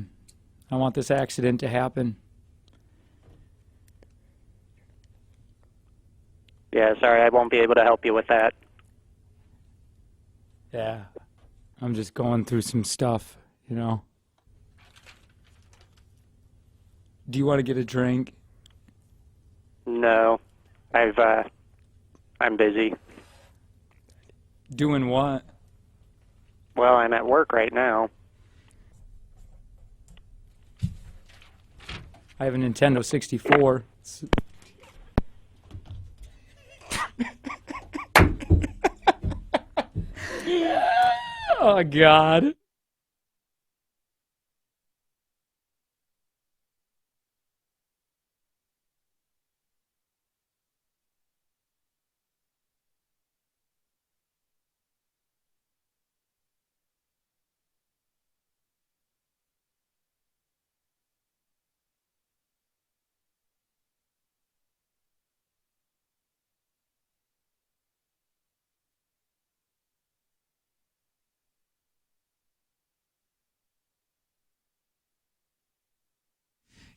K: I want this accident to happen.
M: Yeah, sorry, I won't be able to help you with that.
K: Yeah. I'm just going through some stuff, you know. Do you want to get a drink?
M: No. I'm busy.
K: Doing what?
M: Well, I'm at work right now.
K: I have a Nintendo 64. Oh, God.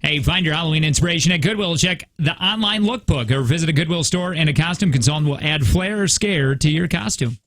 A: Hey, find your Halloween inspiration at Goodwill. Check the online lookbook or visit a Goodwill store, and a costume consultant will add flair or scare to your costume.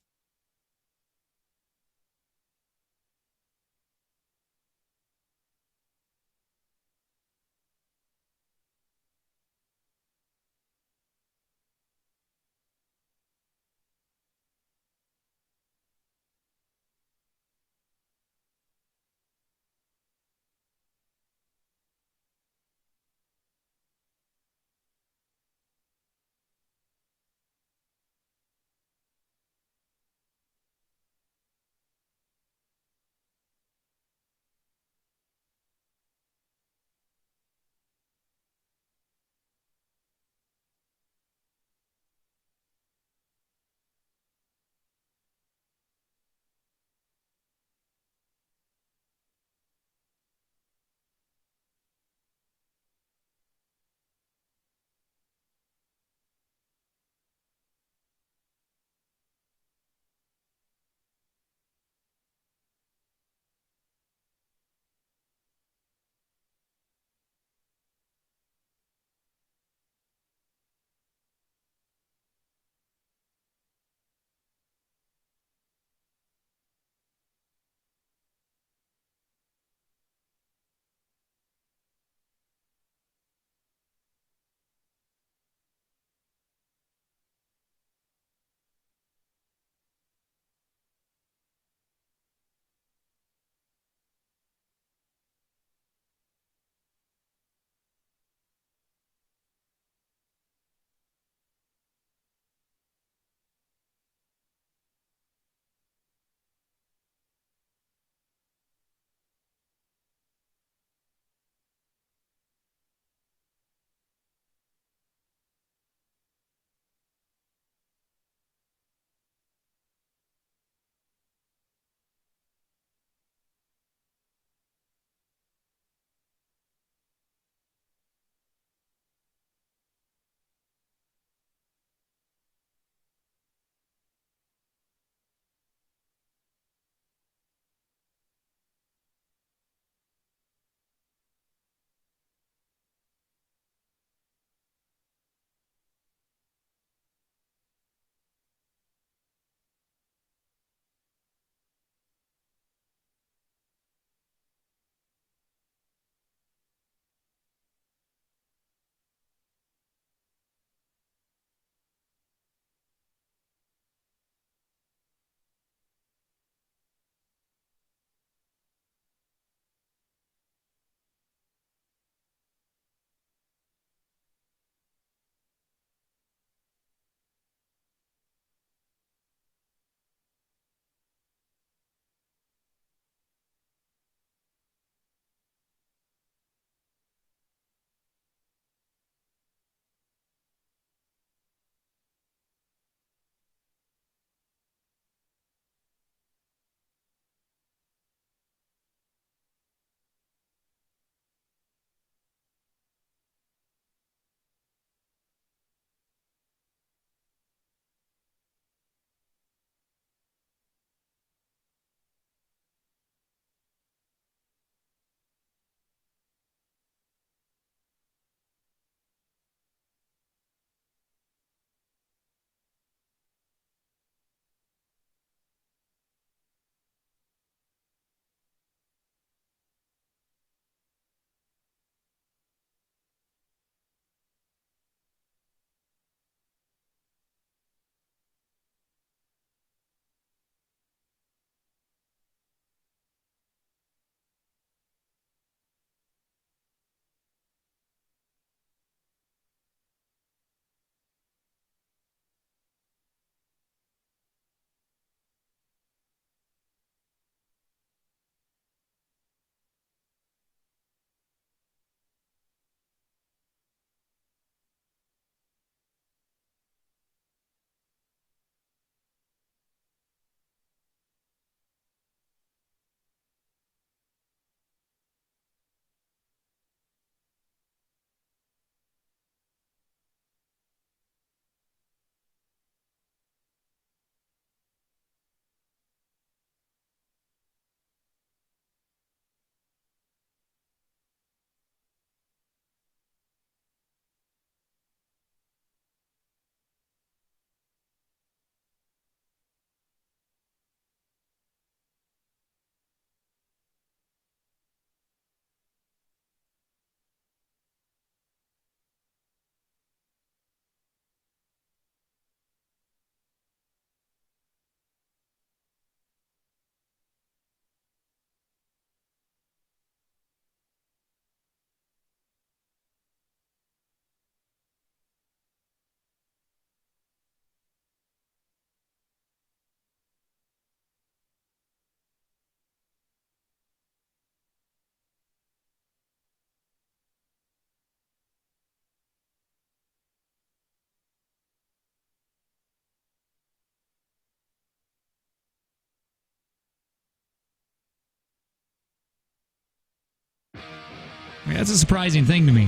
A: I mean, that's a surprising thing to me.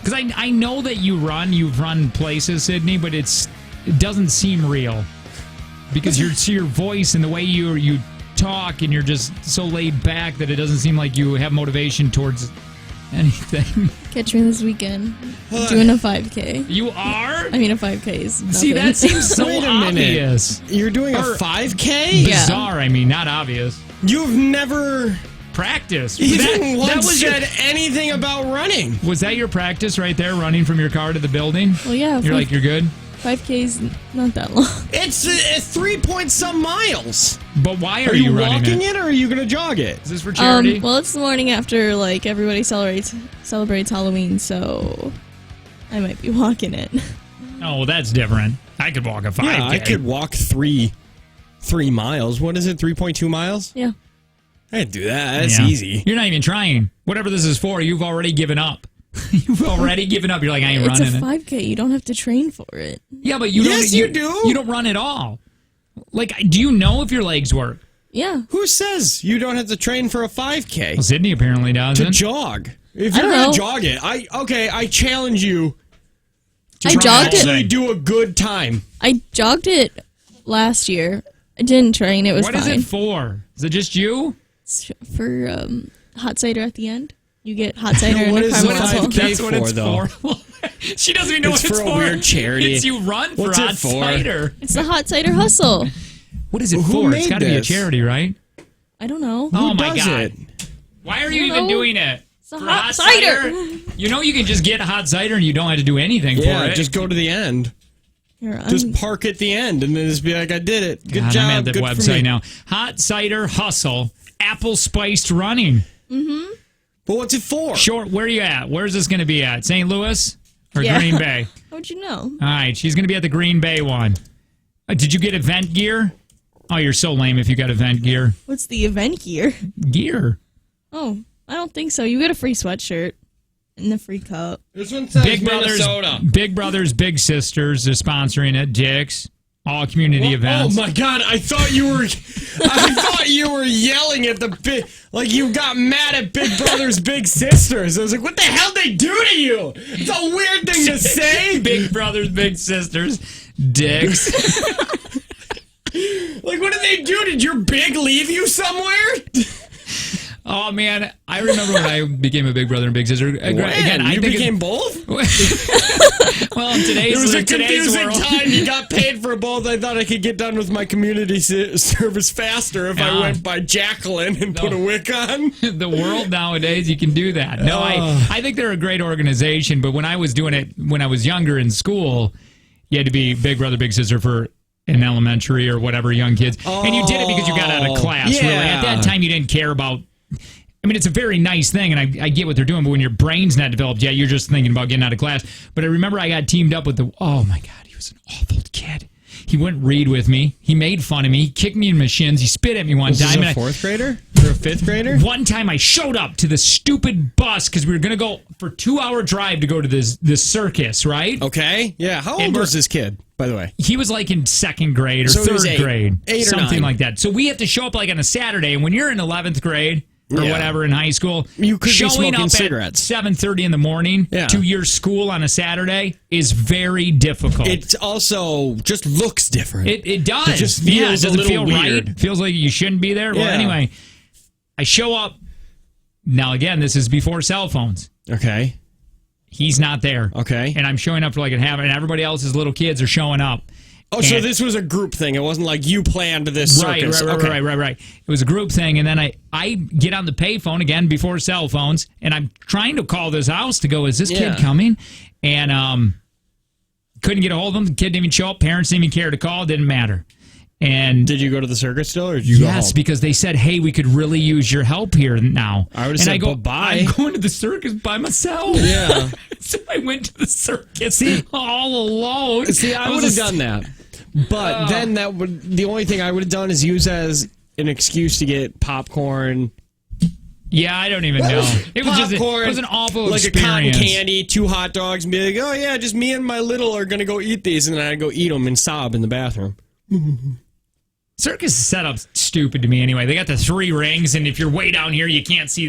A: Because I know that you've run places, Sydney, but it doesn't seem real. Because your voice and the way you talk, and you're just so laid back that it doesn't seem like you have motivation towards anything.
C: Catch me this weekend doing a 5K.
A: You are?
C: I mean, a 5K is nothing.
A: See, that seems so
B: Wait a
A: obvious.
B: minute. You're doing a 5K?
A: Bizarre, I mean, not obvious.
B: You've never
A: practiced.
B: Even once said anything about running.
A: Was that your practice right there, running from your car to the building?
C: Well, yeah.
A: You're like, you're good?
C: 5K's not that long.
B: It's 3-point-some miles.
A: But why are
B: you
A: running
B: walking it, or are you going to jog it?
A: Is this for charity?
C: Well, it's the morning after like everybody celebrates Halloween, so I might be walking it.
A: Oh, well, that's different. I could walk a 5K.
B: Yeah, I could walk 3 miles. What is it? 3.2 miles?
C: Yeah.
B: I can do that. That's easy.
A: You're not even trying. Whatever this is for, you've already given up. You've already given up. You're like, I ain't running it.
C: It's a 5K. You don't have to train for it.
A: Yeah, but you don't.
B: You do.
A: You don't run at all. Like, do you know if your legs work?
C: Yeah.
B: Who says you don't have to train for a 5K?
A: Well, Sydney apparently doesn't.
B: To jog. If you're going to jog it, I challenge you to actually do a good time.
C: I jogged it last year. I didn't train. It was
A: What
C: fine.
A: is it for? Is it just you?
C: It's for hot cider at the end. You get hot cider and a caramel.
A: That's what it's for. She doesn't even know what it's for.
B: It's for a weird charity.
A: It's you run for
B: What's
A: hot
B: it for?
A: cider.
C: It's the hot cider hustle.
A: What is it
B: Who
A: for?
B: made
A: It's got to be a
B: this?
A: charity, right?
C: I don't know.
A: Oh my
B: does
A: god!
B: it?
A: Why are you even doing it?
C: It's a
A: For
C: hot cider.
A: You know you can just get hot cider and you don't have to do anything for it.
B: Just go to the end.
C: Here,
B: Just park at the end and then just be like, I did it. Good
A: God,
B: job.
A: I'm at the
B: Good for
A: website
B: me.
A: now. Hot cider hustle, apple spiced running.
C: Mm-hmm.
B: But what's it for?
A: Short. Where are you at? Where's this going to be at? St. Louis or
C: Yeah.
A: Green Bay?
C: How'd you know?
A: All right, she's going to be at the Green Bay one. Did you get event gear? Oh, you're so lame if you got event gear.
C: What's the event gear?
A: Gear.
C: Oh, I don't think so. You get a free sweatshirt and the free cup.
B: This one says
A: Big
B: Minnesota.
A: Brothers, Big Sisters are sponsoring it. Dick's. All community events.
B: Oh my God! I thought you were yelling at the big, like you got mad at Big Brothers Big Sisters. I was like, what the hell they do to you? It's a weird thing to say.
A: Big Brothers Big Sisters, Dick's.
B: Like, what did they do? Did your big leave you somewhere?
A: Oh man, I remember when I became a Big Brother and Big Sister. Again, I
B: you
A: think
B: became both?
A: Well, in today's
B: There was a
A: today's
B: confusing
A: world.
B: time. You got paid for both. I thought I could get done with my community service faster if I went by Jacqueline and put a wick on.
A: The world nowadays, you can do that. No, I think they're a great organization, but when I was doing it when I was younger in school, you had to be Big Brother, Big Sister for in elementary or whatever, young kids. And you did it because you got out of class, really. At that time, you didn't care about... I mean, it's a very nice thing, and I get what they're doing, but when your brain's not developed yet, you're just thinking about getting out of class. But I remember I got teamed up with oh my God, he was an awful kid. He wouldn't read with me. He made fun of me. He kicked me in my shins. He spit at me one time.
B: Was this a fourth grader? Or a fifth grader?
A: One time I showed up to the stupid bus because we were going to go for a 2-hour drive to go to this circus, right?
B: Okay. Yeah. How old was this kid, by the way?
A: He was like in second grade or
B: So he was
A: third grade.
B: 8 or
A: something
B: 9.
A: like that. So we have to show up like on a Saturday, and when you're in 11th grade or whatever in high school,
B: you could be
A: showing
B: smoking
A: up
B: cigarettes.
A: at 7:30 in the morning to your school on a Saturday is very difficult.
B: It also just looks different.
A: It does.
B: It just
A: Yeah,
B: feels
A: it doesn't
B: a little
A: feel
B: weird.
A: right. Feels like you shouldn't be there. Well,
B: Yeah.
A: anyway, I show up. Now, again, this is before cell phones.
B: Okay.
A: He's not there.
B: Okay.
A: And I'm showing up for like a half, and everybody else's little kids are showing up.
B: Oh, so this was a group thing. It wasn't like you planned this circus.
A: Right. It was a group thing, and then I get on the payphone again before cell phones, and I'm trying to call this house to go, is this kid coming? And couldn't get a hold of him. The kid didn't even show up. Parents didn't even care to call. Didn't matter. And
B: did you go to the circus still, or did you go home?
A: Yes, because they said, hey, we could really use your help here now.
B: I would have said, bye.
A: I'm going to the circus by myself.
B: Yeah.
A: So I went to the circus all alone.
B: See, I would have done that. But then the only thing I would have done is use as an excuse to get popcorn.
A: Yeah, I don't even know. It was
B: Popcorn,
A: it was an awful
B: like
A: experience.
B: a cotton candy, 2 hot dogs, and be like, oh yeah, just me and my little are gonna go eat these, and then I'd go eat them and sob in the bathroom.
A: Circus is set up stupid to me anyway. They got the 3 rings, and if you're way down here, you can't see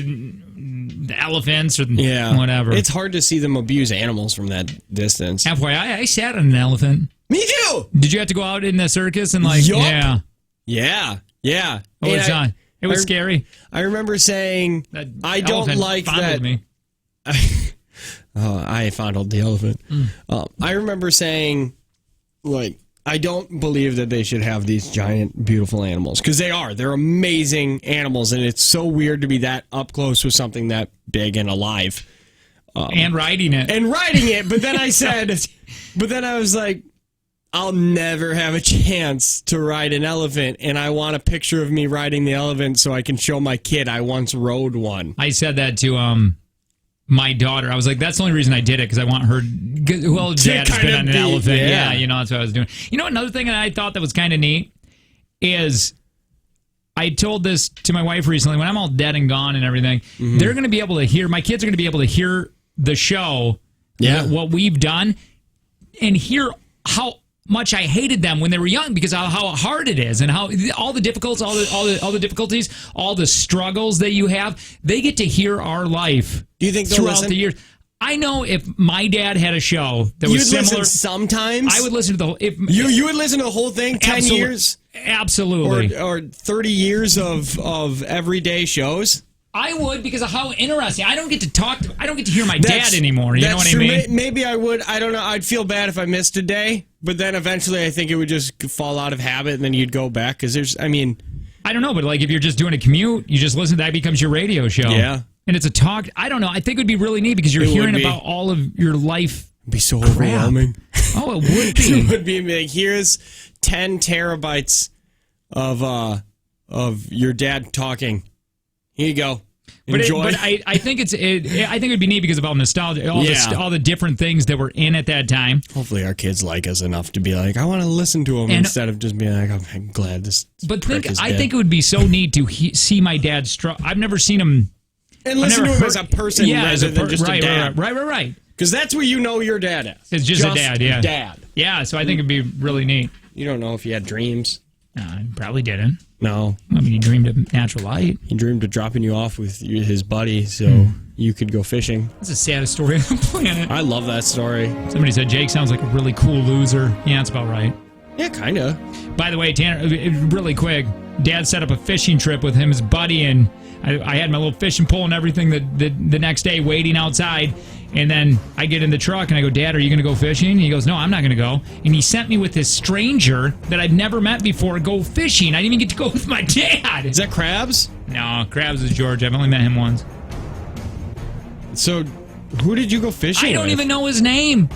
A: the elephants or
B: Yeah.
A: whatever.
B: It's hard to see them abuse animals from that distance.
A: FYI, I sat on an elephant.
B: Me too!
A: Did you have to go out in the circus and like,
B: Yup.
A: yeah.
B: Yeah.
A: Oh, it's on. It was scary.
B: I remember saying, I don't like that.
A: Me.
B: I fondled the elephant. I remember saying, like, I don't believe that they should have these giant, beautiful animals. Because they are. They're amazing animals. And it's so weird to be that up close with something that big and alive.
A: And riding it.
B: But then I said, I was like, I'll never have a chance to ride an elephant. And I want a picture of me riding the elephant so I can show my kid I once rode one.
A: I said that to my daughter. I was like, that's the only reason I did it, because I want her. Well, Dad has been on an elephant. Yeah, that's what I was doing. Another thing that I thought that was kind of neat is I told this to my wife recently. When I'm all dead and gone and everything, they're going to be able to hear. My kids are going to be able to hear the show, what we've done, and hear how much I hated them when they were young, because of how hard it is and how all the difficulties, all the difficulties, all the struggles that you have. They get to hear our life.
B: Do you think
A: throughout the years? I know if my dad had a show that was similar,
B: listen sometimes
A: I would listen to the whole.
B: You would listen to the whole thing. 10 years,
A: absolutely,
B: or 30 years of everyday shows.
A: I would, because of how interesting. I don't get to talk. I don't get to hear my dad anymore. You know what I mean?
B: Maybe I would. I don't know. I'd feel bad if I missed a day, but then eventually I think it would just fall out of habit, and then you'd go back because I
A: don't know, but like if you're just doing a commute, you just listen. That becomes your radio show.
B: Yeah.
A: And it's a talk. I don't know. I think it would be really neat because you're hearing about all of your life.
B: It'd be so overwhelming.
A: Oh, it would be.
B: It would be like, here's 10 terabytes of your dad talking. Here you go. Enjoy.
A: But I think I think it'd be neat because of all nostalgia, all the different things that were in at that time.
B: Hopefully, our kids like us enough to be like, I want to listen to them instead of just being like, I'm glad this.
A: But I think it would be so neat to see my dad struggle. I've never seen him.
B: And listen to him as a person rather than just a dad.
A: Right.
B: Because that's what you know your dad as.
A: It's just a dad, yeah.
B: Dad.
A: Yeah, so I think it'd be really neat.
B: You don't know if he had dreams.
A: No, he probably didn't.
B: No.
A: I mean, he dreamed of natural light.
B: He dreamed of dropping you off with his buddy so you could go fishing.
A: That's the saddest story on the planet.
B: I love that story.
A: Somebody said Jake sounds like a really cool loser. Yeah, that's about right.
B: Yeah, kind of.
A: By the way, Tanner, really quick, Dad set up a fishing trip with him, his buddy, and I had my little fishing pole and everything the next day waiting outside. And then I get in the truck and I go, Dad, are you going to go fishing? And he goes, no, I'm not going to go. And he sent me with this stranger that I've never met before go fishing. I didn't even get to go with my dad.
B: Is that Krabs?
A: No, Krabs is George. I've only met him once.
B: So, who did you go fishing
A: I don't
B: with?
A: even know his name.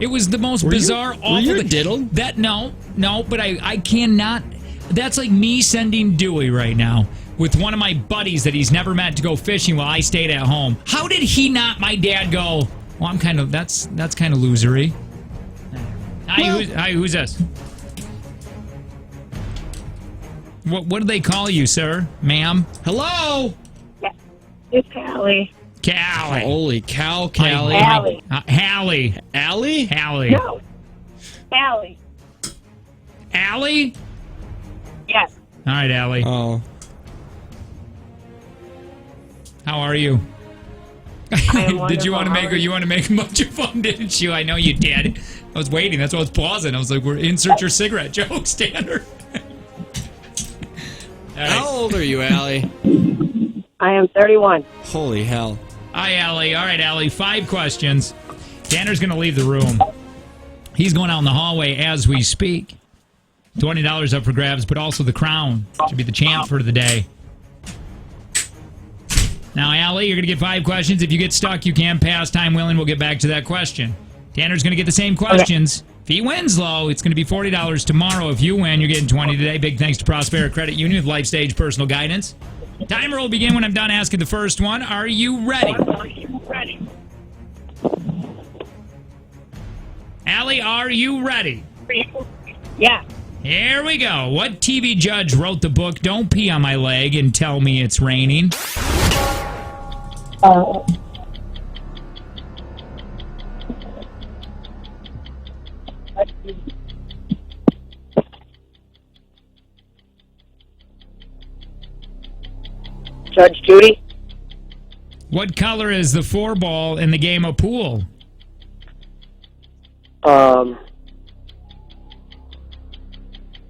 A: It was the most bizarre, awful.
B: Were you diddled?
A: No, but I cannot. That's like me sending Dewey right now with one of my buddies that he's never met to go fishing while I stayed at home. How did he not, my dad, go, well, I'm kind of, that's kind of losery. Hi, who's this? What do they call you, sir? Ma'am? Hello?
N: Yeah, it's Callie.
A: Callie.
B: Holy cow, Callie.
N: Allie.
A: Hallie.
B: Allie?
A: Hallie.
N: No. Allie.
A: Allie?
N: Yes.
A: All right, Allie.
B: Oh.
A: How are you? Did you want to make much of fun, didn't you? I know you did. I was waiting. That's why I was pausing. I was like, we're insert your cigarette joke, Standard. Right.
B: How old are you, Allie?
N: I am 31.
B: Holy hell.
A: Hi, Allie. All right, Allie, 5 questions. Tanner's going to leave the room. He's going out in the hallway as we speak. $20 up for grabs, but also the crown. Should be the champ for the day. Now, Allie, you're going to get 5 questions. If you get stuck, you can pass. Time willing, we'll get back to that question. Tanner's going to get the same questions. Okay. If he wins, though, it's going to be $40 tomorrow. If you win, you're getting $20 today. Big thanks to Prospera Credit Union with Life Stage Personal Guidance. Timer will begin when I'm done asking the first one. Are you ready? Allie, are you ready?
N: Yeah.
A: Here we go. What TV judge wrote the book Don't Pee on My Leg and Tell Me It's Raining?
N: Judge Judy.
A: What color is the 4-ball in the game of pool?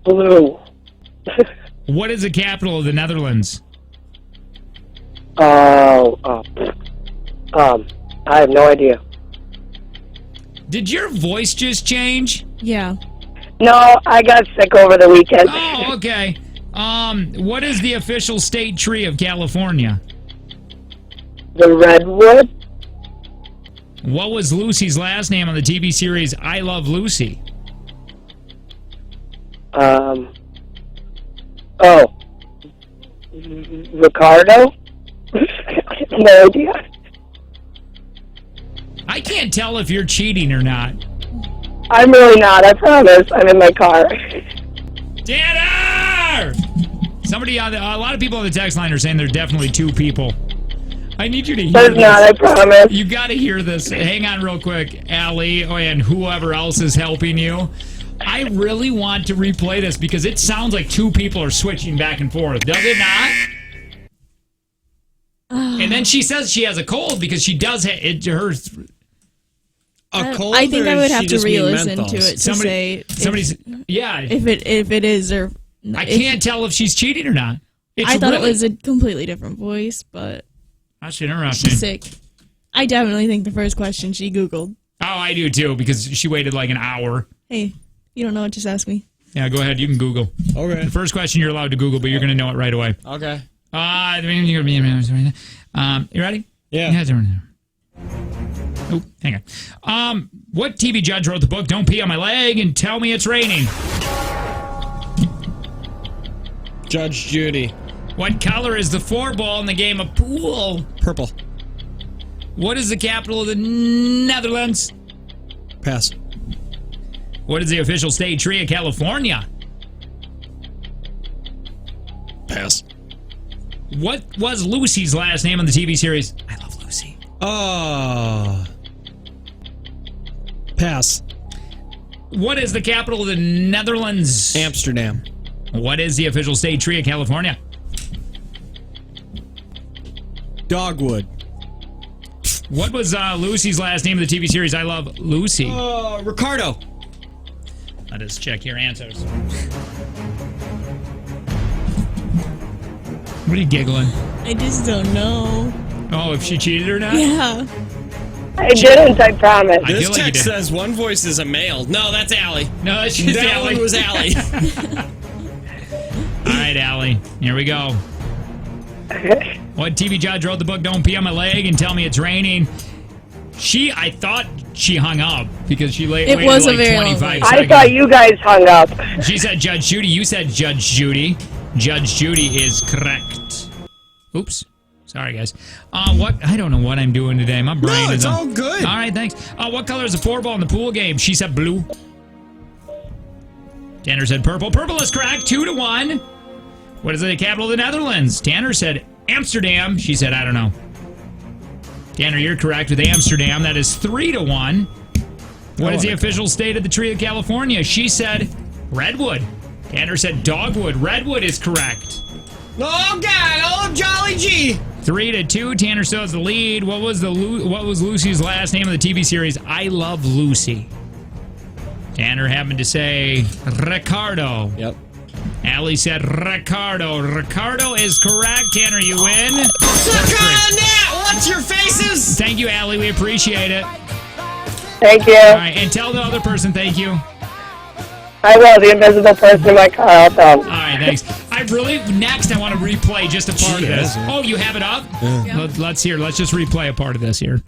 N: Blue.
A: What is the capital of the Netherlands?
N: I have no idea.
A: Did your voice just change?
C: Yeah.
N: No, I got sick over the weekend.
A: Oh, okay. What is the official state tree of California?
N: The redwood.
A: What was Lucy's last name on the TV series I Love Lucy?
N: Ricardo. No idea.
A: I can't tell if you're cheating or not.
N: I'm really not. I promise. I'm in my car.
A: Tanner! Somebody on a lot of people on the text line are saying there's definitely 2 people. I need you to hear
N: There's
A: this.
N: not, I promise.
A: You got to hear this. Hang on real quick, Allie, and whoever else is helping you. I really want to replay this because it sounds like 2 people are switching back and forth. Does it not? And then she says she has a cold because she does have it.
B: A cold.
C: I think
B: or
C: I would
B: does
C: have
B: she
C: to
B: just mean
C: re-listen to
B: menthols?
C: it to say
A: yeah.
C: if it is or
A: I can't tell if she's cheating or not.
C: I thought it was a completely different voice, but
A: that's interesting.
C: she's sick. I definitely think the first question she Googled.
A: Oh, I do too because she waited like an hour.
C: Hey, you don't know what? Just ask me.
A: Yeah, go ahead. You can Google.
B: Okay.
A: The first question you're allowed to Google, but you're going to know it right away.
B: Okay.
A: You ready?
B: Yeah.
A: Oh, hang on. What TV judge wrote the book Don't Pee on My Leg and Tell Me It's Raining?
B: Judge Judy.
A: What color is the 4-ball in the game of pool?
B: Purple.
A: What is the capital of the Netherlands?
B: Pass.
A: What is the official state tree of California?
B: Pass.
A: What was Lucy's last name on the TV series I Love Lucy?
B: Pass.
A: What is the capital of the Netherlands?
B: Amsterdam.
A: What is the official state tree of California?
B: Dogwood.
A: What was Lucy's last name of the TV series I Love Lucy?
B: Ricardo.
A: Let us check your answers. What are you giggling?
C: I just don't know.
A: Oh, if she cheated or not?
C: Yeah.
N: I didn't, I promise.
A: I
B: This
A: feel like you
B: text
A: did.
B: says one voice is a male. No, that's Allie.
A: No, that's just
B: that
A: Allie.
B: one was Allie.
A: All right, Allie. Here we go. What TV judge wrote the book Don't Pee on My Leg and Tell Me It's Raining? I thought she hung up because she waited
C: was a
A: like
C: very
A: 25
C: long
A: seconds.
N: I thought you guys hung up.
A: She said Judge Judy. You said Judge Judy. Judge Judy is correct. Oops. Sorry, guys. What? I don't know what I'm doing today. My brain is
B: it's all good.
A: All right, thanks. What color is a 4-ball in the pool game? She said blue. Tanner said purple. Purple is correct. 2-1. What is the capital of the Netherlands? Tanner said Amsterdam. She said, I don't know. Tanner, you're correct with Amsterdam. That is 3-1. What is the official state of the tree of California? She said redwood. Tanner said dogwood. Redwood is correct.
B: Oh, God. Oh, Jolly G.
A: 3-2. Tanner still has the lead. What was Lucy's last name of the TV series I Love Lucy? Tanner happened to say Ricardo.
B: Yep.
A: Allie said Ricardo. Ricardo is correct. Tanner, you win.
B: Suck on that. What's your faces?
A: Thank you, Allie. We appreciate it.
N: Thank you.
A: All right, and tell the other person thank you.
N: I will. The invisible person in my car. I'll tell them.
A: All right, thanks. Next I want to replay just a part of this. Oh, you have it up?
B: Yeah.
A: Let's hear. Let's just replay a part of this here.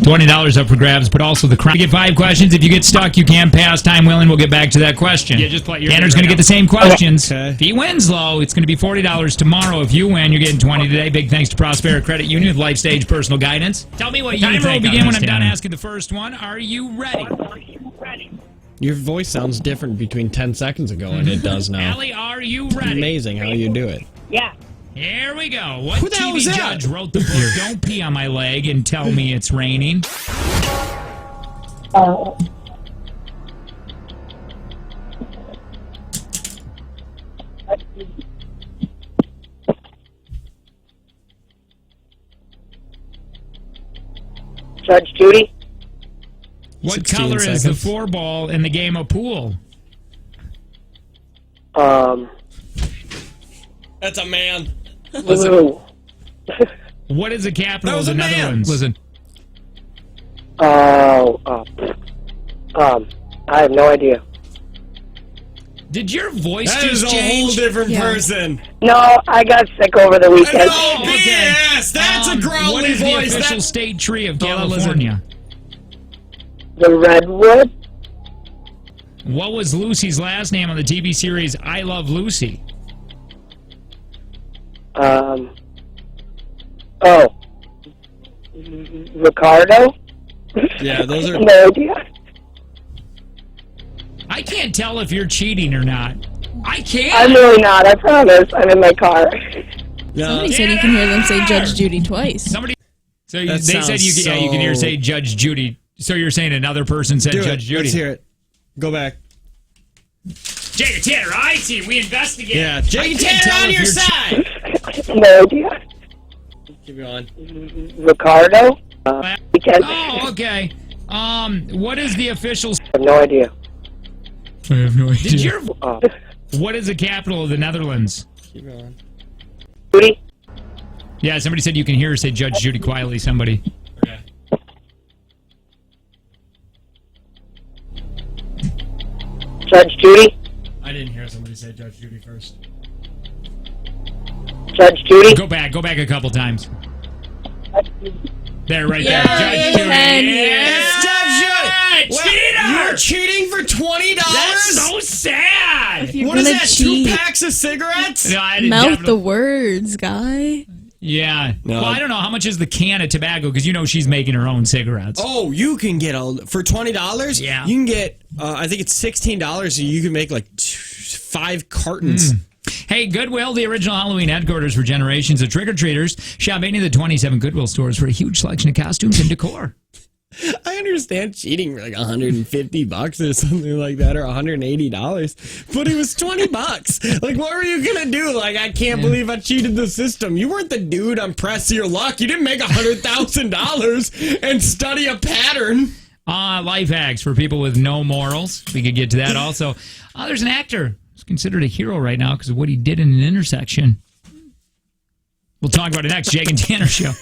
A: $20 up for grabs, but also the crown. You get 5 questions. If you get stuck, you can pass. Time willing, we'll get back to that question. Yeah, just play. Tanner's going to get the same questions.
B: Okay.
A: If he wins, though, it's going to be $40 tomorrow. If you win, you're getting $20 today. Big thanks to Prospera Credit Union with Life Stage Personal Guidance. Tell me what you think. Timer will begin when I'm done asking the first one. Are you ready?
B: Your voice sounds different between 10 seconds ago and it does now.
A: Allie, are you ready?
B: Amazing how you do it.
N: Yeah.
A: Here we go. What
B: Who the hell
A: TV
B: was that?
A: judge wrote the book Don't Pee on My Leg and Tell Me It's Raining?
N: Judge Judy?
A: What
B: 16
A: color is the
B: seconds.
A: 4-ball in the game of pool?
B: That's a man.
N: Blue.
A: What is the capital
B: That
A: of
B: was
A: the
B: a man.
A: Netherlands?
B: Listen.
N: I have no idea.
A: Did your voice
B: That
A: just
B: is a
A: change?
B: whole different person.
N: No, I got sick over the weekend.
B: No, BS! That's a
A: What
B: growly
A: is the
B: voice.
A: official
B: That-
A: state tree of California?
N: The redwood?
A: What was Lucy's last name on the TV series I Love Lucy?
N: Ricardo?
B: Yeah, those are...
N: No idea.
A: I can't tell if you're cheating or not. I can't.
N: I'm really not, I promise. I'm in my car.
C: Somebody said you can hear them say Judge Judy twice.
A: Somebody. So
B: That
A: they said you can, you can hear
B: sounds
A: say Judge Judy. So you're saying another person said
B: Do
A: Judge
B: it.
A: Judy?
B: Let's hear it. Go back.
A: Jake Tanner, I see. We investigate.
B: Yeah,
A: I
B: Jake
A: can't
B: Tanner
A: tell
B: on
A: if
B: your
A: you're
B: side.
N: No idea.
B: Keep going.
N: Ricardo? Weekend?
A: Oh, okay. What is the official?
N: I have no idea.
A: I have no idea. Did your?
N: Oh.
A: What is the capital of the Netherlands?
B: Keep going.
N: Judy?
A: Yeah, somebody said you can hear her say Judge Judy quietly. Somebody.
B: Okay.
N: Judge Judy?
B: I didn't hear somebody say Judge Judy first.
N: Judge Judy?
A: Go back a couple times. There, right
C: Yeah,
A: there. Judge Judy.
B: Yes, Judge Judy.
A: Cheater!
B: You're cheating for $20?
A: That's so sad.
C: If you're
B: What is
C: gonna
B: that?
C: cheat,
B: 2 packs of cigarettes?
A: No, I didn't
C: mouth
A: definitely-
C: the words, guy.
A: Yeah.
B: No.
A: Well, I don't know how much is the can of tobacco because you know she's making her own cigarettes.
B: Oh, you can get for $20.
A: Yeah.
B: You can get. I think it's $16. So you can make like 5 cartons.
A: Hey, Goodwill, the original Halloween headquarters for generations of trick-or-treaters. Shop any of the 27 Goodwill stores for a huge selection of costumes and decor.
B: I understand cheating for like $150 or something like that, or $180, but it was $20. Like, what were you gonna do? Like, I can't believe I cheated the system. You weren't the dude on Press Your Luck. You didn't make $100,000 and study a pattern.
A: Life hacks for people with no morals. We could get to that also. There's an actor who's considered a hero right now because of what he did in an intersection. We'll talk about it next. Jake and Tanner Show.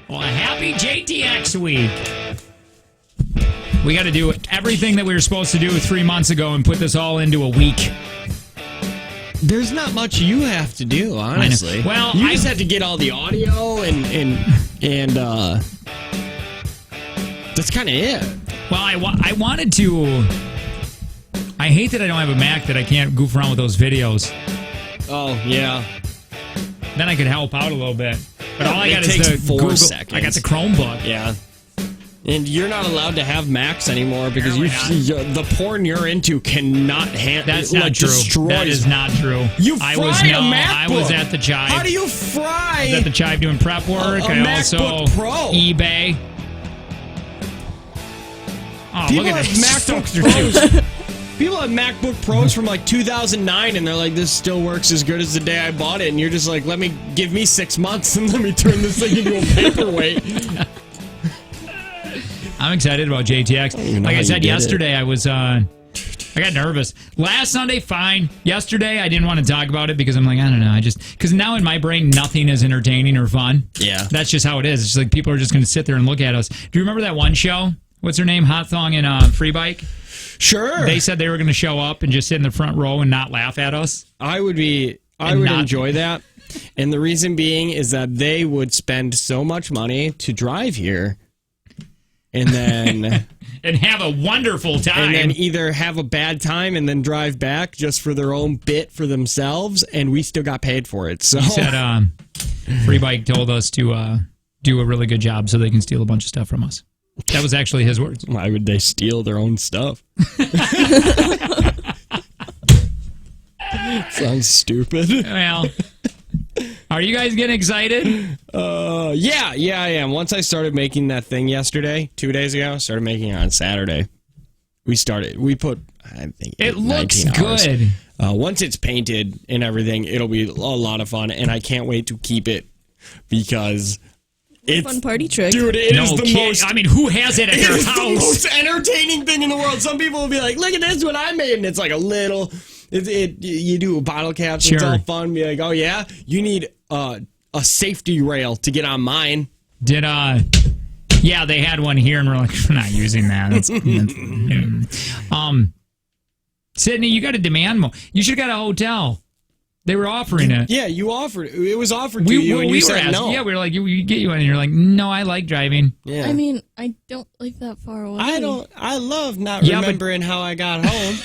A: Well, a happy JTX week. We got to do everything that we were supposed to do 3 months ago and put this all into a week.
B: There's not much you have to do, honestly.
A: Well,
B: you just have to get all the audio and that's kind of it.
A: Well, I wanted to. I hate that I don't have a Mac that I can't goof around with those videos.
B: Oh yeah.
A: Then I could help out a little bit. But all I
B: It
A: got is
B: takes
A: the
B: 4
A: Google.
B: seconds.
A: I got the Chromebook.
B: Yeah. And you're not allowed to have Macs anymore because the porn you're into cannot handle.
A: That's not true.
B: Destroys.
A: That is not true.
B: You
A: I
B: fried
A: was
B: a
A: I
B: MacBook.
A: was at the Chive.
B: How do you fry?
A: I was at the Chive doing prep work.
B: A
A: I also
B: MacBook Pro.
A: eBay. Oh,
B: People
A: look at
B: have
A: this.
B: MacBook Pros. People have MacBook Pros from like 2009, and they're like, "This still works as good as the day I bought it." And you're just like, give me 6 months, and let me turn this thing into a paperweight."
A: I'm excited about JTX. Like I said yesterday, I got nervous. Last Sunday, fine. Yesterday, I didn't want to talk about it because I'm like, I don't know. Because now in my brain, nothing is entertaining or fun.
B: Yeah.
A: That's just how it is. It's just like people are just going to sit there and look at us. Do you remember that one show? What's her name? Hot Thong and Free Bike?
B: Sure.
A: They said they were going to show up and just sit in the front row and not laugh at us.
B: I would enjoy that. And the reason being is that they would spend so much money to drive here and then
A: and have a wonderful time.
B: And then either have a bad time and then drive back just for their own bit for themselves, and we still got paid for it. So
A: he said Free Bike told us to do a really good job so they can steal a bunch of stuff from us. That was actually his words.
B: Why would they steal their own stuff? Sounds stupid.
A: Well, are you guys getting excited?
B: Yeah, I am. Once I started making that thing yesterday, 2 days ago, started making it on Saturday. We put, I think,
A: it looks
B: 19 hours.
A: good.
B: Once it's painted and everything, it'll be a lot of fun, and I can't wait to keep it because it's
C: fun party trick.
B: Dude, it is the most.
A: I mean, who has it at their
B: It's
A: house?
B: the most entertaining thing in the world. Some people will be like, "Look at this, what I made," and it's like a little. You do a bottle cap.
A: Sure.
B: It's all fun. Be like, "Oh yeah, you need a safety rail to get on mine."
A: Yeah, they had one here, and we're like, we're not using that. Sydney, you got to demand more. You should have got a hotel. They were offering it.
B: Yeah, you offered. It was offered to you, and you said no.
A: Yeah, we were like, we get you in, and you're like, no, I like driving.
B: Yeah.
C: I mean, I don't live that far away.
B: I love not remembering how I got home,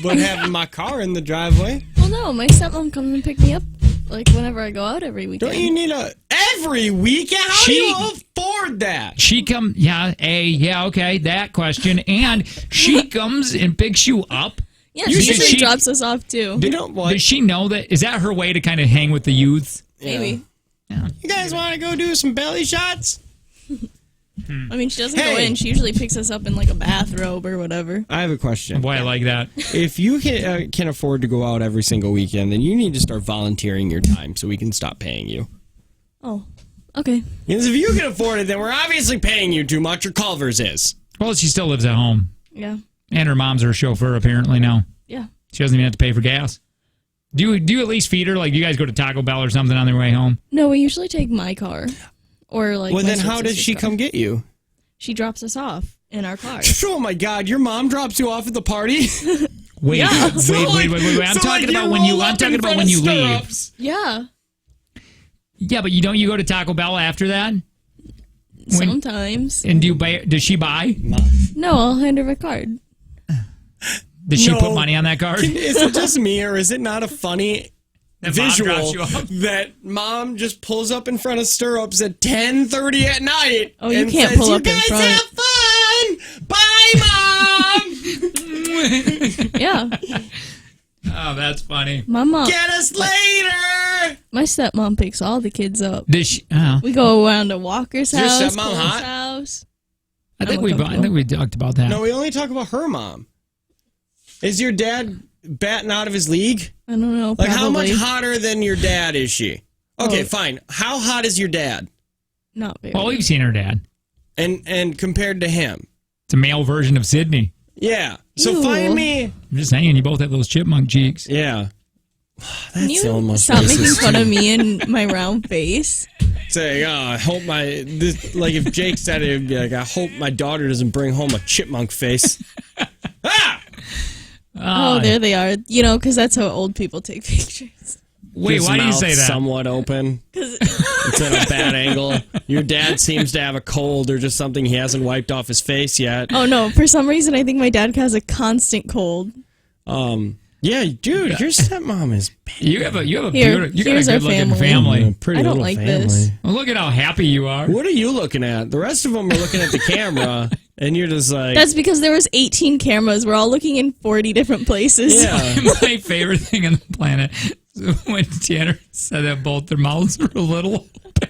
B: but having my car in the driveway.
C: Well, no, my stepmom comes and pick me up like whenever I go out every weekend.
B: Don't you need every weekend? How do you afford that?
A: Okay, that question. And she comes and picks you up.
C: Yeah, she usually drops us off too.
A: Does she know that? Is that her way to kind of hang with the youths?
C: Maybe.
A: Yeah.
B: You guys want to go do some belly shots?
C: I mean, she doesn't go in. She usually picks us up in like a bathrobe or whatever.
B: I have a question.
A: Boy, I like that.
B: If you can afford to go out every single weekend, then you need to start volunteering your time so we can stop paying you.
C: Oh, okay.
B: Because if you can afford it, then we're obviously paying you too much, or Culver's is.
A: Well, she still lives at home.
C: Yeah.
A: And her mom's her chauffeur, apparently, now.
C: Yeah.
A: She doesn't even have to pay for gas. Do you at least feed her? Like, do you guys go to Taco Bell or something on their way home?
C: No, we usually take my car. Or like.
B: Well, then how does she come get you?
C: She drops us off in our car.
B: Oh my God! Your mom drops you off at the party.
A: Wait. I'm talking about when you leave.
C: Yeah.
A: Yeah, but you go to Taco Bell after that?
C: Sometimes.
A: And does she buy?
C: No, I'll hand her my card.
A: Does she put money on that card?
B: Is it just me, or is it not a funny visual
A: Mom drops you off?
B: that mom just pulls up in front of stirrups at 10:30 at night?
C: Oh, you
B: and
C: can't
B: says,
C: pull up in
B: You
C: front.
B: guys have fun. Bye, mom.
C: Yeah.
A: Oh, that's funny.
C: My mom.
B: Get us later.
C: My stepmom picks all the kids up.
A: Does she?
C: We go around to Walker's
B: Is your
C: house.
B: stepmom
C: Cole's
B: hot?
C: house.
A: I think we talked about that.
B: No, we only talk about her mom. Is your dad batting out of his league?
C: I don't know.
B: Like, how much
C: probably.
B: hotter than your dad is she? Okay, fine. How hot is your dad?
C: Not very.
A: Well, we've seen her dad.
B: And compared to him?
A: It's a male version of Sydney.
B: Yeah. So
C: Ew.
B: find me.
A: I'm just saying, you both have those chipmunk cheeks.
B: Yeah.
C: Can you stop making fun of me and my round face?
B: Saying, I hope if Jake said it, it'd be like, I hope my daughter doesn't bring home a chipmunk face.
C: Oh, there they are. You know, because that's how old people take pictures.
A: Wait, why do you say that?
B: Somewhat open. It's at a bad angle. Your dad seems to have a cold or just something he hasn't wiped off his face yet.
C: Oh, no. For some reason, I think my dad has a constant cold.
B: Yeah, dude, your stepmom is bad.
A: You got a good-looking family.
B: Pretty
C: I don't
B: little
C: like
B: family.
C: this.
A: Well, look at how happy you are.
B: What are you looking at? The rest of them are looking at the camera, and you're just like...
C: That's because there was 18 cameras. We're all looking in 40 different places.
B: Yeah.
A: My favorite thing on the planet is when Tanner said that both their mouths were a little open.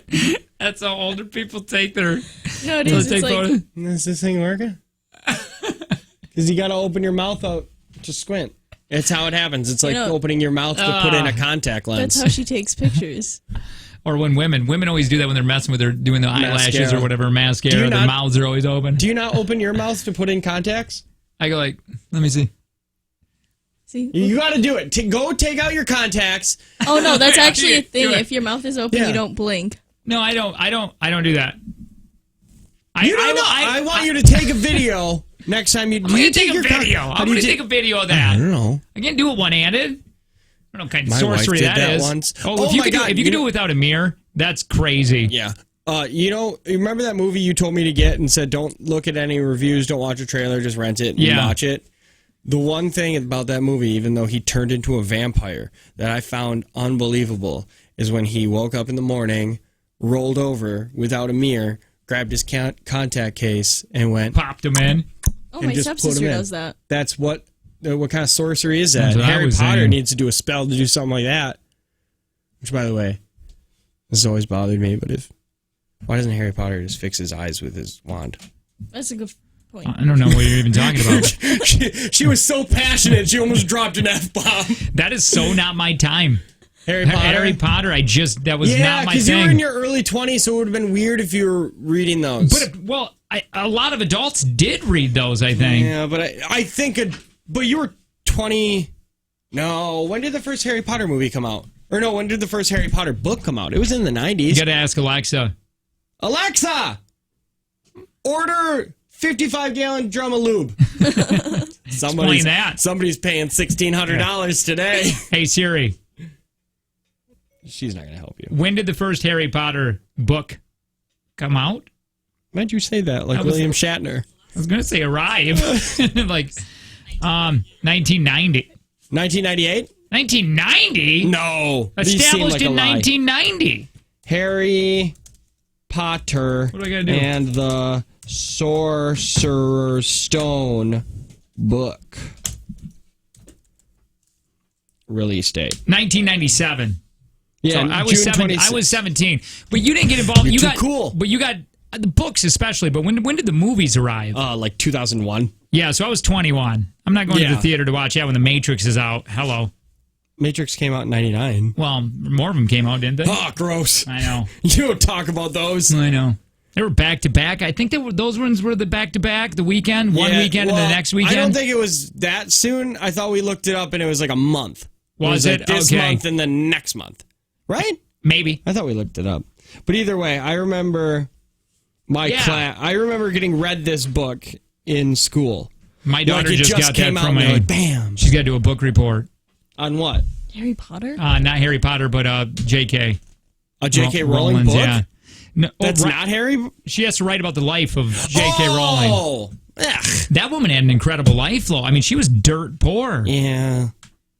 A: That's how older people take their...
C: No, it is. It's like...
B: Is this thing working? Because you got to open your mouth out to squint. It's how it happens. It's like opening your mouth to put in a contact lens.
C: That's how she takes pictures.
A: Or when women always do that when they're messing with doing the eyelashes or whatever, mascara, their mouths are always open.
B: Do you not open your mouth to put in contacts?
A: I go like, let me see.
C: See?
B: You got to do it. Go take out your contacts.
C: Oh, no, that's actually a thing. If your mouth is open, you don't blink.
A: No, I don't do that.
B: I want you to take a video next time you...
A: I'm going to take a video. I'm going to take a video of that.
B: I don't know.
A: I can't do it one-handed. I don't know what kind of
B: My
A: sorcery
B: wife did that
A: is.
B: once.
A: Oh, if you could do it without a mirror, that's crazy.
B: Yeah. You remember that movie you told me to get and said don't look at any reviews, don't watch a trailer, just rent it and watch it? The one thing about that movie, even though he turned into a vampire, that I found unbelievable is when he woke up in the morning, rolled over without a mirror, grabbed his contact case, and went...
A: Popped him in.
C: Oh, my stepsister does that.
B: That's what kind of sorcery is that? Harry Potter needs to do a spell to do something like that. Which, by the way, this has always bothered me, but why doesn't Harry Potter just fix his eyes with his wand?
C: That's a good point.
A: I don't know what you're even talking about.
B: she was so passionate, she almost dropped an F-bomb.
A: That is so not my time.
B: Harry Potter?
A: That was not my thing.
B: Yeah, because you were in your early 20s, so it would have been weird if you were reading those.
A: But, a lot of adults did read those, I think.
B: Yeah, but I think... But you were 20... No, when did the first Harry Potter movie come out? Or no, when did the first Harry Potter book come out? It was in the 90s.
A: You got to ask Alexa.
B: Alexa! Order 55-gallon drum of lube.
A: Explain that.
B: Somebody's paying $1,600 today.
A: Hey, Siri.
B: She's not going to help you.
A: When did the first Harry Potter book come out?
B: Why'd you say that? Like William Shatner.
A: I was going to say arrive. 1990.
B: 1998?
A: 1990?
B: No.
A: Established in 1990.
B: Harry Potter
A: what do I gotta do?
B: And the Sorcerer's Stone book. Release date.
A: 1997.
B: Yeah,
A: so I was 17. But you didn't get involved.
B: You're too cool.
A: But you got the books especially. But when did the movies arrive?
B: Like 2001.
A: Yeah, so I was 21. I'm not going to the theater to watch that when The Matrix is out. Hello.
B: Matrix came out in 99.
A: Well, more of them came out, didn't they?
B: Oh, gross.
A: I know.
B: You don't talk about those.
A: I know. They were back-to-back. I think those ones were the back-to-back, the weekend, one weekend and the next weekend.
B: I don't think it was that soon. I thought we looked it up and it was like a month.
A: Was it?
B: This
A: okay.
B: month and the next month. Right?
A: Maybe.
B: I thought we looked it up. But either way, I remember my class. I remember getting read this book in school.
A: My daughter just got that from
B: bam.
A: She's got to do a book report.
B: On what?
C: Harry Potter?
A: Not Harry Potter, but J.K.
B: A J.K. Rowling book?
A: Yeah. No,
B: that's not Harry?
A: She has to write about the life of J.K. Rowling.
B: Oh!
A: That woman had an incredible life, though. I mean, she was dirt poor.
B: Yeah.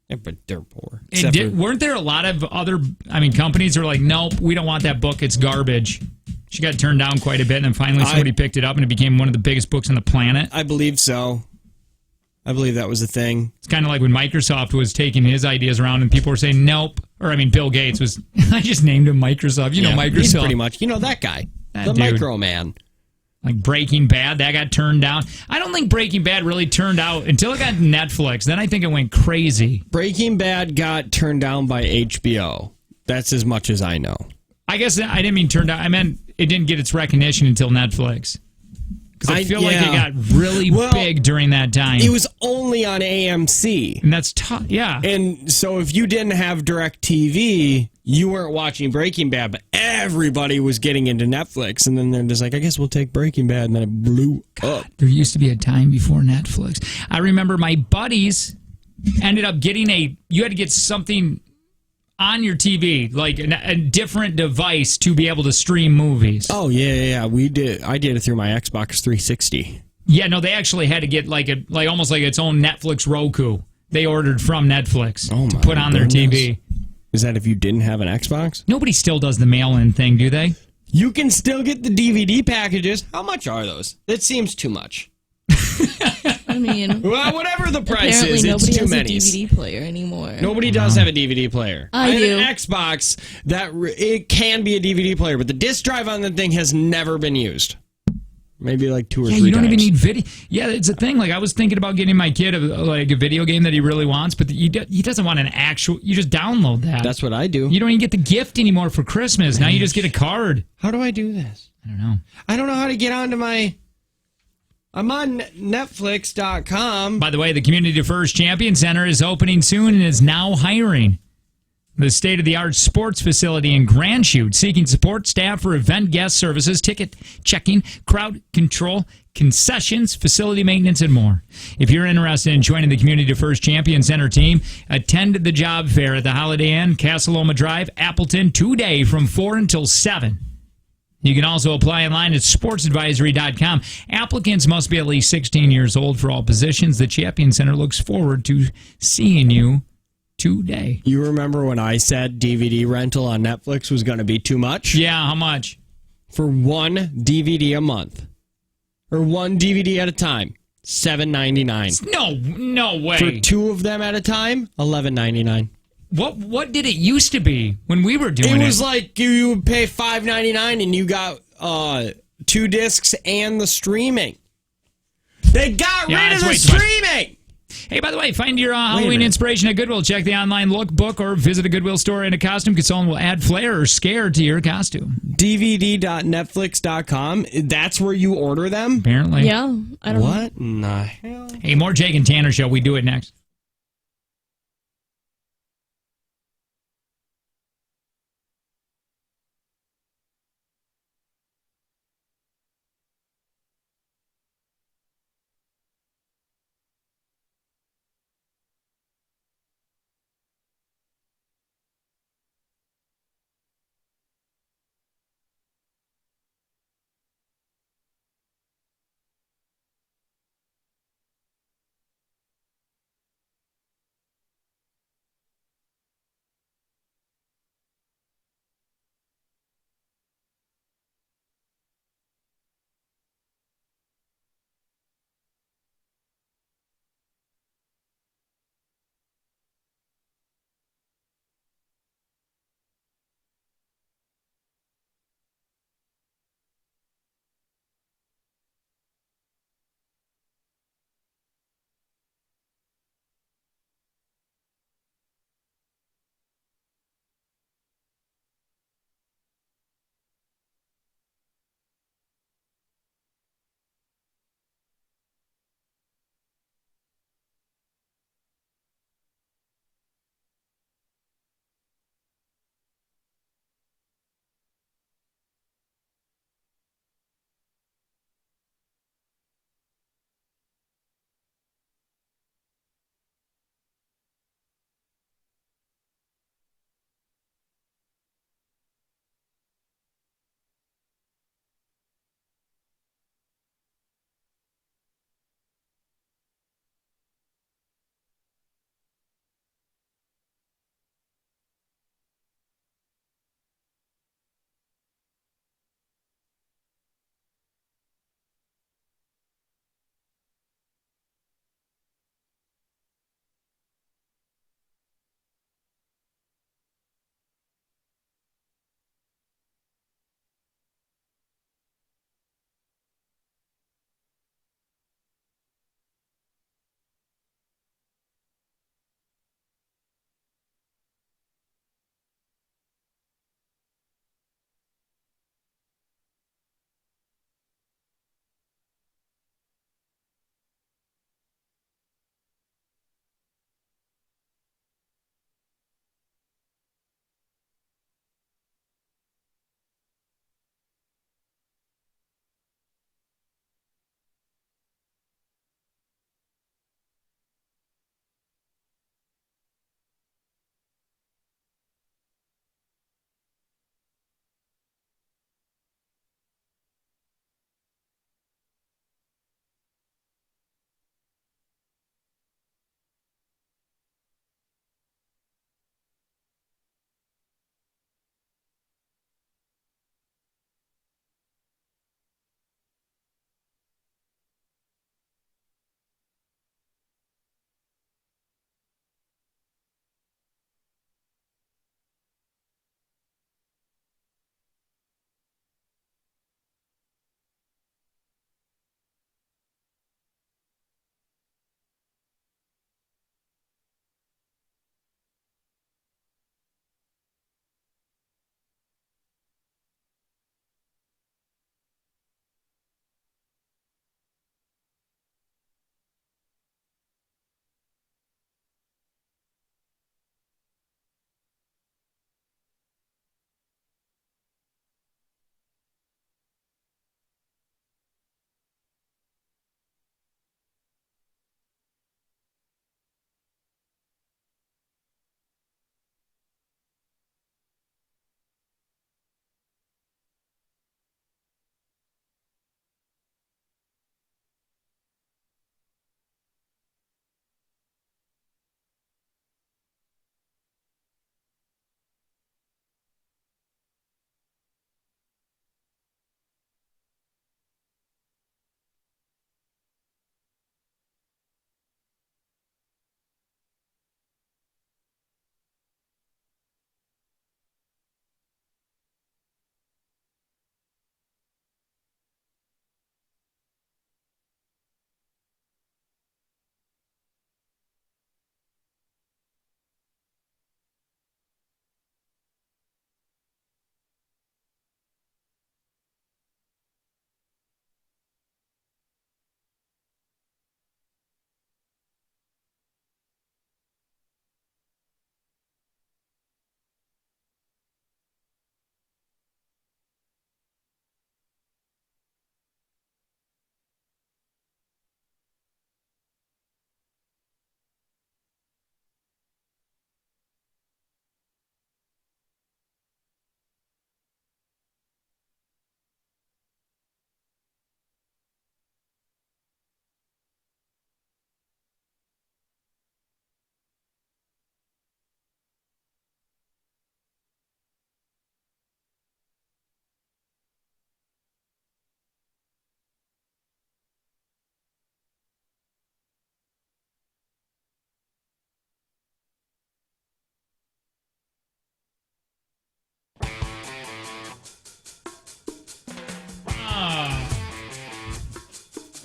B: But dirt poor.
A: Weren't there a lot of other companies that were like, nope, we don't want that book, it's garbage. She got turned down quite a bit, and then finally somebody picked it up, and it became one of the biggest books on the planet.
B: I believe so. I believe that was a thing.
A: It's kind of like when Microsoft was taking his ideas around and people were saying nope. Or, Bill Gates was... I just named him Microsoft. You know Microsoft.
B: He's pretty much... that guy. The micro man.
A: Like Breaking Bad, that got turned down. I don't think Breaking Bad really turned out until it got Netflix. Then I think it went crazy.
B: Breaking Bad got turned down by HBO. That's as much as I know.
A: I guess I didn't mean turned down. I meant it didn't get its recognition until Netflix. Because I feel like it got really big during that time.
B: It was only on AMC.
A: And that's tough, yeah.
B: And so if you didn't have DirecTV, you weren't watching Breaking Bad, but everybody was getting into Netflix. And then they're just like, I guess we'll take Breaking Bad. And then it blew up.
A: There used to be a time before Netflix. I remember my buddies ended up getting you had to get something on your TV, like a different device to be able to stream movies.
B: Oh, yeah. We did. I did it through my Xbox 360.
A: Yeah, no, they actually had to get like almost like its own Netflix Roku. They ordered from Netflix to put on their TV.
B: Is that if you didn't have an Xbox?
A: Nobody still does the mail-in thing, do they?
B: You can still get the DVD packages. How much are those? That seems too much.
C: I mean,
B: well, whatever the price is, it's too many.
C: Nobody has a DVD player anymore.
B: Nobody does have a DVD player.
C: I
B: have
C: do.
B: an Xbox that it can be a DVD player, but the disc drive on the thing has never been used. Maybe like 2 or 3 times.
A: Yeah, you don't even need video. Yeah, it's a thing. Like I was thinking about getting my kid a video game that he really wants, but he doesn't want an actual. You just download that.
B: That's what I do.
A: You don't even get the gift anymore for Christmas. Now you just get a card.
B: How do I do this?
A: I don't know.
B: I don't know how to get onto my. I'm on Netflix.com.
A: By the way, the Community First Champion Center is opening soon and is now hiring. The state-of-the-art sports facility in Grand Chute, seeking support staff for event guest services, ticket checking, crowd control, concessions, facility maintenance, and more. If you're interested in joining the Community First Champion Center team, attend the job fair at the Holiday Inn, Casa Loma Drive, Appleton, today from 4 until 7. You can also apply online at sportsadvisory.com. Applicants must be at least 16 years old for all positions. The Champion Center looks forward to seeing you today.
B: You remember when I said DVD rental on Netflix was going to be too much?
A: Yeah, how much?
B: For one DVD a month. Or one DVD at a time. $7.99.
A: No way.
B: For 2 of them at a time, $11.99.
A: What did it used to be when we were doing it?
B: It was like you would pay $5.99 and you got 2 discs and the streaming. They got rid of the streaming!
A: Hey, by the way, find your Halloween inspiration at Goodwill. Check the online lookbook or visit a Goodwill store in a costume consultant will add flair or scare to your costume.
B: DVD.netflix.com. That's where you order them?
A: Apparently.
C: Yeah. I don't know.
B: What in the hell?
A: Hey, more Jake and Tanner show. We do it next.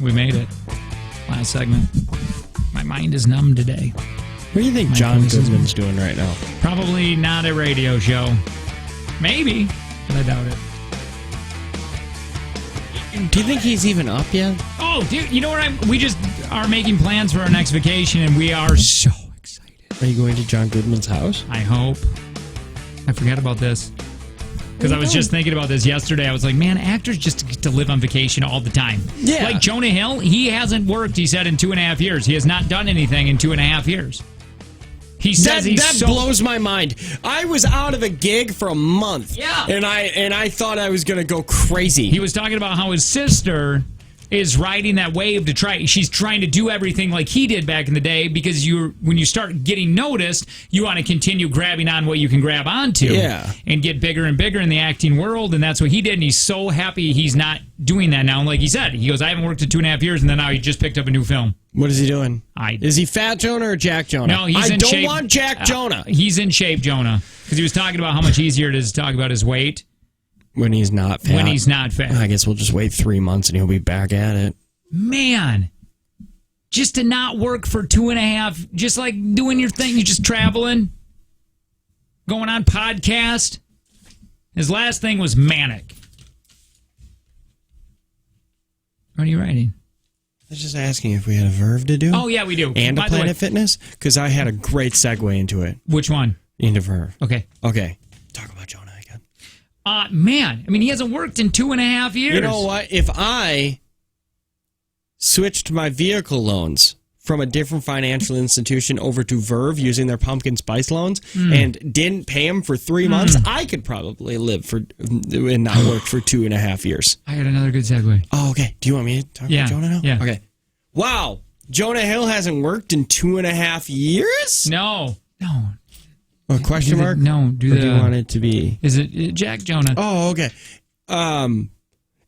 A: We made it. Last segment. My mind is numb today.
B: What do you think John Goodman's doing right now?
A: Probably not a radio show. Maybe, but I doubt it.
B: Do you think he's even up yet?
A: Oh, dude, you know what? We just are making plans for our next vacation, and we are so excited.
B: Are you going to John Goodman's house?
A: I hope. I forgot about this. Because I was just thinking about this yesterday. I was like, man, actors just get to live on vacation all the time.
B: Yeah.
A: Like Jonah Hill, he hasn't worked, he said, in 2.5 years. He has not done anything in 2.5 years. He says
B: that blows my mind. I was out of a gig for a month.
A: Yeah.
B: And I thought I was going to go crazy.
A: He was talking about how his sister is riding that wave to try. She's trying to do everything like he did back in the day because when you start getting noticed, you want to continue grabbing on what you can grab onto.
B: Yeah.
A: And get bigger and bigger in the acting world, and that's what he did, and he's so happy he's not doing that now. And like he said, he goes, I haven't worked in 2.5 years, and then now he just picked up a new film.
B: What is he doing?
A: Is
B: he Fat Jonah or Jack Jonah?
A: No, he's in shape.
B: I don't want Jack Jonah.
A: He's in shape, Jonah, because he was talking about how much easier it is to talk about his weight.
B: When he's not fat.
A: When he's not fat.
B: I guess we'll just wait 3 months and he'll be back at it.
A: Man, just to not work for 2.5, just like doing your thing, you're just traveling, going on podcast. His last thing was manic. What are you writing?
B: I was just asking if we had a Verve to do.
A: Oh, yeah, we do.
B: And
A: By
B: a
A: the way-
B: Planet Fitness? Because I had a great segue into it.
A: Which one?
B: Into Verve.
A: Okay.
B: Okay. Talk about Jonah again.
A: Man, I mean, he hasn't worked in 2.5 years.
B: You know what? If I switched my vehicle loans from a different financial institution over to Verve using their pumpkin spice loans and didn't pay them for 3 months, I could probably live for and not work for 2.5 years.
A: I got another good segue.
B: Oh, okay. Do you want me to talk about Jonah now?
A: Yeah.
B: Okay. Wow. Jonah Hill hasn't worked in 2.5 years?
A: No.
B: A question mark?
A: No.
B: Or do you want it to be?
A: Is it Jack Jonah?
B: Oh, okay.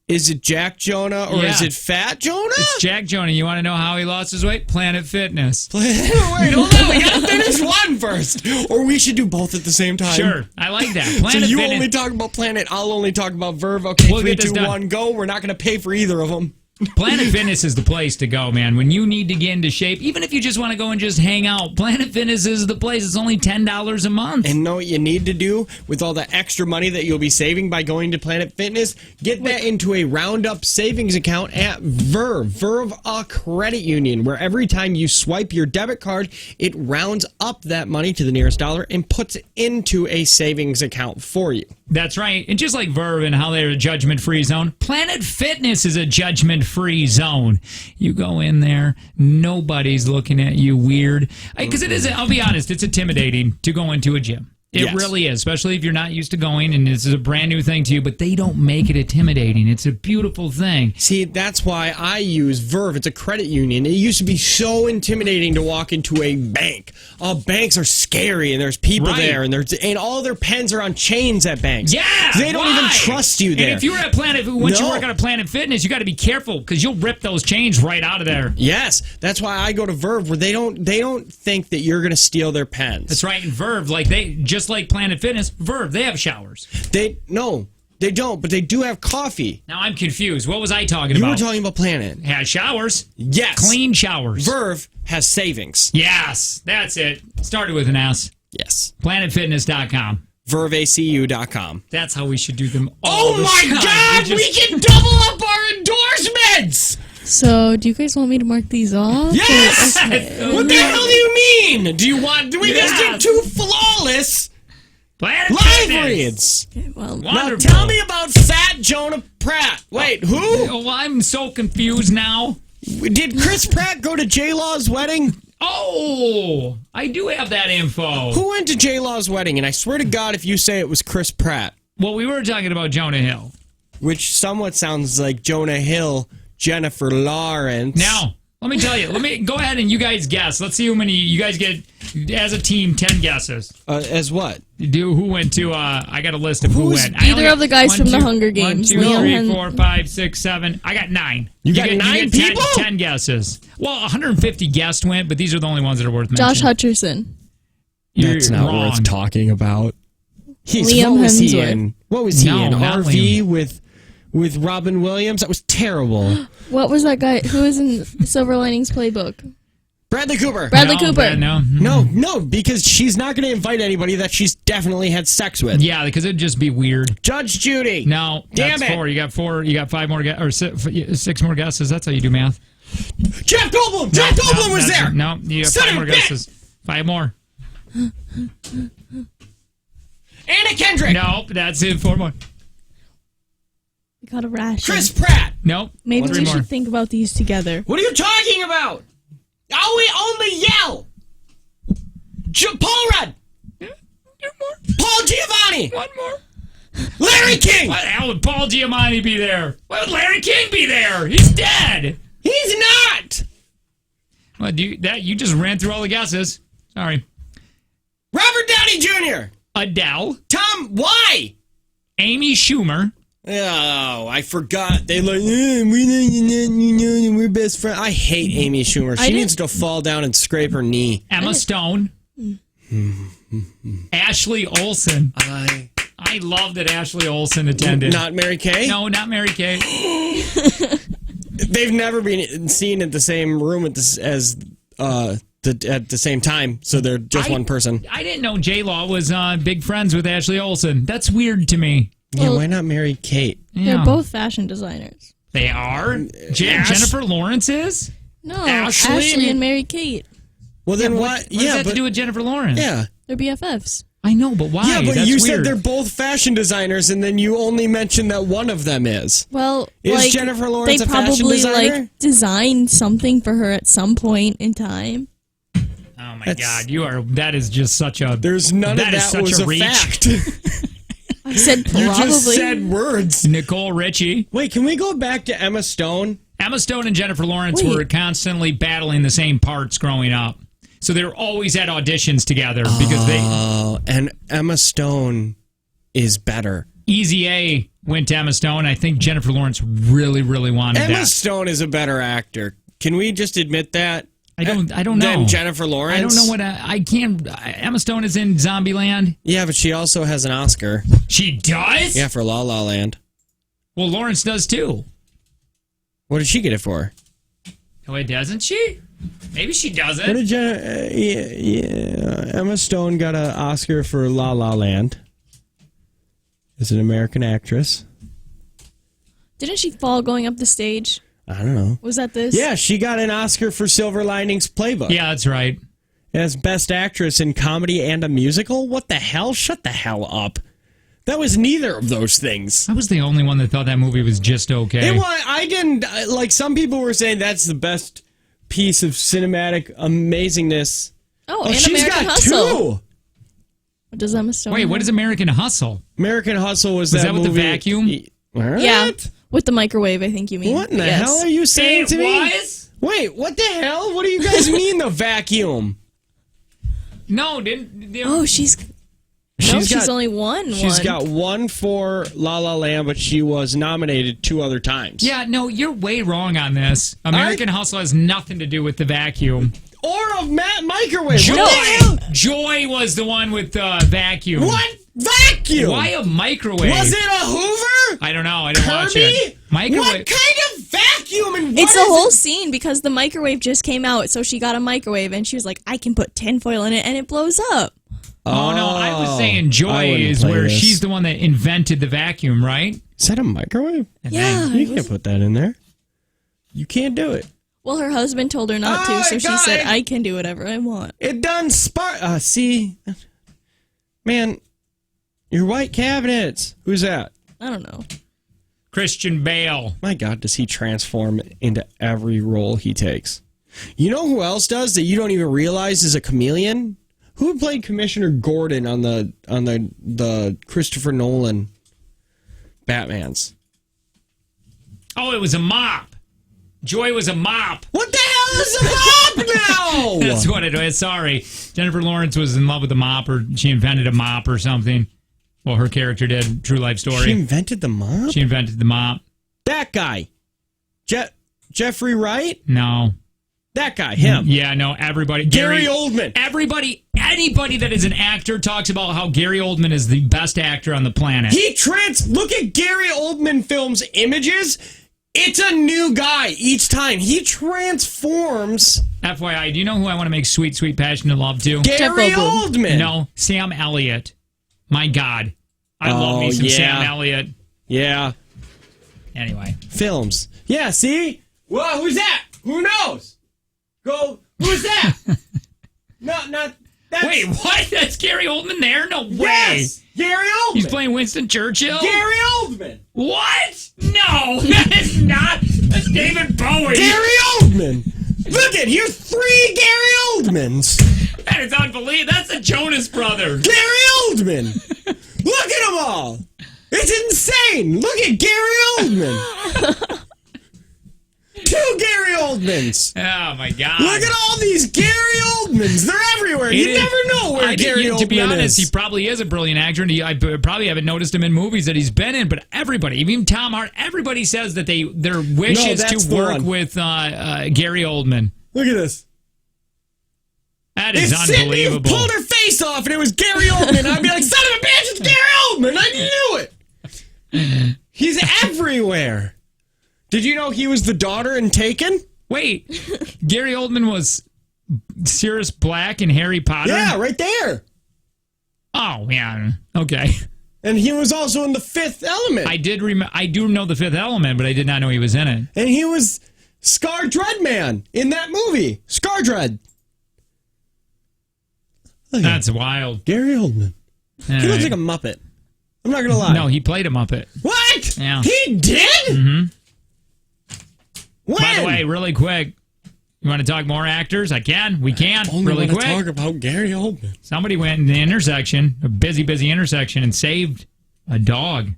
B: Is it Jack Jonah or is it Fat Jonah?
A: It's Jack Jonah. You want to know how he lost his weight? Planet Fitness.
B: Wait, hold on. We got to finish one first. Or we should do both at the same time.
A: Sure. I like that.
B: So
A: Planet
B: you
A: Fitness.
B: only talk about Planet, I'll only talk about Verve. Okay,
A: We'll
B: 3,
A: get this
B: 2,
A: done.
B: 1, go. We're not going to pay for either of them.
A: Planet Fitness is the place to go, man. When you need to get into shape, even if you just want to go and just hang out, Planet Fitness is the place. It's only $10 a month.
B: And know what you need to do with all the extra money that you'll be saving by going to Planet Fitness? Get that into a Roundup savings account at Verve. Verve, a credit union, where every time you swipe your debit card, it rounds up that money to the nearest dollar and puts it into a savings account for you.
A: That's right. And just like Verve and how they're a judgment-free zone, Planet Fitness is a judgment-free zone. You go in there, nobody's looking at you weird. Because it is, I'll be honest, it's intimidating to go into a gym. It really is, especially if you're not used to going and this is a brand new thing to you, but they don't make it intimidating. It's a beautiful thing.
B: See, that's why I use Verve. It's a credit union. It used to be so intimidating to walk into a bank. Banks are scary, and there's people there, and all their pens are on chains at banks.
A: Yeah,
B: they don't even trust you there.
A: And if you're at once you work on a Planet Fitness, you got to be careful because you'll rip those chains right out of there.
B: Yes, that's why I go to Verve, where they don't think that you're going to steal their pens.
A: That's right. And Verve, just like Planet Fitness, Verve, they have showers.
B: They don't, but they do have coffee.
A: Now I'm confused. What was I talking about?
B: You were talking about Planet.
A: Has showers?
B: Yes.
A: Clean showers.
B: Verve has savings.
A: Yes, that's it. Started with an S.
B: Yes.
A: PlanetFitness.com.
B: VerveACU.com.
A: That's how we should do them all the
B: my
A: time.
B: God! We can double up our endorsements!
C: So, do you guys want me to mark these off?
B: Yes!
C: Okay.
B: What the hell do you mean? Do we just do 2 flawless
A: Planet
B: live
A: Fitness.
B: reads?
C: Okay, well,
B: Now tell me about Fat Jonah Pratt. Wait, who?
A: Oh, I'm so confused now.
B: Did Chris Pratt go to J-Law's wedding?
A: Oh, I do have that info.
B: Who went to J-Law's wedding? And I swear to God, if you say it was Chris Pratt.
A: Well, we were talking about Jonah Hill.
B: Which somewhat sounds like Jonah Hill, Jennifer Lawrence.
A: Now, let me tell you. Let me go ahead and you guys guess. Let's see how many you guys get as a team. 10 guesses.
B: As what?
A: Who went to? I got a list of who went.
C: Either of the guys from the Hunger Games.
A: 1, 2,
C: Liam
A: 3,
C: and-
A: 4, 5, 6, 7. I got 9.
B: You got 9 people?
A: 10 guesses. Well, 150 guests went, but these are the only ones that are worth mentioning.
C: Josh Hutcherson.
B: That's not
A: wrong.
B: worth talking about.
C: Liam
B: what was he
C: Hemsworth.
B: in? What was he in?
A: not
B: RV
A: Liam.
B: with Robin Williams. That was terrible.
C: What was that guy? Who was in Silver Linings Playbook?
B: Bradley Cooper.
C: Bradley Cooper.
B: No, because she's not going to invite anybody that she's definitely had sex with.
A: Yeah, because it'd just be weird.
B: Judge Judy.
A: No,
B: Damn
A: that's
B: it.
A: 4. You got 4. You got 5 more or 6 more guesses. That's how you do math.
B: Jeff Goldblum. Jeff Goldblum was there.
A: No, you got
B: Son
A: 5
B: of
A: more
B: a bitch.
A: guesses. 5 more.
B: Anna Kendrick.
A: Nope, that's it. 4 more.
C: We got a rash.
B: Chris Pratt.
A: Nope.
C: Maybe
A: 3
C: we
A: more.
C: should think about these together.
B: What are you talking about? Oh, we only yell. Paul Rudd. Paul Giamatti.
A: 1 more.
B: Larry King.
A: Why the hell would Paul Giamatti be there? Why would Larry King be there? He's dead.
B: He's not.
A: Well, you just ran through all the guesses. Sorry.
B: Robert Downey Jr.
A: Adele.
B: Tom. Why?
A: Amy Schumer.
B: Oh, I forgot. They like, we're best friends. I hate Amy Schumer. She needs to fall down and scrape her knee.
A: Emma Stone. Ashley Olsen. I love that Ashley Olsen attended.
B: Not Mary Kay?
A: No, not Mary Kay.
B: They've never been seen at the same room at the same time, so they're just one person.
A: I didn't know J-Law was big friends with Ashley Olsen. That's weird to me.
B: Yeah, why not marry Kate?
C: They're both fashion designers.
A: They are? Jennifer Lawrence is?
C: No,
B: Ashley?
C: Ashley and Mary Kate.
B: Well, then
A: what?
B: what?
A: What does that have to do with Jennifer Lawrence?
B: Yeah.
C: They're BFFs.
A: I know, but why?
B: Yeah, but
A: That's
B: you
A: weird.
B: said they're both fashion designers, and then you only mentioned that one of them is.
C: Well,
B: Is Jennifer Lawrence
C: they
B: a fashion
C: probably
B: designer?
C: designed something for her at some point in time.
A: Oh my God, that is just such a.
B: There's none of
A: is
B: that
A: such
B: was a
A: reach.
B: fact.
C: I said probably.
B: You just said words.
A: Nicole Richie.
B: Wait, can we go back to Emma Stone?
A: Emma Stone and Jennifer Lawrence were constantly battling the same parts growing up. So they were always at auditions together because
B: and Emma Stone is better.
A: Easy A went to Emma Stone. I think Jennifer Lawrence really, really wanted
B: Emma
A: that.
B: Stone is a better actor. Can we just admit that?
A: I don't know.
B: Than Jennifer Lawrence?
A: I don't know what I can't. Emma Stone is in Zombieland.
B: Yeah, but she also has an Oscar.
A: She does?
B: Yeah, for La La Land.
A: Well, Lawrence does too.
B: What did she get it for?
A: Oh, wait, doesn't she? Maybe she doesn't.
B: What did Emma Stone got an Oscar for La La Land as an American actress.
C: Didn't she fall going up the stage?
B: I don't know.
C: Was that this?
B: Yeah, she got an Oscar for Silver Linings Playbook.
A: Yeah, that's right.
B: As Best Actress in Comedy and a Musical? What the hell? Shut the hell up. That was neither of those things.
A: I was the only one that thought that movie was just okay.
B: It was, I didn't, like some people were saying that's the best piece of cinematic amazingness.
C: Oh, and
B: she's
C: American
B: got
C: Hustle.
B: 2.
C: What does Emma Stone
A: Wait, what
C: have?
A: is American Hustle?
B: American Hustle was
A: that
B: movie.
A: with the vacuum?
B: What?
C: Yeah, with the microwave, I think you mean.
B: What in the
C: Yes.
B: hell are you saying to me?
A: was?
B: Wait, what the hell? What do you guys mean the vacuum?
A: No, didn't.
C: Oh, she's only won
B: She's
C: one.
B: got one for La La Land, but she was nominated 2 other times.
A: Yeah, no, you're way wrong on this. American Hustle has nothing to do with the vacuum.
B: Or a microwave.
A: Joy,
B: What the hell?
A: Joy was the one with the vacuum.
B: What? Vacuum?
A: Why a microwave?
B: Was it a Hoover?
A: I don't know. I didn't watch
B: Kirby?
A: it. Microwave.
B: What kind of vacuum? And
C: It's
B: what
C: a
B: is
C: whole
B: it?
C: scene because the microwave just came out, so she got a microwave and she was like, I can put tinfoil in it and it blows up.
A: Oh, no, I was saying
B: I
A: Joy
B: wouldn't
A: is
B: play
A: where
B: this.
A: she's the one that invented the vacuum, right?
B: Is that a microwave?
C: Yeah.
B: You can't put that in there. You can't do it.
C: Well, her husband told her not
B: Oh
C: to, so
B: my
C: she
B: God.
C: said, I can do whatever I want.
B: It done spark. See? Man, your white cabinets. Who's that?
C: I don't know.
A: Christian Bale.
B: My God, does he transform into every role he takes? You know who else does that you don't even realize is a chameleon? Who played Commissioner Gordon on the Christopher Nolan Batmans?
A: Oh, it was a mop. Joy was a mop.
B: What the hell is a mop now?
A: That's what it was. Sorry. Jennifer Lawrence was in love with a mop, or she invented a mop or something. Well, her character did. True life story.
B: She invented the mop?
A: She invented the mop.
B: That guy. Jeffrey Wright?
A: No.
B: That guy, him.
A: Yeah, no, everybody.
B: Gary Oldman.
A: Anybody that is an actor talks about how Gary Oldman is the best actor on the planet.
B: Look at Gary Oldman films images. It's a new guy each time. He transforms.
A: FYI, do you know who I want to make sweet, sweet, passionate love to?
B: Gary Oldman.
A: No, Sam Elliott. My God. I love me some Sam Elliott.
B: Yeah.
A: Anyway.
B: Films. Yeah, see? Well, who's that? Who knows? Who's that? Not that's...
A: Wait, what? That's Gary Oldman there? No way.
B: Yes, Gary Oldman.
A: He's playing Winston Churchill?
B: Gary Oldman.
A: What? No, that is not. That's David Bowie.
B: Gary Oldman. Look at you, 3 Gary Oldmans.
A: That is unbelievable. That's the Jonas Brothers.
B: Gary Oldman. Look at them all. It's insane. Look at Gary Oldman. 2 Gary Oldmans.
A: Oh, my God.
B: Look at all these Gary Oldmans. They're everywhere. You never know where Gary Oldman is.
A: To be honest, he probably is a brilliant actor, and I probably haven't noticed him in movies that he's been in, but everybody, even Tom Hart, everybody says that their wish is to work with Gary Oldman.
B: Look at this.
A: That is unbelievable.
B: If pulled her face off and it was Gary Oldman, I'd be like, son of a bitch, it's Gary Oldman. I knew it. He's everywhere. Did you know he was the daughter in Taken?
A: Wait, Gary Oldman was Sirius Black in Harry Potter?
B: Yeah, right there.
A: Oh, yeah. Okay.
B: And he was also in The Fifth Element.
A: I do know The Fifth Element, but I did not know he was in it.
B: And he was Scar Dreadman in that movie. Scar Dread.
A: That's wild.
B: Gary Oldman. He looks like a Muppet. I'm not going to lie.
A: No, he played a Muppet.
B: What?
A: Yeah.
B: He did?
A: Mm-hmm.
B: When?
A: By the way, really quick, you want to talk more actors? I can. We can. Really quick.
B: Talk about Gary Oldman.
A: Somebody went in the intersection, a busy intersection, and saved a dog.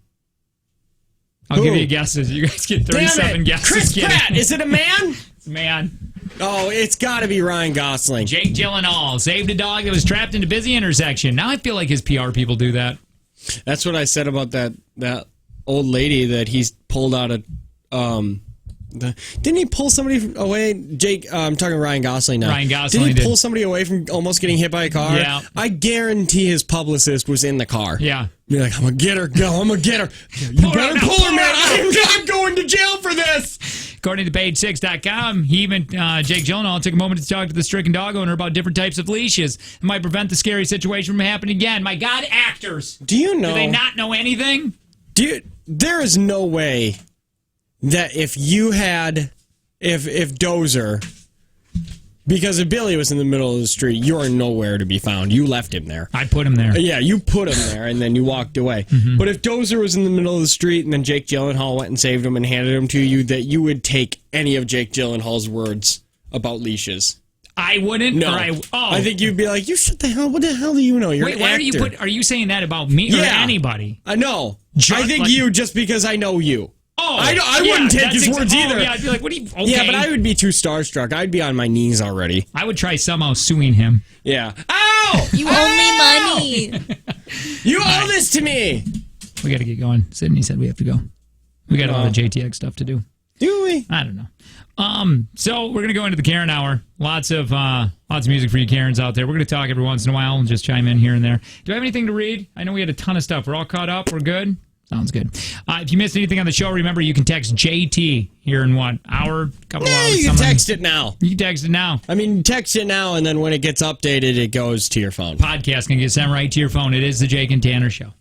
A: I'll give you guesses. You guys get 37 guesses.
B: Chris Pratt. Is it a man?
A: It's a man.
B: Oh, it's got to be Ryan Gosling.
A: Jake Gyllenhaal saved a dog that was trapped in a busy intersection. Now I feel like his PR people do that.
B: That's what I said about that old lady that he's pulled out of. Didn't he pull somebody away? Jake, I'm talking Ryan Gosling now.
A: Ryan Gosling
B: Didn't he pull somebody away from almost getting hit by a car?
A: Yeah.
B: I guarantee his publicist was in the car.
A: Yeah.
B: Be like, I'm going to get her. Go, I'm going to get her. You better pull her, man. I'm not going to jail for this.
A: According to page6.com, he even, Jake Gyllenhaal, took a moment to talk to the stricken dog owner about different types of leashes that might prevent the scary situation from happening again. My God, actors.
B: Do you know?
A: Do they not know anything?
B: Dude, there is no way that if you had, if Dozer, because if Billy was in the middle of the street, you are nowhere to be found. You left him there.
A: I put him there.
B: Yeah, you put him there, and then you walked away.
A: Mm-hmm.
B: But if Dozer was in the middle of the street, and then Jake Gyllenhaal went and saved him and handed him to you, that you would take any of Jake Gyllenhaal's words about leashes.
A: I wouldn't.
B: No,
A: or
B: I think you'd be like, "You shut the hell. What the hell do you know? You're
A: Wait,
B: an
A: why
B: actor."
A: are you saying that about me or anybody?
B: I know. I think you just because I know you.
A: Oh,
B: I wouldn't take his words either.
A: Yeah, I'd be like, what do you... Okay.
B: Yeah, but I would be too starstruck. I'd be on my knees already.
A: I would try somehow suing him.
B: Yeah. Ow!
C: You owe me money.
B: You owe this to me.
A: We got to get going. Sydney said we have to go. We got a lot of JTX stuff to do.
B: Do we?
A: I don't know. So we're gonna go into the Karen hour. Lots of music for you Karens out there. We're gonna talk every once in a while and just chime in here and there. Do I have anything to read? I know we had a ton of stuff. We're all caught up. We're good. Sounds good. If you missed anything on the show, remember you can text JT here in what, hour, couple hours?
B: You can text it now.
A: You can text it now.
B: I mean, text it now, and then when it gets updated, it goes to your phone.
A: Podcast can get sent right to your phone. It is the Jake and Tanner Show.